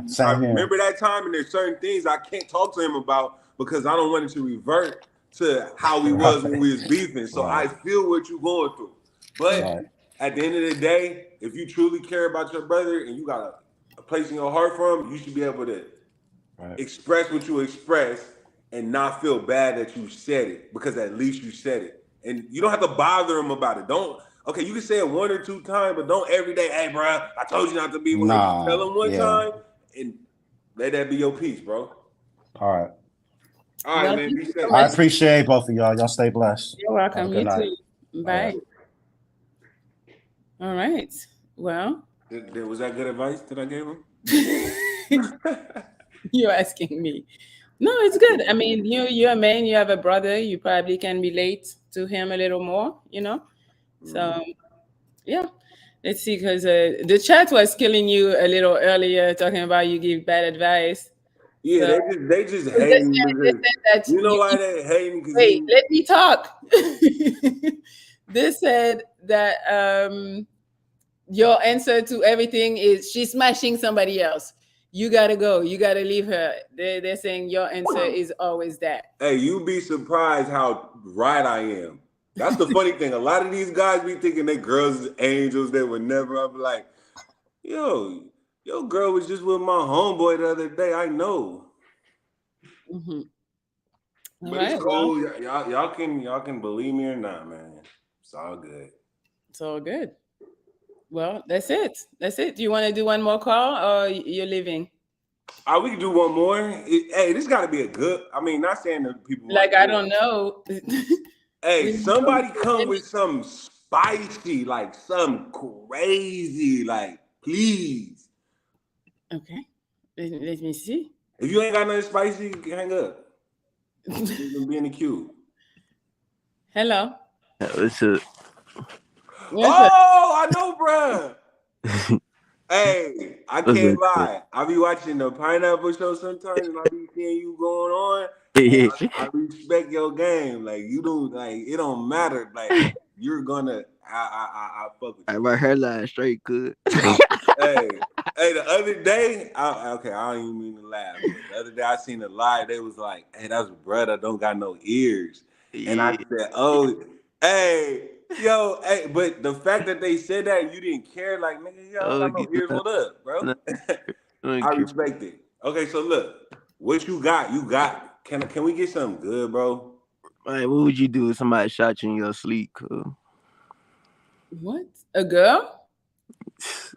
Same here. remember that time, and there's certain things I can't talk to him about because I don't want it to revert to how we was when we was beefing. So I feel what you're going through, but at the end of the day, if you truly care about your brother and you got a place in your heart for him, you should be able to express what you express and not feel bad that you said it because at least you said it. And you don't have to bother him about it. Okay, you can say it 1 or 2 times, but don't every day, hey, bro, I told you not to be with her. You tell him one time and let that be your peace, bro. All right. All right, man. Be safe. I appreciate both of y'all. Y'all stay blessed. You're welcome. Good You night. too. Bye. All right. Well. Was that good advice that I gave him? You're asking me. No, it's good. I mean, you're a man, you have a brother, you probably can relate to him a little more, So, yeah. Let's see, because the chat was killing you a little earlier, talking about you give bad advice. Yeah, so, they just hating. They said that you know why they hating? Wait, let me talk. They said that your answer to everything is she's smashing somebody else. You gotta go. You gotta leave her. They're saying your answer is always that. Hey, you'd be surprised how right I am. That's the funny thing. A lot of these guys be thinking they girls is angels. They would never. I'm like, yo, your girl was just with my homeboy the other day. I know. Mm-hmm. But it's cool. Y'all can believe me or not, man. It's all good. It's all good. Well, that's it. Do you want to do one more call or you're leaving? We can do one more. Hey, this got to be a good. I mean, not saying that people like I don't know. Hey, somebody come with some spicy, like some crazy, like please. Okay, let me see. If you ain't got nothing spicy, hang up. You can be in the queue. Hello. What's up? I know, bruh. Hey, I can't lie. I be watching the Pineapple Show sometimes, and I be seeing you going on. I respect your game. Like you don't like it. Don't matter. Like you're gonna. I fuck with you. My hairline straight good. hey, the other day, I don't even mean to laugh. But the other day, I seen a live. They was like, "Hey, that's brother. Don't got no ears." And I said, "Oh, hey." Yo, hey, but the fact that they said that you didn't care, like, nigga, yo, I got no ears, what up, bro? I respect it. Okay, so look, what you got? Can we get something good, bro? Man, what would you do if somebody shot you in your sleep, cuz? What? A girl?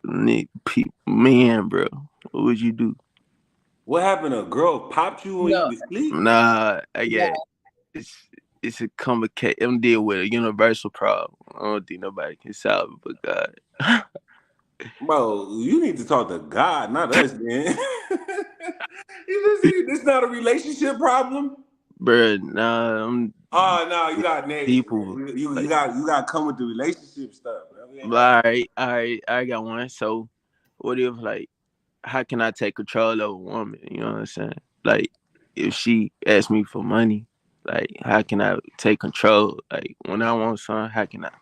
Man, bro. What would you do? What happened? A girl popped you when you was asleep? Nah, I got it's it's a complicated. I'm dealing with a universal problem. I don't think nobody can solve it but God. Bro, you need to talk to God, not us, man. You see, this not a relationship problem. Bruh, nah, I'm Oh no, you got next. people You like. got to come with the relationship stuff, bro. We ain't But got. I got one. So, what if like, how can I take control of a woman? You know what I'm saying? Like, if she asks me for money, like, how can I take control? Like, when I want something, how can I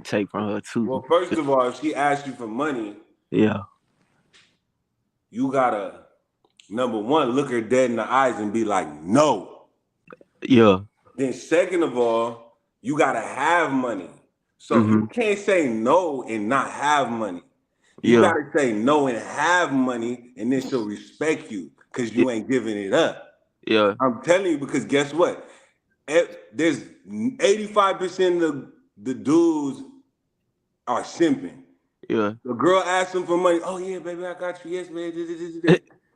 take from her too? Well, first of all, if she asks you for money, Yeah, you gotta number one look her dead in the eyes and be like, no. yeah, Then second of all, you gotta have money. So mm-hmm, you can't say no and not have money. You yeah, gotta say no and have money, and then she'll respect you because yeah, you ain't giving it up. yeah, I'm telling you, because guess what? There's 85% of the dudes are simping. yeah, The girl asks them for money. Oh yeah, baby, I got you. Yes, man.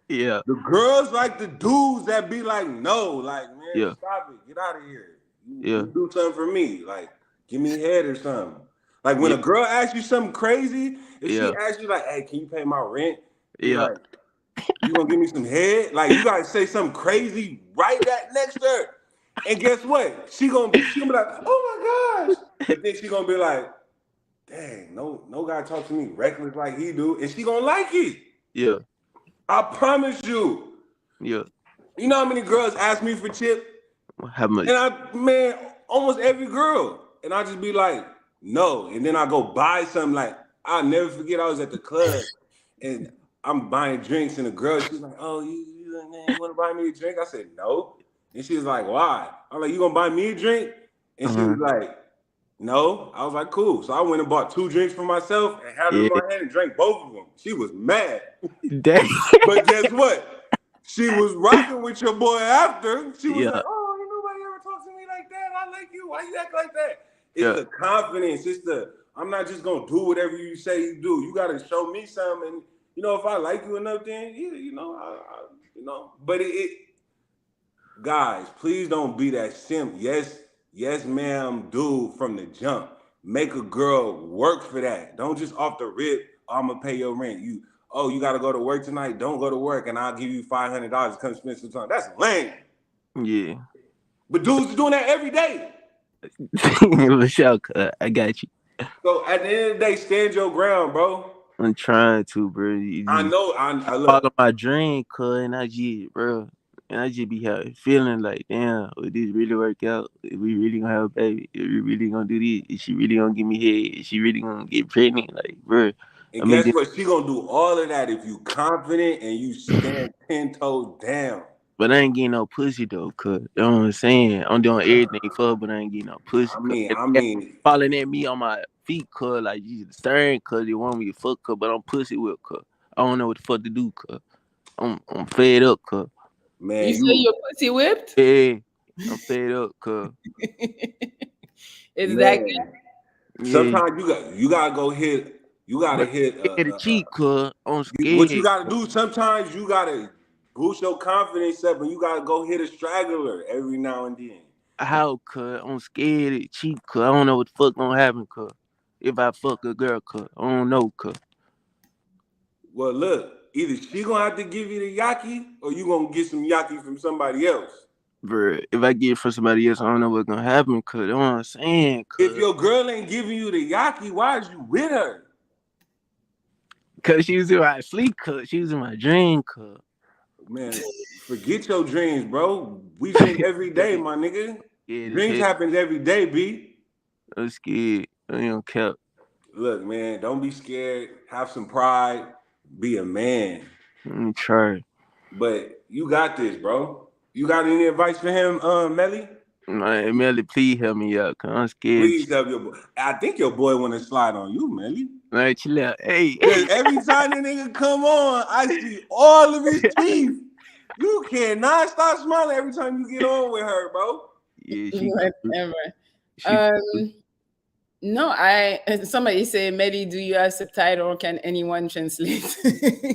yeah, The girls like the dudes that be like, no, like, man, yeah, stop it. Get out of here. yeah, You do something for me. Like, give me head or something. Like when yeah, a girl asks you something crazy, if she yeah, asks you like, hey, can you pay my rent? Be yeah, like, you gonna give me some head? Like you gotta say something crazy right that next to her. And guess what? She gonna be like, oh my gosh. But then she gonna be like, dang, no guy talk to me reckless like he do, and she gonna like it. yeah, I promise you. yeah. You know how many girls ask me for chip? How And much? man, almost every girl. And I just be like, no. And then I go buy something. Like, I'll never forget I was at the club and I'm buying drinks and the girl, she's like, oh, you want to buy me a drink? I said, no. And she was like, why? I'm like, you gonna buy me a drink? And she Uh-huh. was like, no. I was like, cool. So I went and bought 2 drinks for myself and had them in Yeah. my hand and drank both of them. She was mad. Dang. But guess what? She was rocking with your boy after. She was Yeah, like, oh, ain't nobody ever talks to me like that. I like you. Why you act like that? It's yeah, the confidence. It's the, I'm not just going to do whatever you say you do. You got to show me something. And, if I like you enough, then, but guys, please don't be that simp. Yes, ma'am, dude from the jump. Make a girl work for that. Don't just off the rip, I'm going to pay your rent. You got to go to work tonight? Don't go to work and I'll give you $500 to come spend some time. That's lame. yeah. But dudes are doing that every day. For sure, cuz. I got you. So at the end of the day, stand your ground, bro. I'm trying to, bro. I I know. I look. follow my dream, cuz, and I just, bro. And I just be having feeling like, damn, would this really work out? If we really gonna have a baby? If we really gonna do this? Is she really gonna give me head? Is she really gonna get pregnant? Like, bro. And I mean, guess what? She gonna do all of that if you confident and you stand 10 toes down. but I ain't getting no pussy though, cuz. You know what I'm saying? I'm doing everything for her, but I ain't getting no pussy, cuz. I mean, Falling at me on my feet, cuz, like, you staring, cuz, they want me to fuck, cuz, but I'm pussy with, cuz. I don't know what the fuck to do, cuz. I'm fed up, cuz. man, You say you're pussy whipped? Yeah, I'm fed up, cuz. Is that man. good? Yeah, Sometimes you gotta go hit. You gotta but hit. I'm scared to cheat, cuz. I'm What you scared. gotta do? Sometimes you gotta boost your confidence up, and you gotta go hit a straggler every now and then. How, cuz? I'm scared to cheat, cuz. I don't know what the fuck gonna happen, cuz. If I fuck a girl, cuz. I don't know, cuz. Well, look, either she gonna have to give you the yaki, or you gonna get some yaki from somebody else. Bruh, if I get it from somebody else, I don't know what's gonna happen, cuz. That's what I'm saying, If cuz. your girl ain't giving you the yaki, why is you with her? Cuz she was in my sleep, cuz. She was in my dream, cuz. Man, forget your dreams, bro. We dream every day, my nigga. Scared as Dreams hell. happen every day, B. I'm scared. I don't care. Look, man, don't be scared. Have some pride. Be a man. Let me try. But you got this, bro. You got any advice for him, Melly? Man, Melly, please help me out, cuz I'm scared. Please help your boy. I think your boy want to slide on you, Melly. Man, chill out. Hey. Because every time the nigga come on, I see all of his teeth. You cannot stop smiling every time you get on with her, bro. Yeah, she Whatever. she No, somebody say, Mary, do you have subtitle? Can anyone translate?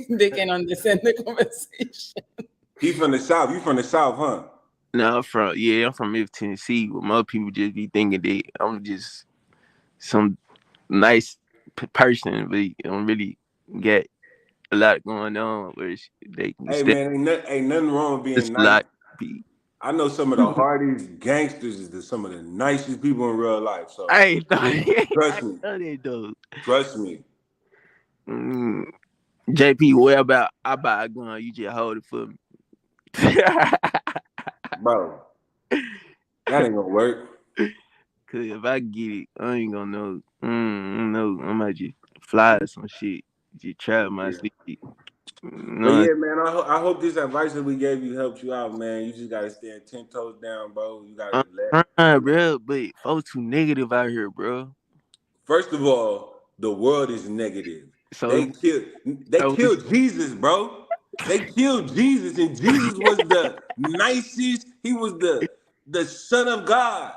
They can understand the conversation. He from the South. You from the South, huh? No, I'm from Memphis, Tennessee. But most people just be thinking that I'm just some nice person, but I don't really get a lot going on where they can Hey step. man, ain't nothing wrong with It's being a nice. lot. Be. I know some of the hardest gangsters is some of the nicest people in real life. So I ain't know. I trust me, know they do. trust me, Mm, JP, what about I buy a gun? You just hold it for me. bro. That ain't gonna work. Cause if I get it, I ain't gonna know. No, I might just fly or some shit. Just try my Yeah. sleep. But No, yeah, man, I hope this advice that we gave you helped you out, man. You just gotta stand 10 toes down, bro. You gotta I'm let. trying, bro. But folks too negative out here, bro. First of all, the world is negative. So, They killed they so it's, killed Jesus, bro. They killed Jesus, and Jesus was the nicest. He was the Son of God.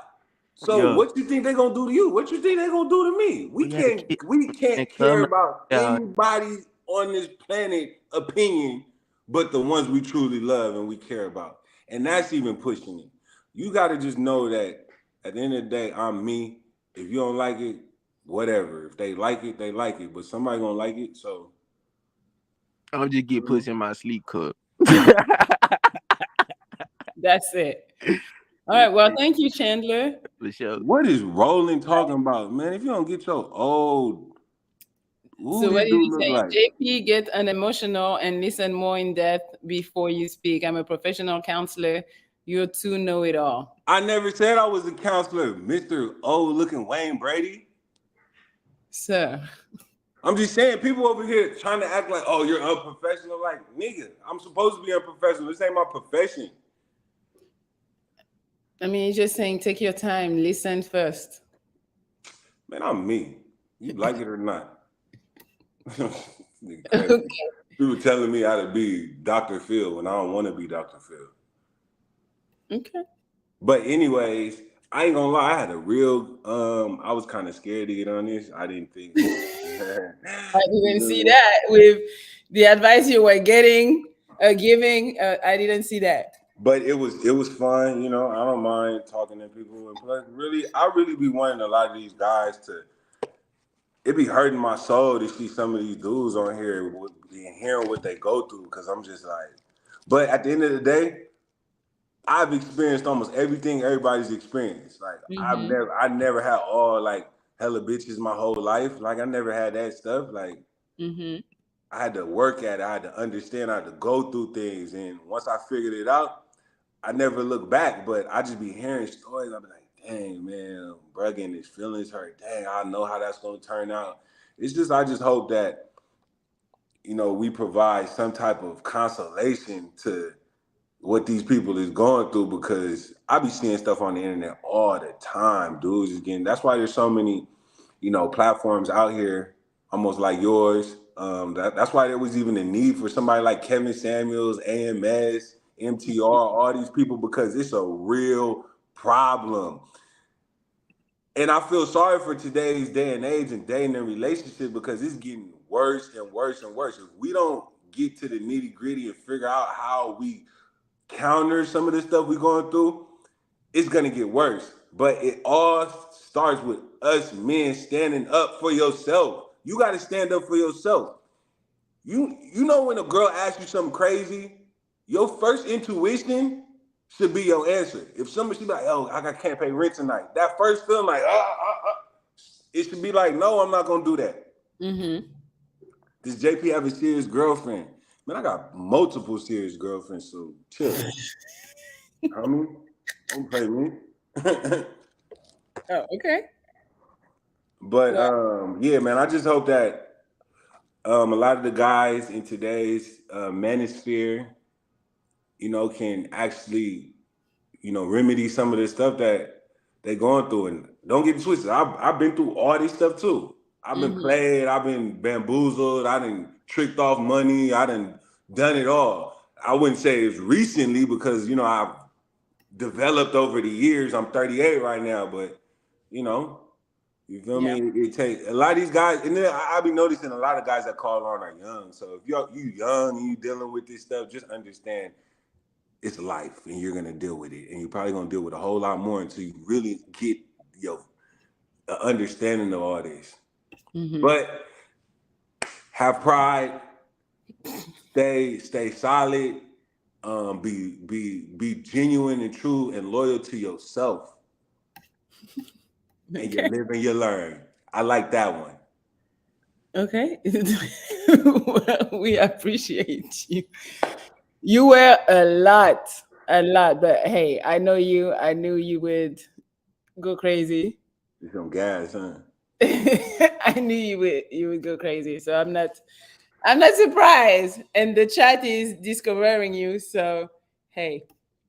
So yo, what you think they gonna do to you? What you think they gonna do to me? We we gotta can't keep we and can't care come about out. anybody on this planet opinion but the ones we truly love and we care about. And that's even pushing it. You gotta just know that at the end of the day, I'm me. If you don't like it, whatever. If they like it, they like it. But somebody gonna like it. So I'm just get pussy in my sleep cup. That's it. All right. Well, thank you, Chandler. For sure. what is Roland talking about, man? If you don't get your old, who So, what this did dude he look say? like? JP, get an emotional and listen more in depth before you speak. I'm a professional counselor. You're too know it all. I never said I was a counselor, Mr. Old looking Wayne Brady. Sir, I'm just saying, people over here trying to act like, oh, you're unprofessional. Like, nigga, I'm supposed to be unprofessional. This ain't my profession. I mean, he's just saying take your time, listen first. Man, I'm me. You like it or not. Nigga crazy. Okay. People telling me how to be Dr. Phil when I don't want to be Dr. Phil. Okay. But anyways, I ain't gonna lie, I had a real I was kind of scared to get on this. I didn't think I didn't see that with the advice you were giving. I didn't see that. but it was fun, you know. I don't mind talking to people, and plus, really, I really be wanting a lot of these guys to. It be hurting my soul to see some of these dudes on here and hearing what they go through, because I'm just like. But at the end of the day, I've experienced almost everything everybody's experienced. Like Mm-hmm. I never had all like hella bitches my whole life. Like I never had that stuff. Like Mm-hmm. I had to work at it. I had to understand. I had to go through things. And once I figured it out, I never looked back. But I just be hearing stories. I be like, dang, man, bruh getting his feelings hurt. Dang, I know how that's gonna turn out. It's just I just hope that, we provide some type of consolation to what these people is going through, because I be seeing stuff on the internet all the time. Dudes is getting. That's why there's so many, platforms out here, almost like yours. That's why there was even a need for somebody like Kevin Samuels, AMS, MTR, all these people, because it's a real problem. And I feel sorry for today's day and age and dating and relationship, because it's getting worse and worse and worse. If we don't get to the nitty gritty and figure out how we counter some of the stuff we're going through, it's gonna get worse. But it all starts with us men standing up for yourself. You gotta stand up for yourself. You know when a girl asks you something crazy, your first intuition should be your answer. If somebody should be like, "Oh, can't pay rent tonight," that first feeling like, it should be like, "No, I'm not gonna do that." Mm-hmm. Does JP have a serious girlfriend? Man, I got multiple serious girlfriends, so chill. Homie, don't play me. Oh, okay. But Well, yeah, man, I just hope that a lot of the guys in today's manosphere, can actually, remedy some of the stuff that they going through. And don't get it twisted. I've been through all this stuff too. I've been mm-hmm. played. I've been bamboozled. I done tricked off money. I done it all. I wouldn't say it's recently, because I've developed over the years. I'm 38 right now, but you know, you feel Yeah. me? It takes a lot of these guys, and then I be noticing a lot of guys that call on are young. So if you young and you dealing with this stuff, just understand it's life, and you're gonna deal with it, and you're probably gonna deal with a whole lot more until you really get your understanding of all this. Mm-hmm. But have pride, stay solid, be genuine and true and loyal to yourself, and you Okay. live and you learn. I like that one. Okay. Well, we appreciate you. You were a lot, but hey, I know you. I knew you would go crazy. You some gas, huh? I knew you would go crazy. So I'm not surprised. And the chat is discovering you. So hey,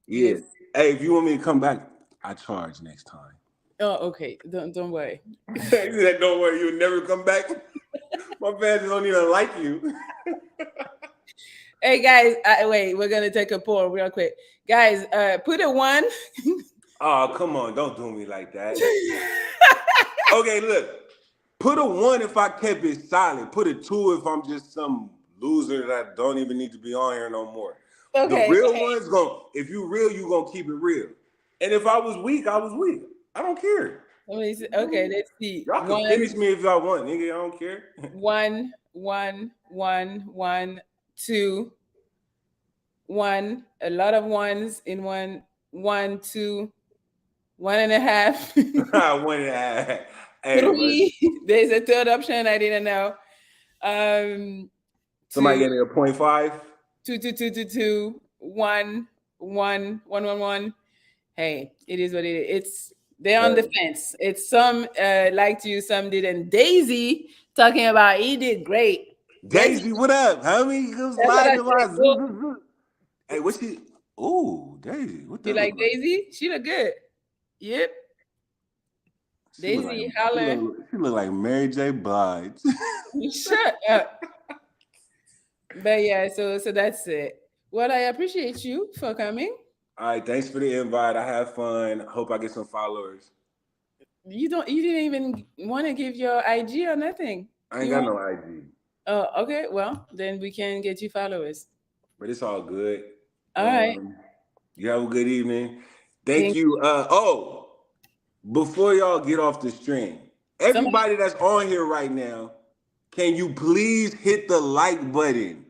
Yeah. let's. Hey, if you want me to come back, I charge next time. Oh, okay. Don't worry. You said, don't worry, you'll never come back. My fans don't even like you. Hey guys, wait. We're gonna take a poll real quick, guys. Put a one. Oh, come on, don't do me like that. Okay, look. Put a 1 if I kept it silent. Put a 2 if I'm just some loser that don't even need to be on here no more. The Okay. real ones if you real, you gonna keep it real. And if I was weak, I was weak. I don't care. Okay. Let's see. Y'all can finish me if y'all want, nigga. I don't care. One, two, one. A lot of ones in one. One, two, 1.5. 1.5. Hey, but Three. There's a third option I didn't know. Um, somebody two, gave me a 0.5. two, one. Hey, it is what it is. They're on the fence. It's some liked you, some didn't. Daisy talking about he did great. Daisy, what up, homie? Come That's what slide I to said. my Go. Hey, what's she? Ooh, Daisy. What You that look like like? Daisy? She look good. Yep. She look like Daisy holler. she look like Mary J. Blige. Shut up. But yeah, so that's it. Well, I appreciate you for coming. All right, thanks for the invite. I have fun. Hope I get some followers. You didn't even want to give your IG or nothing. I ain't You got want no IG, Oh, okay. Well, then we can get you followers. but it's all good. All right. You have a good evening. Thank Thank you. Before y'all get off the stream, somebody. everybody that's on here right now, can you please hit the like button?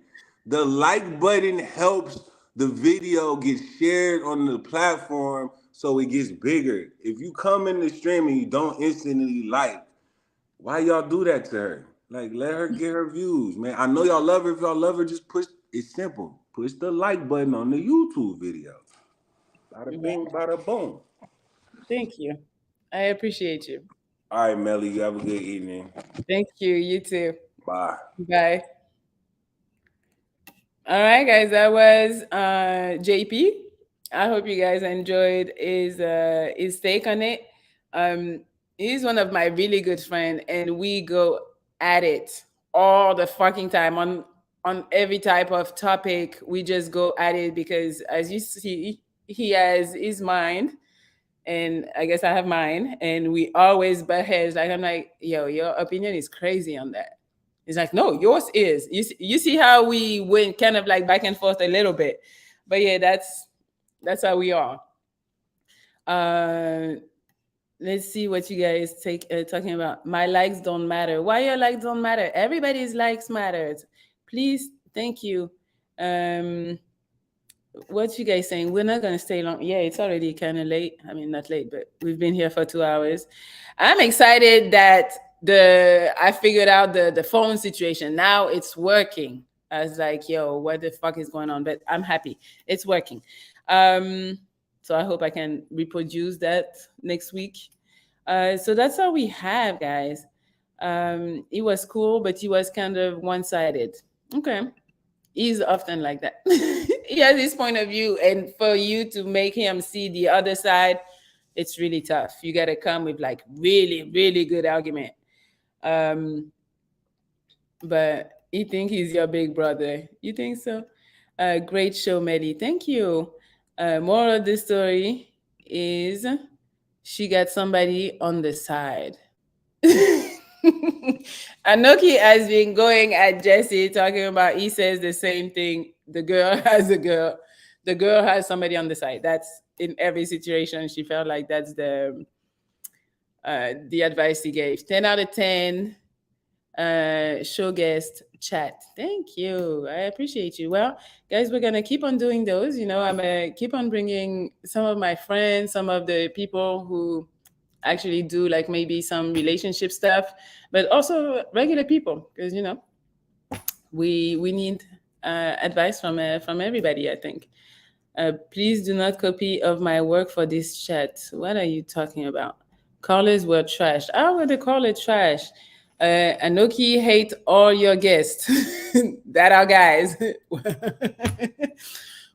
The like button helps the video get shared on the platform so it gets bigger. If you come in the stream and you don't instantly like, why y'all do that to her? Like, let her get her views, man. I know y'all love her. If y'all love her, just push. It's simple. Push the like button on the YouTube video. Bada bing, bada boom. Thank you. I appreciate you. All right, Melly, you have a good evening. Thank you. You too. Bye. Bye. All right, guys. That was JP. I hope you guys enjoyed his take on it. He's one of my really good friends, and we go at it all the fucking time on every type of topic. We just go at it because, as you see, he has his mind, and I guess I have mine, and we always butt heads. Like I'm like, yo, your opinion is crazy on that. It's like, no, yours is. You see how we went kind of like back and forth a little bit, but yeah, that's how we are. Uh, let's see what you guys take talking about. My likes don't matter. Why your likes don't matter? Everybody's likes matters. Please, thank you. Um, what you guys saying? We're not gonna stay long. Yeah, it's already kind of late. I mean, not late, but we've been here for 2 hours. I'm excited that I figured out the phone situation. Now it's working. I was like, yo, what the fuck is going on? But I'm happy. It's working. Um, so I hope I can reproduce that next week. So that's all we have, guys. It was cool, but he was kind of one-sided. Okay. He's often like that. He has his point of view, and for you to make him see the other side, it's really tough. You got to come with like really, really good argument. Um, but you think he's your big brother? You think so? Great show, Melly. Thank you. Moral of the story is she got somebody on the side. Anoki has been going at Jesse talking about he says the same thing. The girl has a girl. the girl has somebody on the side. That's in every situation. She felt like that's the advice he gave. 10 out of 10. Show guest chat. Thank you. I appreciate you. Well, guys, we're gonna keep on doing those. I'm gonna keep on bringing some of my friends, some of the people who actually do like maybe some relationship stuff, but also regular people, because we need advice from everybody, I think. Please do not copy of my work for this chat. What are you talking about? Callers were trash. How were the caller trash? Anoki hate all your guests. That are guys.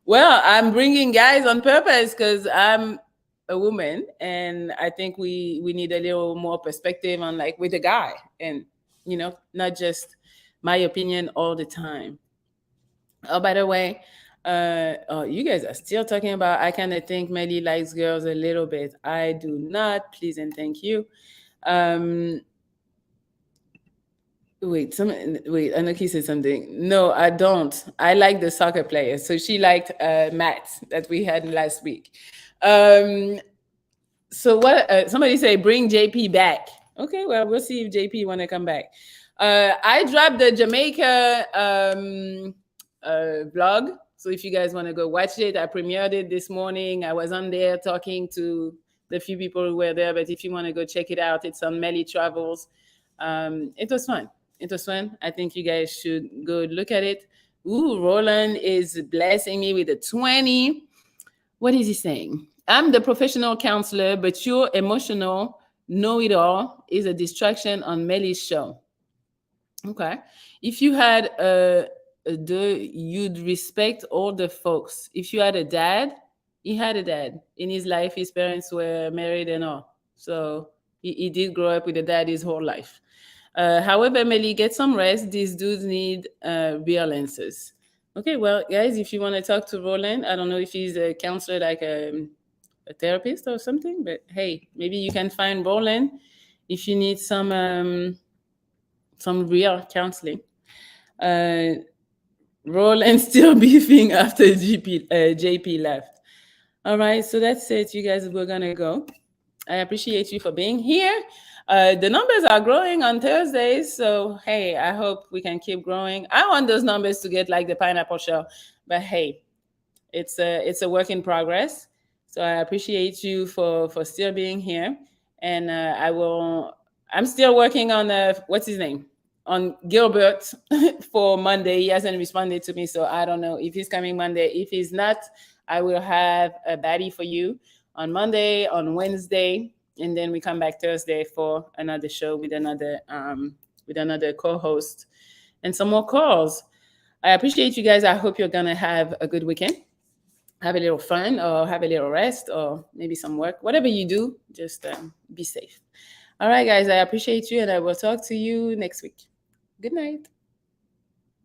Well, I'm bringing guys on purpose because I'm a woman, and I think we need a little more perspective on like with a guy, and not just my opinion all the time. Oh, by the way, oh, you guys are still talking about. I kind of think Melly likes girls a little bit. I do not. Please and thank you. Um, wait. Anoki said something. No, I don't. I like the soccer players. So she liked Matt that we had last week. So what? Somebody say bring JP back. Okay, well we'll see if JP want to come back. I dropped the Jamaica vlog. So if you guys want to go watch it, I premiered it this morning. I was on there talking to the few people who were there. But if you want to go check it out, it's on Melly Travels. It was fun. It was fun. I think you guys should go look at it. Ooh, Roland is blessing me with a 20. What is he saying? I'm the professional counselor, but your emotional know-it-all is a distraction on Melly's show. Okay. If you had you'd respect all the folks. If you had a dad, he had a dad. In his life, his parents were married and all. So he did grow up with a dad his whole life. However, Melly, get some rest. These dudes need real answers. Okay, well, guys, if you want to talk to Roland, I don't know if he's a counselor, like a therapist or something, but hey, maybe you can find Roland if you need some real counseling. Roland still beefing after JP left. All right, so that's it. You guys, we're gonna go. I appreciate you for being here. The numbers are growing on Thursdays, so hey, I hope we can keep growing. I want those numbers to get like the pineapple show, but hey, it's a work in progress. So I appreciate you for still being here, and I'm still working on what's his name, on Gilbert for Monday. He hasn't responded to me, so I don't know if he's coming Monday. If he's not, I will have a baddie for you on Monday, on Wednesday, and then we come back Thursday for another show with another co-host and some more calls. I appreciate you guys. I hope you're gonna have a good weekend. Have a little fun, or have a little rest, or maybe some work. Whatever you do, just be safe. All right, guys. I appreciate you, and I will talk to you next week. Good night.